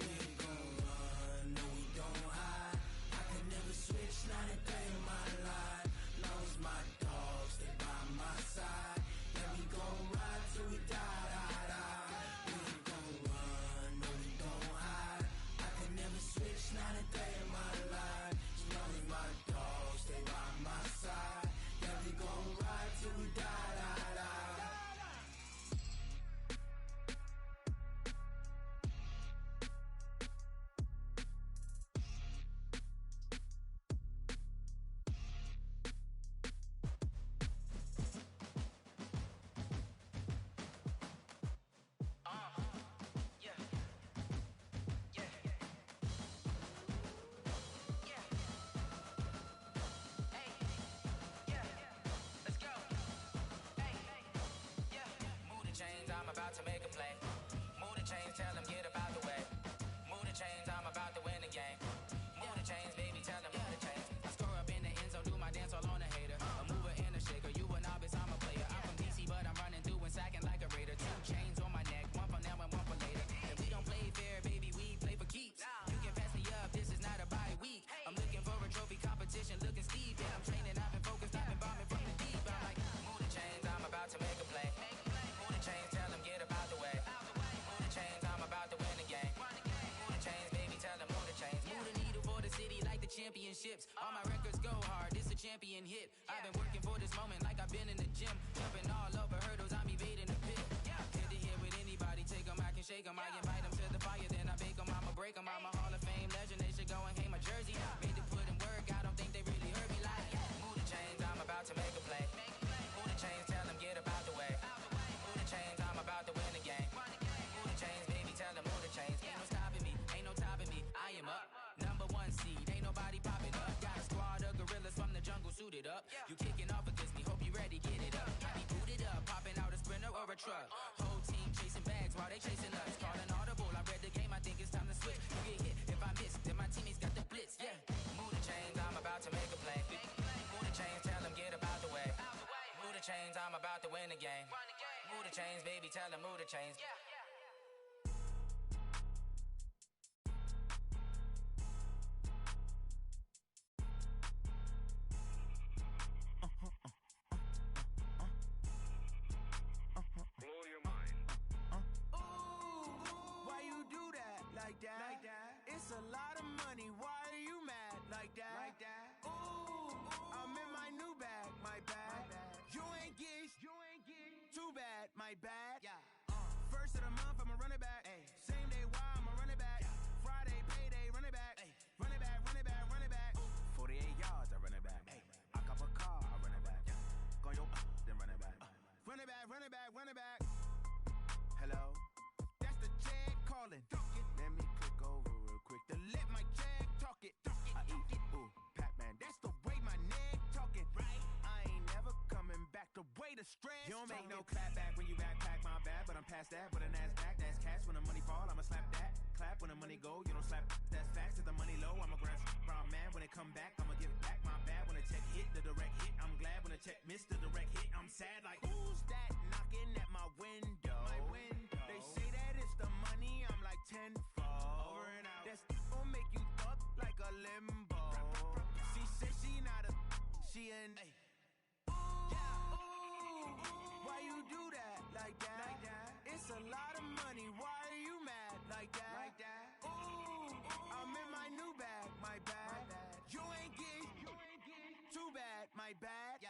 We ain't gon' run, no we don't hide. I could never switch, not a day in my life. Long as my dogs stay by my side. Yeah, we gon' ride till we die, die, die. We ain't gon' run, no we don't hide. I could never switch, not a day in my life. As long as my dogs stay by my side. Yeah, we gon' ride till we die, die, die. Chains, I'm about to make a play. Move the chains, tell them get about the way. Move the chains, I'm about to win the game. Move the chains, baby, tell them move the chains. I score up in the end zone, do my dance all on a hater. A mover and a shaker, you a novice, I'm a player. I'm from DC, but I'm running through and sacking like a raider. 2 chains on my neck, one for now and one for later. And we don't play fair, baby, we play for keeps. You can pass me up, this is not a bye week. I'm looking for a trophy competition, looking steep. Yeah, I'm training, I've been focused, I've been bombing from the deep. I'm like, move the chains, I'm about to make a play. Chains, tell them get about the way. Move the chains, I'm about to win the game. Move the chains, baby, tell them move the chains. Move the needle for the city like the championships. All my records go hard, it's a champion hit. I've been working for this moment like I've been in the gym. Jumping all over hurdles, I'm evading the pit. Head to head with anybody, take them, I can shake them. I invite them to the fire, then I bake them, I'ma break them. I'm a Hall of Fame legend, they should go and hang my jersey. Made to put in work, I don't think they really heard me like. Move the chains, I'm about to make a play. Move the chains, tell them get about the way. Move the chains, I'm about to I'm about to win the game. Move the chains, baby, tell them move the chains. Blow your mind. Why you do that like that? It's a lot of money. Why are you mad like that? Ooh, I'm in my new bag, my bad. You ain't get too bad, my bad. First of the month, I'ma run it back. Same day, why I'ma run it back. Friday, payday, run it back. Run it back, run it back, run it back. 48 yards, I run it back. I cop a car, I run it back. Go your then run it back. Run it back, run it back, run it back. Hello? That's the jag calling. Let me click over real quick. To let my jag talk it. I eat, ooh, Pac-Man. That's the way my neck talking. Right? I ain't never coming back. The way the stress. You don't make no clap back when you backpack, my bad. But I'm past that. With an ass back, that's cash. When the money fall, I'ma slap that. Clap when the money go, you don't slap. That's facts. If the money low, I'ma grab brown man. When it come back, I'ma give it back. My bad when the check hit, the direct hit. I'm glad when the check missed the direct hit. I'm sad like, who's that knocking at my window? They say that it's the money, I'm like tenfold. Over and out. That's gon' make you up like a limbo. She said she not a, she an. Why you do that like that? It's a lot of money. Why are you mad like that? Ooh, I'm in my new bag, my bad. You ain't get too bad, my bad.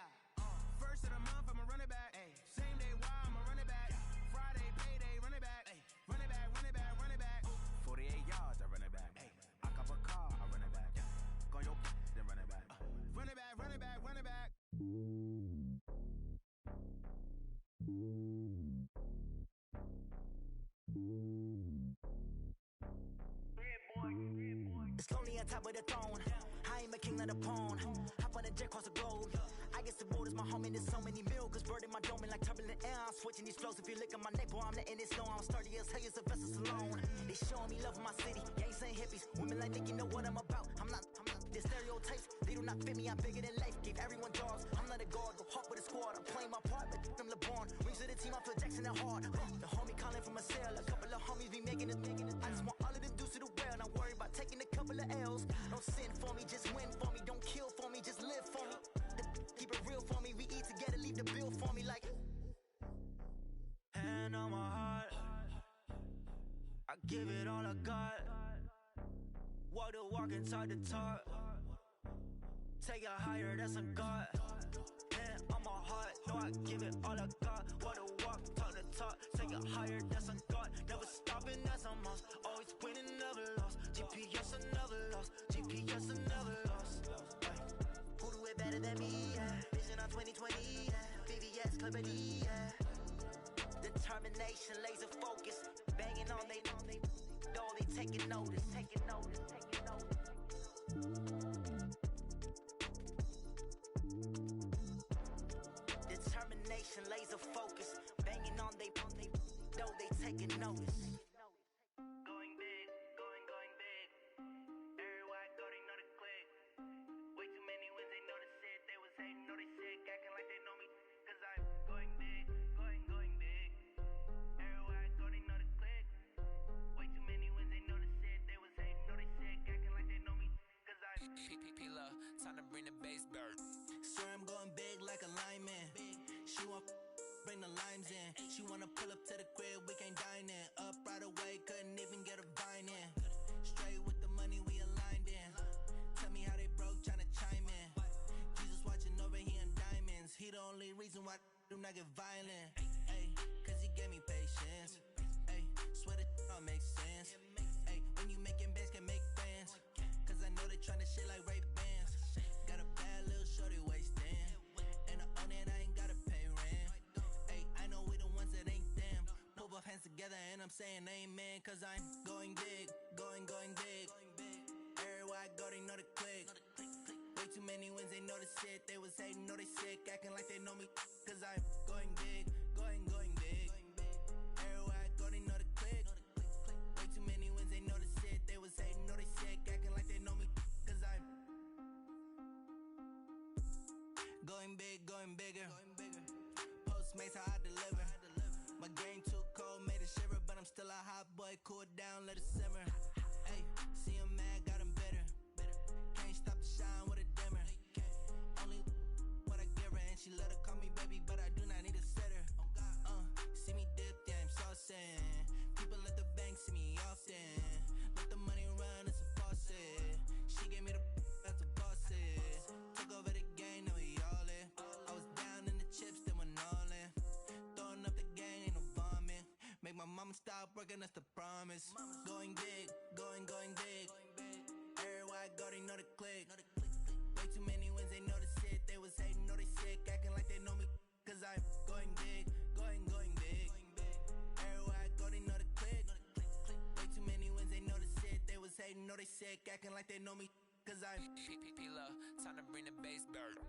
First of the month, I'ma run it back. Same day, why I'ma run it back. Friday, payday, run it back. Run it back, run it back, run it back. 48 yards, I run it back. I cop a car, I run it back. Go your then run it back. Run it back, run it back, run it back. It's lonely on top of the throne. I am a king of the pawn. Hop on a jet across the globe. I guess the world is my home and there's so many milkers bird in my dome and like turbulent air. I'm switching these flows. If you look at my neck, boy, I'm letting it snow. I'm sturdy as hell, as a vessel alone. They showing me love in my city. Gangs and hippies, women like Nick, you know what I'm about. I'm not the stereotypes. They do not fit me. I'm bigger than life. Gave everyone jobs. I'm not a guard, go hawk with a squad. I'm playing my part, but I'm LeBron. Rings to the team, I feel Jackson and hard. The homie calling from a cell. A couple of homies be making it. I just want all of them dudes to the well. Not worry about taking a couple of L's. Don't sin for me, just win for me. Don't kill for me, just live for me. Keep it real for me. We eat together, leave the bill for me like. Hand on my heart, I give it all I got. Walk the walk and talk the talk. Take it higher, that's a God. Hand on my heart, no, I give it all I got. Walk the walk, talk the talk. Take it higher, that's a God. Never stopping, that's a must. Always winning, never lost. GPS, I never lost. GPS, I never lost. Who do it better than me? Vision on 2020. VVS, Clarity. Determination, laser focus. Banging on they though they taking notice. Determination, laser focus. Banging on they though they taking notice. Going big, going big. Everywhere I go, they know the click. Way too many wins, they know the shit. They was hating, know they sick, acting like they know me. Cause I'm going big, going big. Everywhere I go, they know the click. Way too many wins, they know the shit. They was hating, know they sick, acting like they know me. Cause I'm P-P-P-Love, time to bring the bass bird. Swear I'm going big like a lineman. She want bring the limes in. She wanna pull up to the crib, we can't dine in. Up right away, couldn't even get a vine in. Straight with the money we aligned in. Tell me how they broke, tryna chime in. Jesus watching over, he in diamonds. He the only reason why do not get violent. Ayy, cause he gave me patience. Ayy, swear that all makes sense. Ayy, when you making bands, can make friends. Cause I know they tryna shit like Ray-Bans. Got a bad little shorty wasting. And I own it, I ain't gotta pay rent. Ayy, I know we the ones that ain't them. Put both hands together and I'm saying amen. Cause I'm going big, going big. Everywhere I go, they know the click. Way too many wins, they know the shit. They was hating, know they sick, acting like they know me. Cause I'm going big, going big. Everywhere I go, they know the click. Way too many wins, they know the shit. They was hating, know they sick, acting like they know me. Cause I'm going big, going bigger. Postmates how I deliver. My game too cold, made it shiver, but I'm still a hot boy. Cool it down, let it simmer. Hey, see him mad, got him bitter. Can't stop the shine with a dimmer. Only what I give her, and she let her call me baby, but I do not need a sitter. See me dip, yeah, I'm saucing. People at the bank see me often. Let the money run, it's a faucet. She gave me the that's a boss it. Took over the game, now we all in. I was down in the chips, then went all in. Throwing up the gang, ain't no bombing. Make my mama stop working, that's the promise. Going big, going big. Everywhere I go, they know the click. Way too many wins, they know the shit. They was hating, know they sick, acting like they know me. Cause I'm going big, going big. Everywhere I go, they know the click. Way too many wins, they know the shit. They was hating, know they sick, acting like they know me. Cause I'm P-P-P-Love, time to bring the bass bird.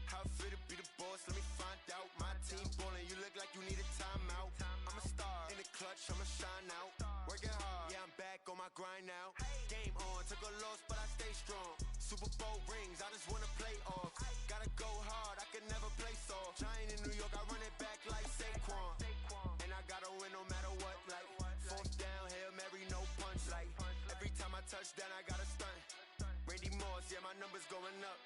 How fit to be the boss? Let me find out. My team ballin', you look like you need a timeout. I'm a star in the clutch, I'ma shine out. Working hard, yeah, I'm back on my grind now. Game on, took a loss, but I stay strong. Super Bowl rings, I just wanna play off. Gotta go hard, I can never play soft. Giant in New York, I run it back like Saquon. And I gotta win no matter what, like fourth down, Hail Mary, no punch. Like every time I touch down, I gotta stunt. Randy Moss, yeah, my numbers going up.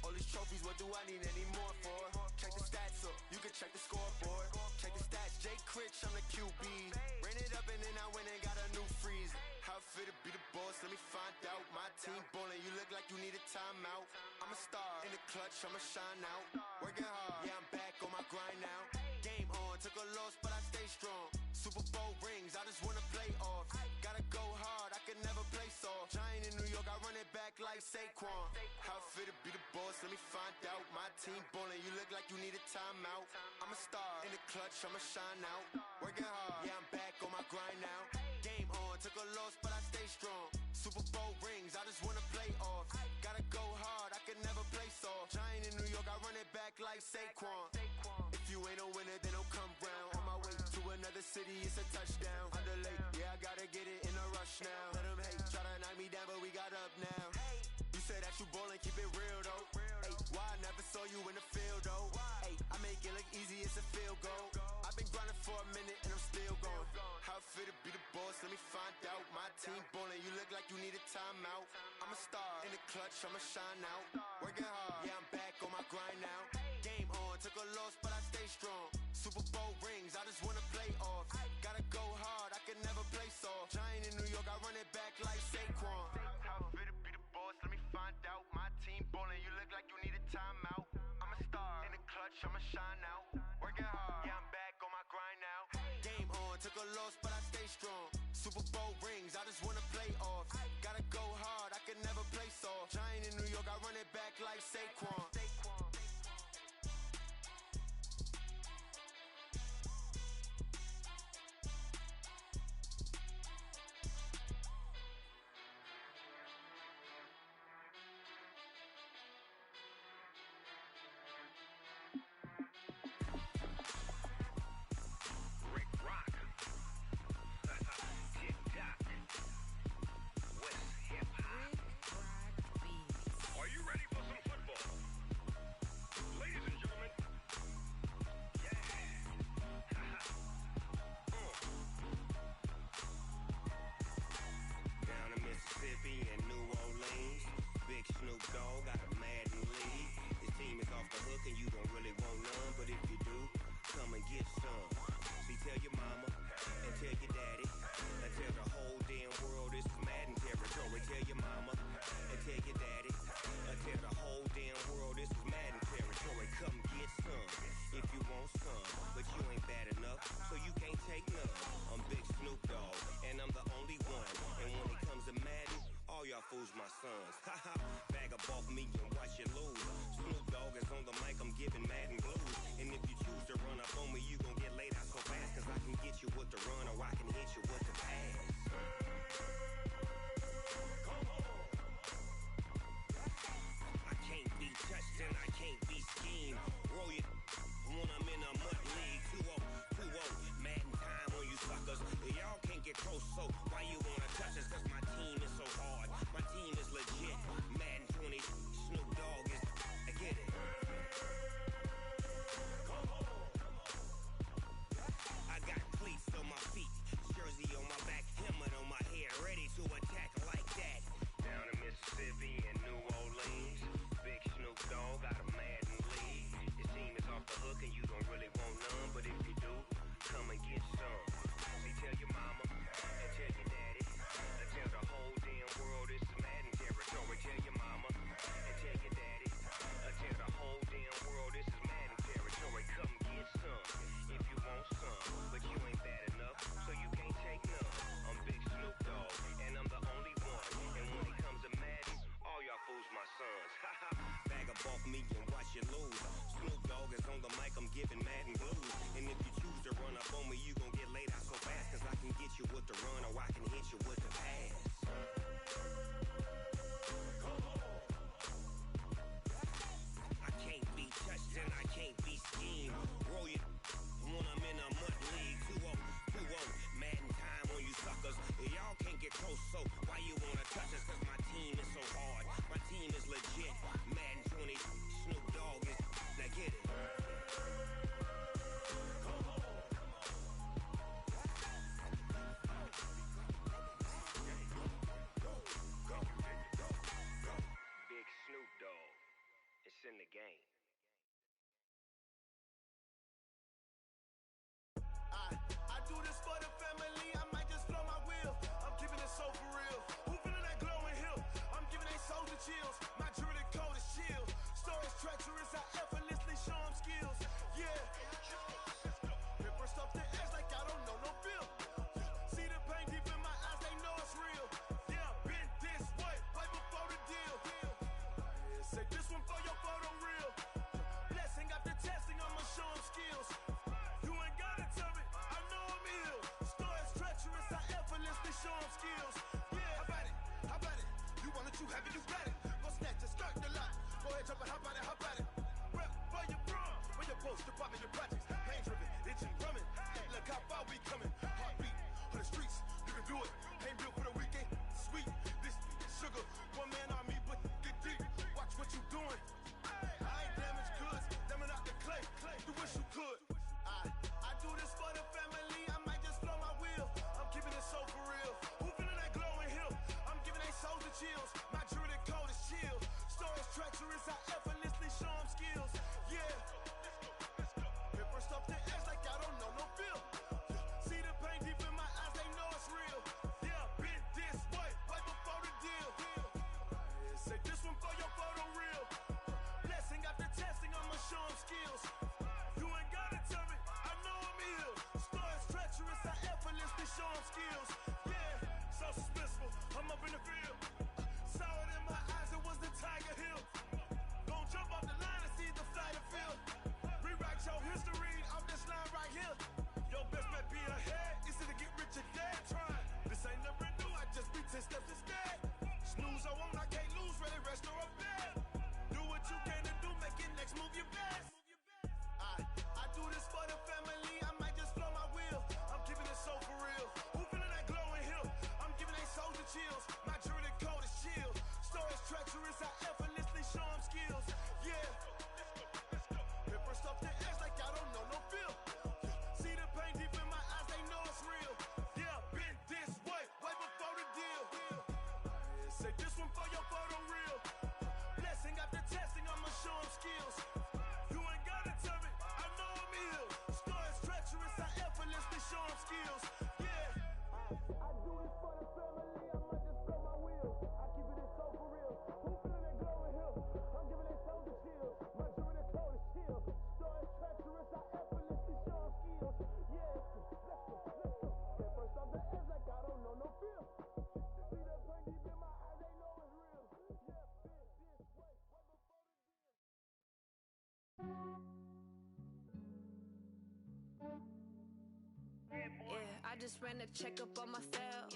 All these trophies, what do I need any more for? Check the stats up, you can check the scoreboard. Check the stats, Jay Critch, I'm the QB. Ran it up and then I went and got a new freeze. How fit to be the boss, let me find out. My team ballin', you look like you need a timeout. I'm a star in the clutch, I'ma shine out. Working hard, yeah, I'm back on my grind now. Game on, took a loss, but I stay strong. Super Bowl rings, I just wanna play off. Gotta go hard, I can never play soft. Giant in New York, I run it back like Saquon. How fit to be the boss, let me find out. My team ballin', you look like you need a timeout. I'm a star in the clutch, I'ma shine out. Working hard, yeah, I'm back on my grind now. Game on, took a loss, but I stay strong. Super Bowl rings, I just wanna play off. Gotta go hard, I can never play soft. Giant in New York, I run it back like Saquon. If you ain't a winner, then don't come round. On my way to another city, it's a touchdown. Underlay, yeah, I gotta get it in a rush now. Let them hate, try to knock me down, but we got up now. You say that you ballin', keep it real though. Hey, why I never saw you in the field though? Hey, I make it look easy, it's a field goal. I've been grinding for a minute and I'm still going. How fit to be the boss, let me find out. My team ballin', you look like you need a timeout. I'm a star in the clutch, I'ma shine out. Working hard, yeah, I'm back on my grind now. Game on, took a loss, but I stay strong. Super Bowl rings, I just wanna play off. Gotta go hard, I can never play soft. Giant in New York, I run it back like Saquon. How fit to be the boss, let me find out. My team ballin', you look like you need a timeout. I'm a star in the clutch, I'ma shine out. Working hard, yeah, I'm back on my grind now. Game on, took a loss, but I stay strong. Super Bowl rings, I just wanna play off. Gotta go hard, I can never play soft. Giant in New York, I run it back like Saquon. Rick Rock. Tick-tock. West hip-hop. Are you ready for some football? fools my sons. Haha, bag up off me and watch you lose. Snoop Dogg is on the mic, I'm giving Madden blues. And if you choose to run up on me, you gon' get laid out so fast. Cause I can get you with the run or I can hit you with the pass. I can't be touched and I can't be schemed. Roll you when I'm in a mud league. 2-0, 2-0, Madden time on you suckers. Y'all can't get close, so why you wanna touch us? Cause my team is so hard, my team is legit. Madden 20, Snoop Dogg is, I get it. I got cleats on my feet, jersey on my back, helmet on my head, ready to attack like that. Down in Mississippi and New Orleans, big Snoop Dogg got a Madden league. Your team is off the hook and you don't really want none, but if you do, come and get some. See, tell your mama and tell your daddy, and tell the whole damn world this is Madden territory. Tell your mama and tell your daddy, and tell the whole damn world this is Madden territory. Come get some if you want some, but you ain't bad enough, so you can't take none. I'm big Snoop Dogg, and I'm the only one. And when it comes to Madden, all y'all fools my sons. Haha, bag up off me and watch you lose. Snoop Dogg is on the mic, I'm giving Madden blues. And if you choose to run up on me, you gon' get laid out so fast. Cause I can get you with the run or I can hit you with the pass. I can't be touched and I can't be schemed. Roll you when I'm in a mud league. 2-0, 2-0, Madden time on you suckers. Y'all can't get close, so why you wanna touch us? Cause my team is so hard, my team is legit. Madden 20, Snoop Dogg is, now get it. Big Snoop Dogg, it's in the game. I do this for the family, I might just blow my wheel. I'm keeping it so for real. Who feeling that glowing hill? I'm giving they soldier chills. My jewelry code is chill. Stories treacherous, I effortlessly show them skills. Yeah. Hit first up the edge like I don't know no feel. See the pain deep in my eyes, they know it's real. Yeah, been this way, right before the deal. Yeah, say this one for your photo real. Blessing after testing, I'ma show them skills. You ain't gotta tell me, I know I'm ill. Stories treacherous, I effortlessly show them skills. Yeah, how about it? How about it? You want it, you have it, you got it. Go snatch it, start the lot. Go ahead, jump it, how about it? How about it? Rep for your bro, for your post, your pop, and your projects. Pain driven, itching, drumming. Look how far we coming. Heartbeat on the streets, you can do it. Ain't built for the weekend. Sweet, this sugar, one man army, but get deep. Watch what you doing. I ain't damaged goods, damn out the clay. You wish you could. I do this for the family, I might just blow my wheel. I'm keeping it so for real. Who feeling that glowing hill? I'm giving they soldier chills. My jewelry code is chill. Stories treacherous, I effortlessly show them skills. Yeah. Hit first up the edge like I don't know no feel. See the pain deep in my eyes, they know it's real. Yeah, been this way, right before the deal. Yeah, say this one for your photo real. Blessing after testing, I'ma show them skills. You ain't gotta tell me, I know I'm ill. Stories treacherous, I effortlessly show them skills. Yeah, so suspenseful, I'm up in the field. Saw it in my eyes, it was the Tiger Hill. Gon' jump off the line and see the flight of field. Rewrite your history off this line right here. Your best bet be ahead, easy to get rich or dead trying. This ain't never new, I just be 10 steps instead. Snooze I won't, I can't lose, ready, rest or up bed. Do what you can to do, make it next move your best. I do this for the family, I might just blow my wheel. I'm keeping it so for real. Who feeling that glowing hill? I'm giving they soldier chills. My jewelry code is chill. Stories treacherous, I effortlessly show them skills. Yeah. Hit first up the edge like I don't know no feel. See the pain deep in my eyes, they know it's real. Yeah, been this way, right before the deal. Yeah, say this one for your photo real. Blessing after testing, I'ma show them skills. You just ran a checkup on myself.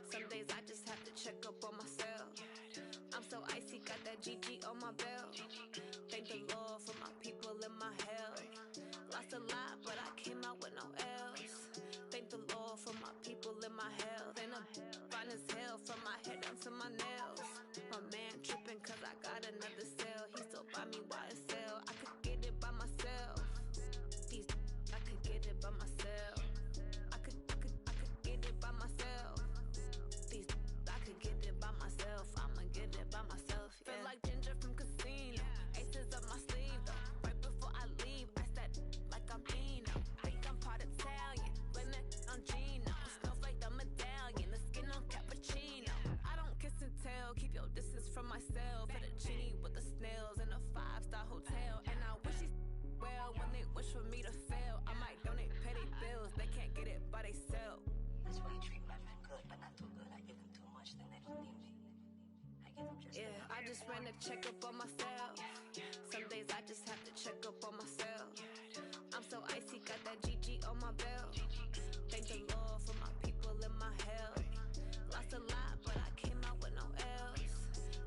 Some days I just have to check up on myself. I'm so icy, got that GG on my belt. Thank the Lord for my people and my health. Lost a lot, but I came out with no L's. Thank the Lord for my people and my health. And I'm fine as hell from my head down to my nails. My man tripping cause I got another cell. He still buy me YSL. I could get it by myself. These I could get it by myself. I could get it by myself. These I could get it by myself. I'ma get it by myself. Yeah. Feel like Ginger from Casino. Aces up my sleeve though. Right before I leave, I said like I'm Dino. Think I'm part Italian. Blame it on Gino. Snowflake the medallion. The skin on cappuccino. I don't kiss and tell. Keep your distance from myself. Fettuccine with the snails in a 5-star hotel. And I wish these well when they wish for me to fail. I might donate petty bills. They can't get it by they self. That's why you treat my men good, but not too good. I give them too much, then they don't need me. I give them just enough. I just ran a checkup on myself. Some days I just have to check up on myself. I'm so icy, got that GG on my belt. Thank the Lord for my people and my health. Lost a lot, but I came out with no L's.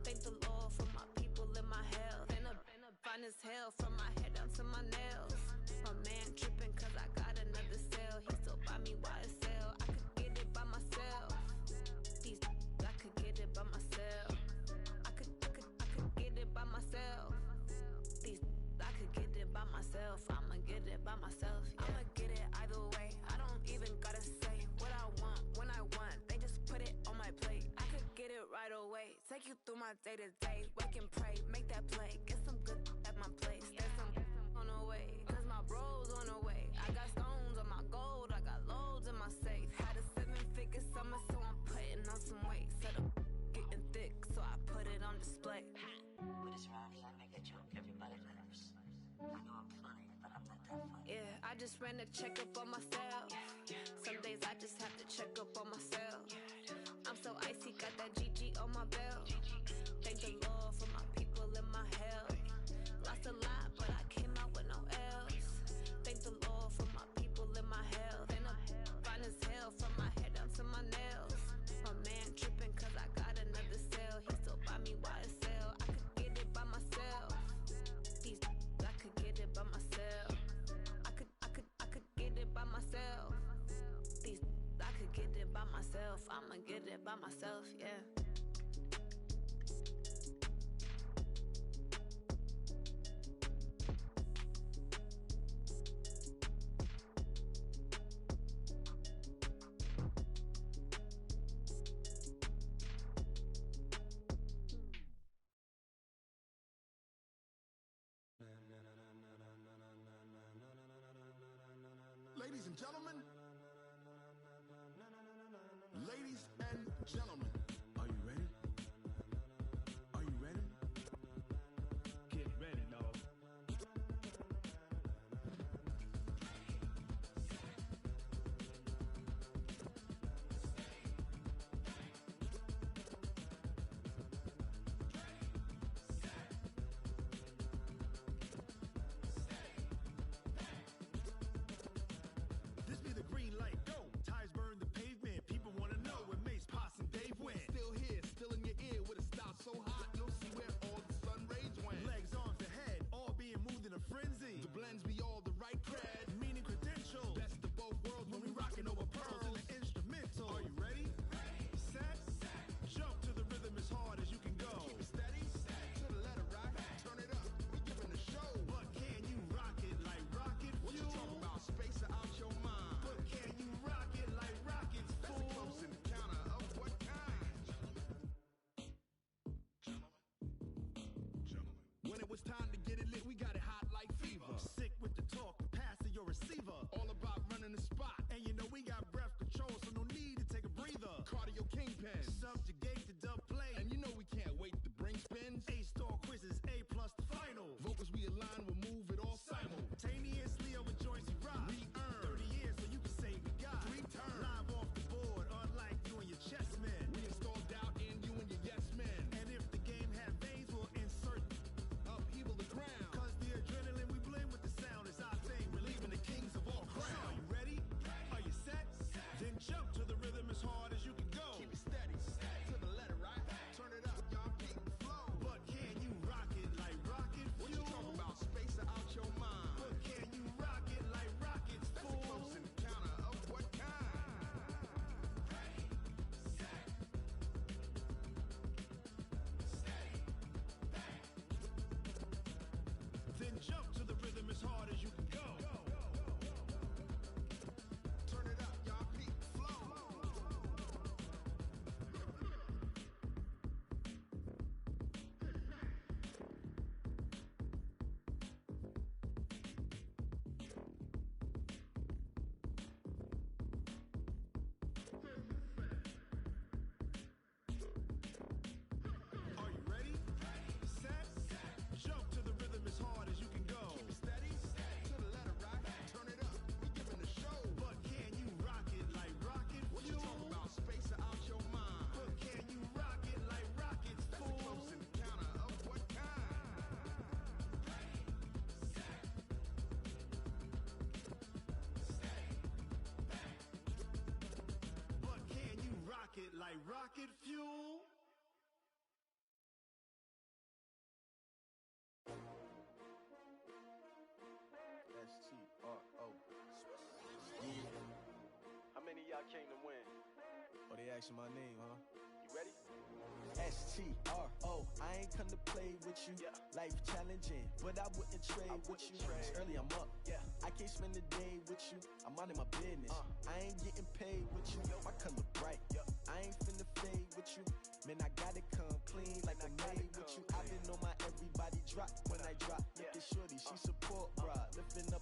Thank the Lord for my people and my health. And I'm fine as hell from my head down to my nails. My man tripping cause I got another cell. He still buy me YSL. I could get it by myself. These I could get it by myself. I could get it by myself. These I could get it by myself. I'ma get it by myself. Yeah. I'ma get it either way. I don't even gotta say what I want when I want. They just put it on my plate. I could get it right away. Take you through my day to day. Wake and pray, make that play. Get some good at my place. There's some on the way. Cause my bros on the way. I got stones on my gold. I got loads in my safe. Had a 7-figure summer, so I'm putting on some weight. Set up getting thick, so I put it on display. With this rhyme, I make a joke, everybody laughs. I know I'm funny, but I'm not that funny. Yeah, I just ran a checkup on myself. Some days I just have to check up on myself. I'm so icy, got that GG on my belt. Thank the Lord for my people and my health. Lost a lot, but I came out with no L's. Thank the Lord for my people and my health. And I'm fine as hell from my head down to my nails. My man tripping cause I got another cell. He still buy me YSL. I could get it by myself. These I could get it by myself. I could get it by myself. These I could get it by myself. I'ma get it by myself, yeah. Ladies and gentlemen, ladies and gentlemen, are you ready? Are you ready? Get ready, dog. This be the green light, go. Tires burn the pavement. People wanna know where Mace, Pops, and Dave went. Still here, still in your ear with a style so hot, you'll see where all the sun rays went. Legs, arms, and head, all being moved in a frenzy. The blends be all the right cred, meaning credentials. Best of both worlds when we rockin' over pearls in the instrumental. Are you ready? Set, jump to the rhythm as hard as you can go. Keep it steady, to the letter rock. Turn it up, we giving a show. But can you rock it like rocket fuel? What you talking about? Space out your mind. But can you rock it like rockets, fool? That's a close encounter of what kind? When it was time to get it lit, we got it hot like fever. Sick with the talk, pass to your receiver. All about running the spot. And you know we got breath control, so no need to take a breather. Cardio kingpin, subjugate the dub play. And you know we can't wait to bring spins. A-star quizzes, A+ the final. Vocals we align, we'll move it all simultaneously over joints we rock. We earn 30 years so you can say we got 3 turns. Live off the board, unlike you and your chess men. We install doubt in you and your yes men. And if the game had veins, we'll insert upheaval the ground. Cause the adrenaline we blend with the sound is our thing. Relieving the kings of all crowns. So are you ready? Are you asking my name, huh? You ready? STRO, I ain't come to play with you. Life challenging, but I wouldn't trade with you. It's early, I'm up. I can't spend the day with you. I'm minding my business. I ain't getting paid with you. My color bright. I ain't finna fade with you. Man, I gotta come clean like I'm made with you. I've been on my everybody drop when I drop. Look at shorty, she support ride. Lifting up,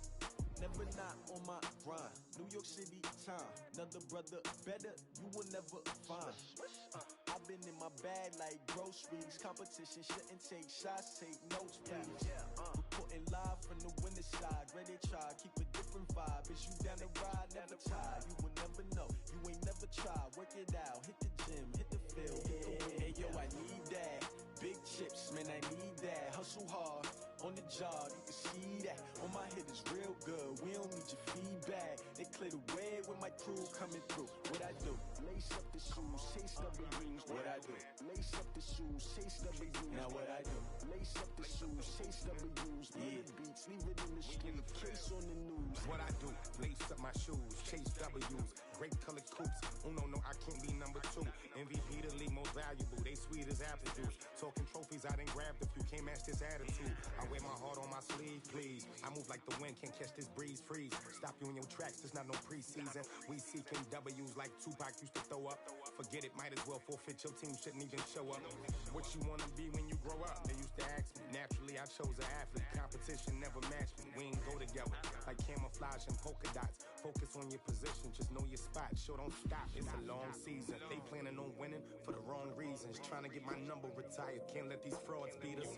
never not on my grind. New York City time, another brother better, you will never find. I've been in my bag like groceries. Competition shouldn't take shots, take notes, please. Reporting live from the winter side. Ready to try, keep a different vibe. Is you down the ride, never tired. You will never know, you ain't never tried. Work it out, hit the gym, hit the field, hit the wind. Hey yo, I need that. Big chips, man, I need that. Hustle hard, on the job, you can see that. On my head is real good, we don't need your feedback. They clear the way with my crew coming through. What I do? Lace up the shoes, chase W's. What I do? Lace up the shoes, chase W's. Now what I do? Lace up the shoes, chase W's. Yeah. Beats, leave it in the street, case on the news. What I do? Lace up my shoes, chase W's. Great colored coops. Oh no, I can't be number 2. MVP the league most valuable. They sweet as apple juice. Talking trophies, I done grabbed a few. Can't match this attitude. I wear my heart on my sleeve, please. I move like the wind, can't catch this breeze, freeze. Stop you in your tracks, there's not no preseason. We seeking W's like Tupac used to throw up. Forget it, might as well forfeit. Your team shouldn't even show up. What you wanna be when you grow up? They used to ask me. Naturally, I chose an athlete. Competition never matched me. We ain't go together like camouflage and polka dots. Focus on your position, just know your spot. Sure, don't stop. It's a long season. They planning on winning for the wrong reasons. Trying to get my number retired. Can't let these frauds beat us.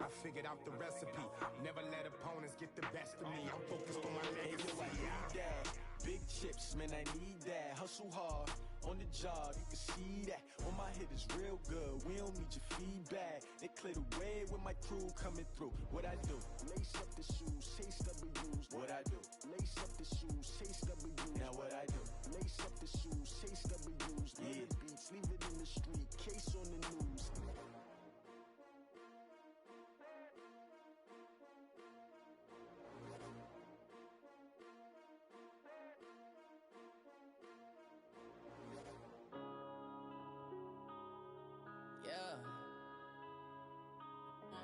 I figured out the recipe. Never let opponents get the best of me. I'm focused on my legacy. I need that. Big chips, man, I need that. Hustle hard, on the job, you can see that. On my head is real good, we don't need your feedback. They clear the way with my crew coming through. What I do? Lace up the shoes, chase W's. What I do? Lace up the shoes, chase W's. Now what I do? Lace up the shoes, chase W's. Yeah. Beats, leave it in the street, case on the news. Yeah. One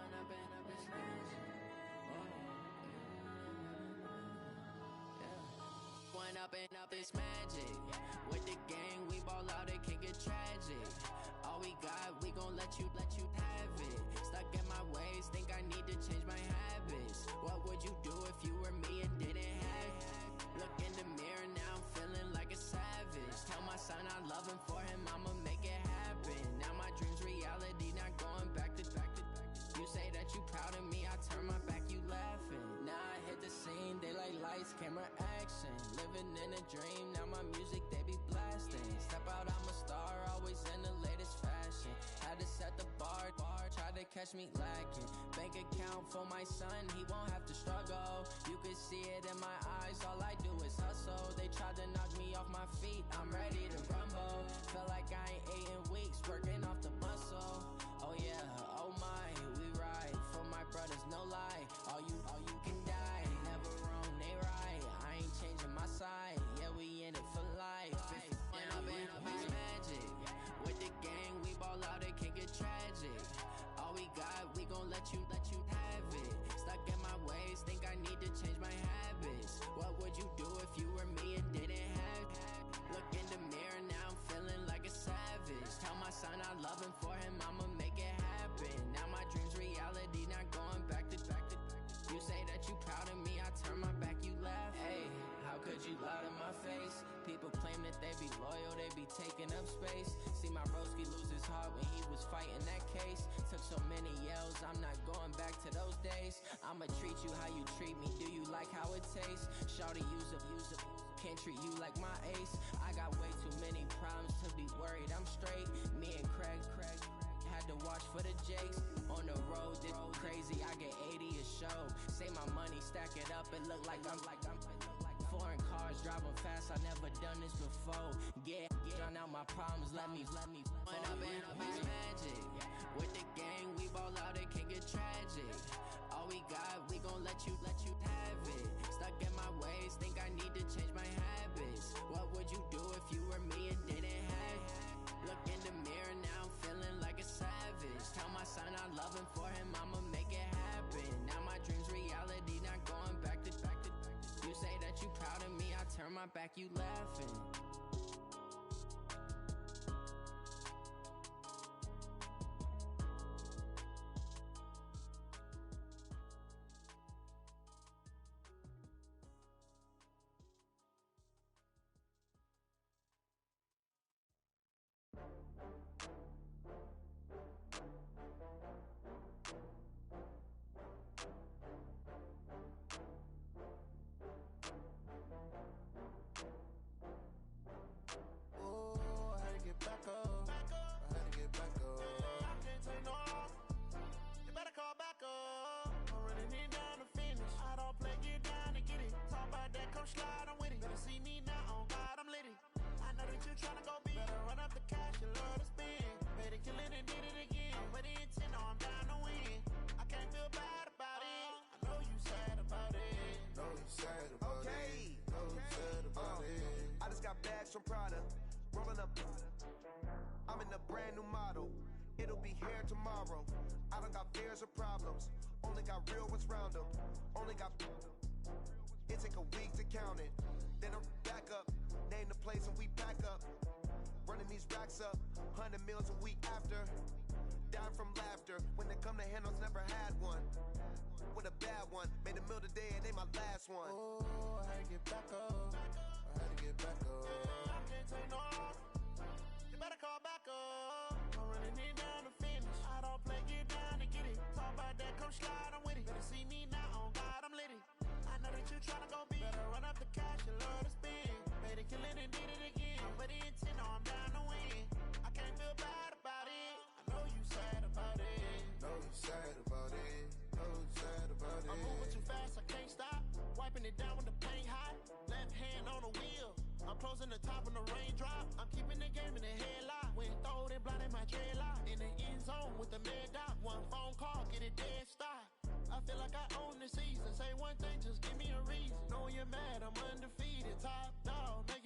up and up is magic. With the gang, we ball out, it can get tragic. All we got, we gon' let you have it. Stuck in my ways, think I need to change my habits. What would you do if you were me and didn't have it? Look in the mirror, now I'm feeling like a savage. Tell my son I love him, for him I'ma make it happen. Now my dream's reality, not going back to. You say that you proud of me, I turn my back, you laughing. Now I hit the scene, daylight lights, camera action. Living in a dream, now my music they be blasting. Step out, I'm a star, always in the latest fashion. Had to set the bar, try to catch me lacking. Bank account for my son, he won't have to struggle. You can see it in my eyes, all I do is hustle. They tried to knock me off my feet, I'm ready to rumble. Feel like I ain't ate in weeks, working off the muscle. Oh yeah, oh my, we ride for my brothers, no lie. All you can die, never wrong, they right. I ain't changing my side, yeah, we in it for life. When up and up is magic. With the gang, we ball out, it can get tragic. All we got, we gon' let you have it. Stuck in my ways, think I need to change my habits. What would you do if you were me and didn't have it? Look in the mirror, now I'm feeling like a savage. Tell my son I love him, for him I'ma make it happen. Now my dream's reality, not going back to. You say that you proud of me, I turn my back, you laugh. Hey, how could you lie to my face? People claim that they be loyal, they be taking up space. See my broski lose his heart when he was fighting that case. Took so many yells, I'm not going back to those days. I'ma treat you how you treat me, do you like how it tastes? Shawty, use up, can't treat you like my ace. I got way too many problems to be worried, I'm straight. Me and Craig had to watch for the Jakes. On the road, this crazy, I get 80 a show. Say my money, stack it up, it look like I'm foreign cars, driving fast, I never done this before. Get drown out my problems, let me When up and up is magic. With the gang, we ball out, it can get tragic. All we got, we gon' let you have it. Stuck in my ways, think I need to change my habits. What would you do if you were me and didn't have it? you laughing. Oh, I had to get back up. I had to get back up. I can't take no loss. You better call back up. I'm running it down to finish. I don't play, get down to get it. Talk about that, come slide, I'm with it. Better see me now, on God, I'm lit it. I know that you tryna go big. Better run up the cash, you love to spend. Made it, kill it, and did it again. But the intent, no, I'm down to win. I can't feel bad about it. I know you sad about it. Know you sad about it. Know you sad about it. I just got bags from Prada. Rolling up. I'm in a brand new model. It'll be here tomorrow. I don't got fears or problems. Only got real ones round them. Only got. It take a week to count it. Then I'm back up. Name the place and we back up. Running these racks up. 100 meals a week after. Dying from laughter. When they come to handles, never had one. With a bad one. Made a meal today and they my last one. Oh, I had to get back up. I had to get back up. I can't take no loss. You better call back up. I'm running it down to finish. I don't play, get down to get it. Talk about that, come slide, I'm with it. Better see me now, on God, I'm lit it. I know that you tryna go big. Better run up the cash, you love to spend. Made it, kill it, and did it again. But the intent, no, I'm down to win. I can't feel bad about it. I know you sad about it. Know you sad about it. Know you sad about it. I'm moving too fast, I can't stop. Wiping it down when the paint hot. Left hand on the wheel. I'm closing the top when the raindrop. I'm keeping the game in the headlock. When throwed and blinded my dreadlock. In the end zone with the mad dot. One phone call, get it dead stop. I feel like I own the season. Say one thing, just give me a reason. Knowing you're mad, I'm undefeated. Top dog, make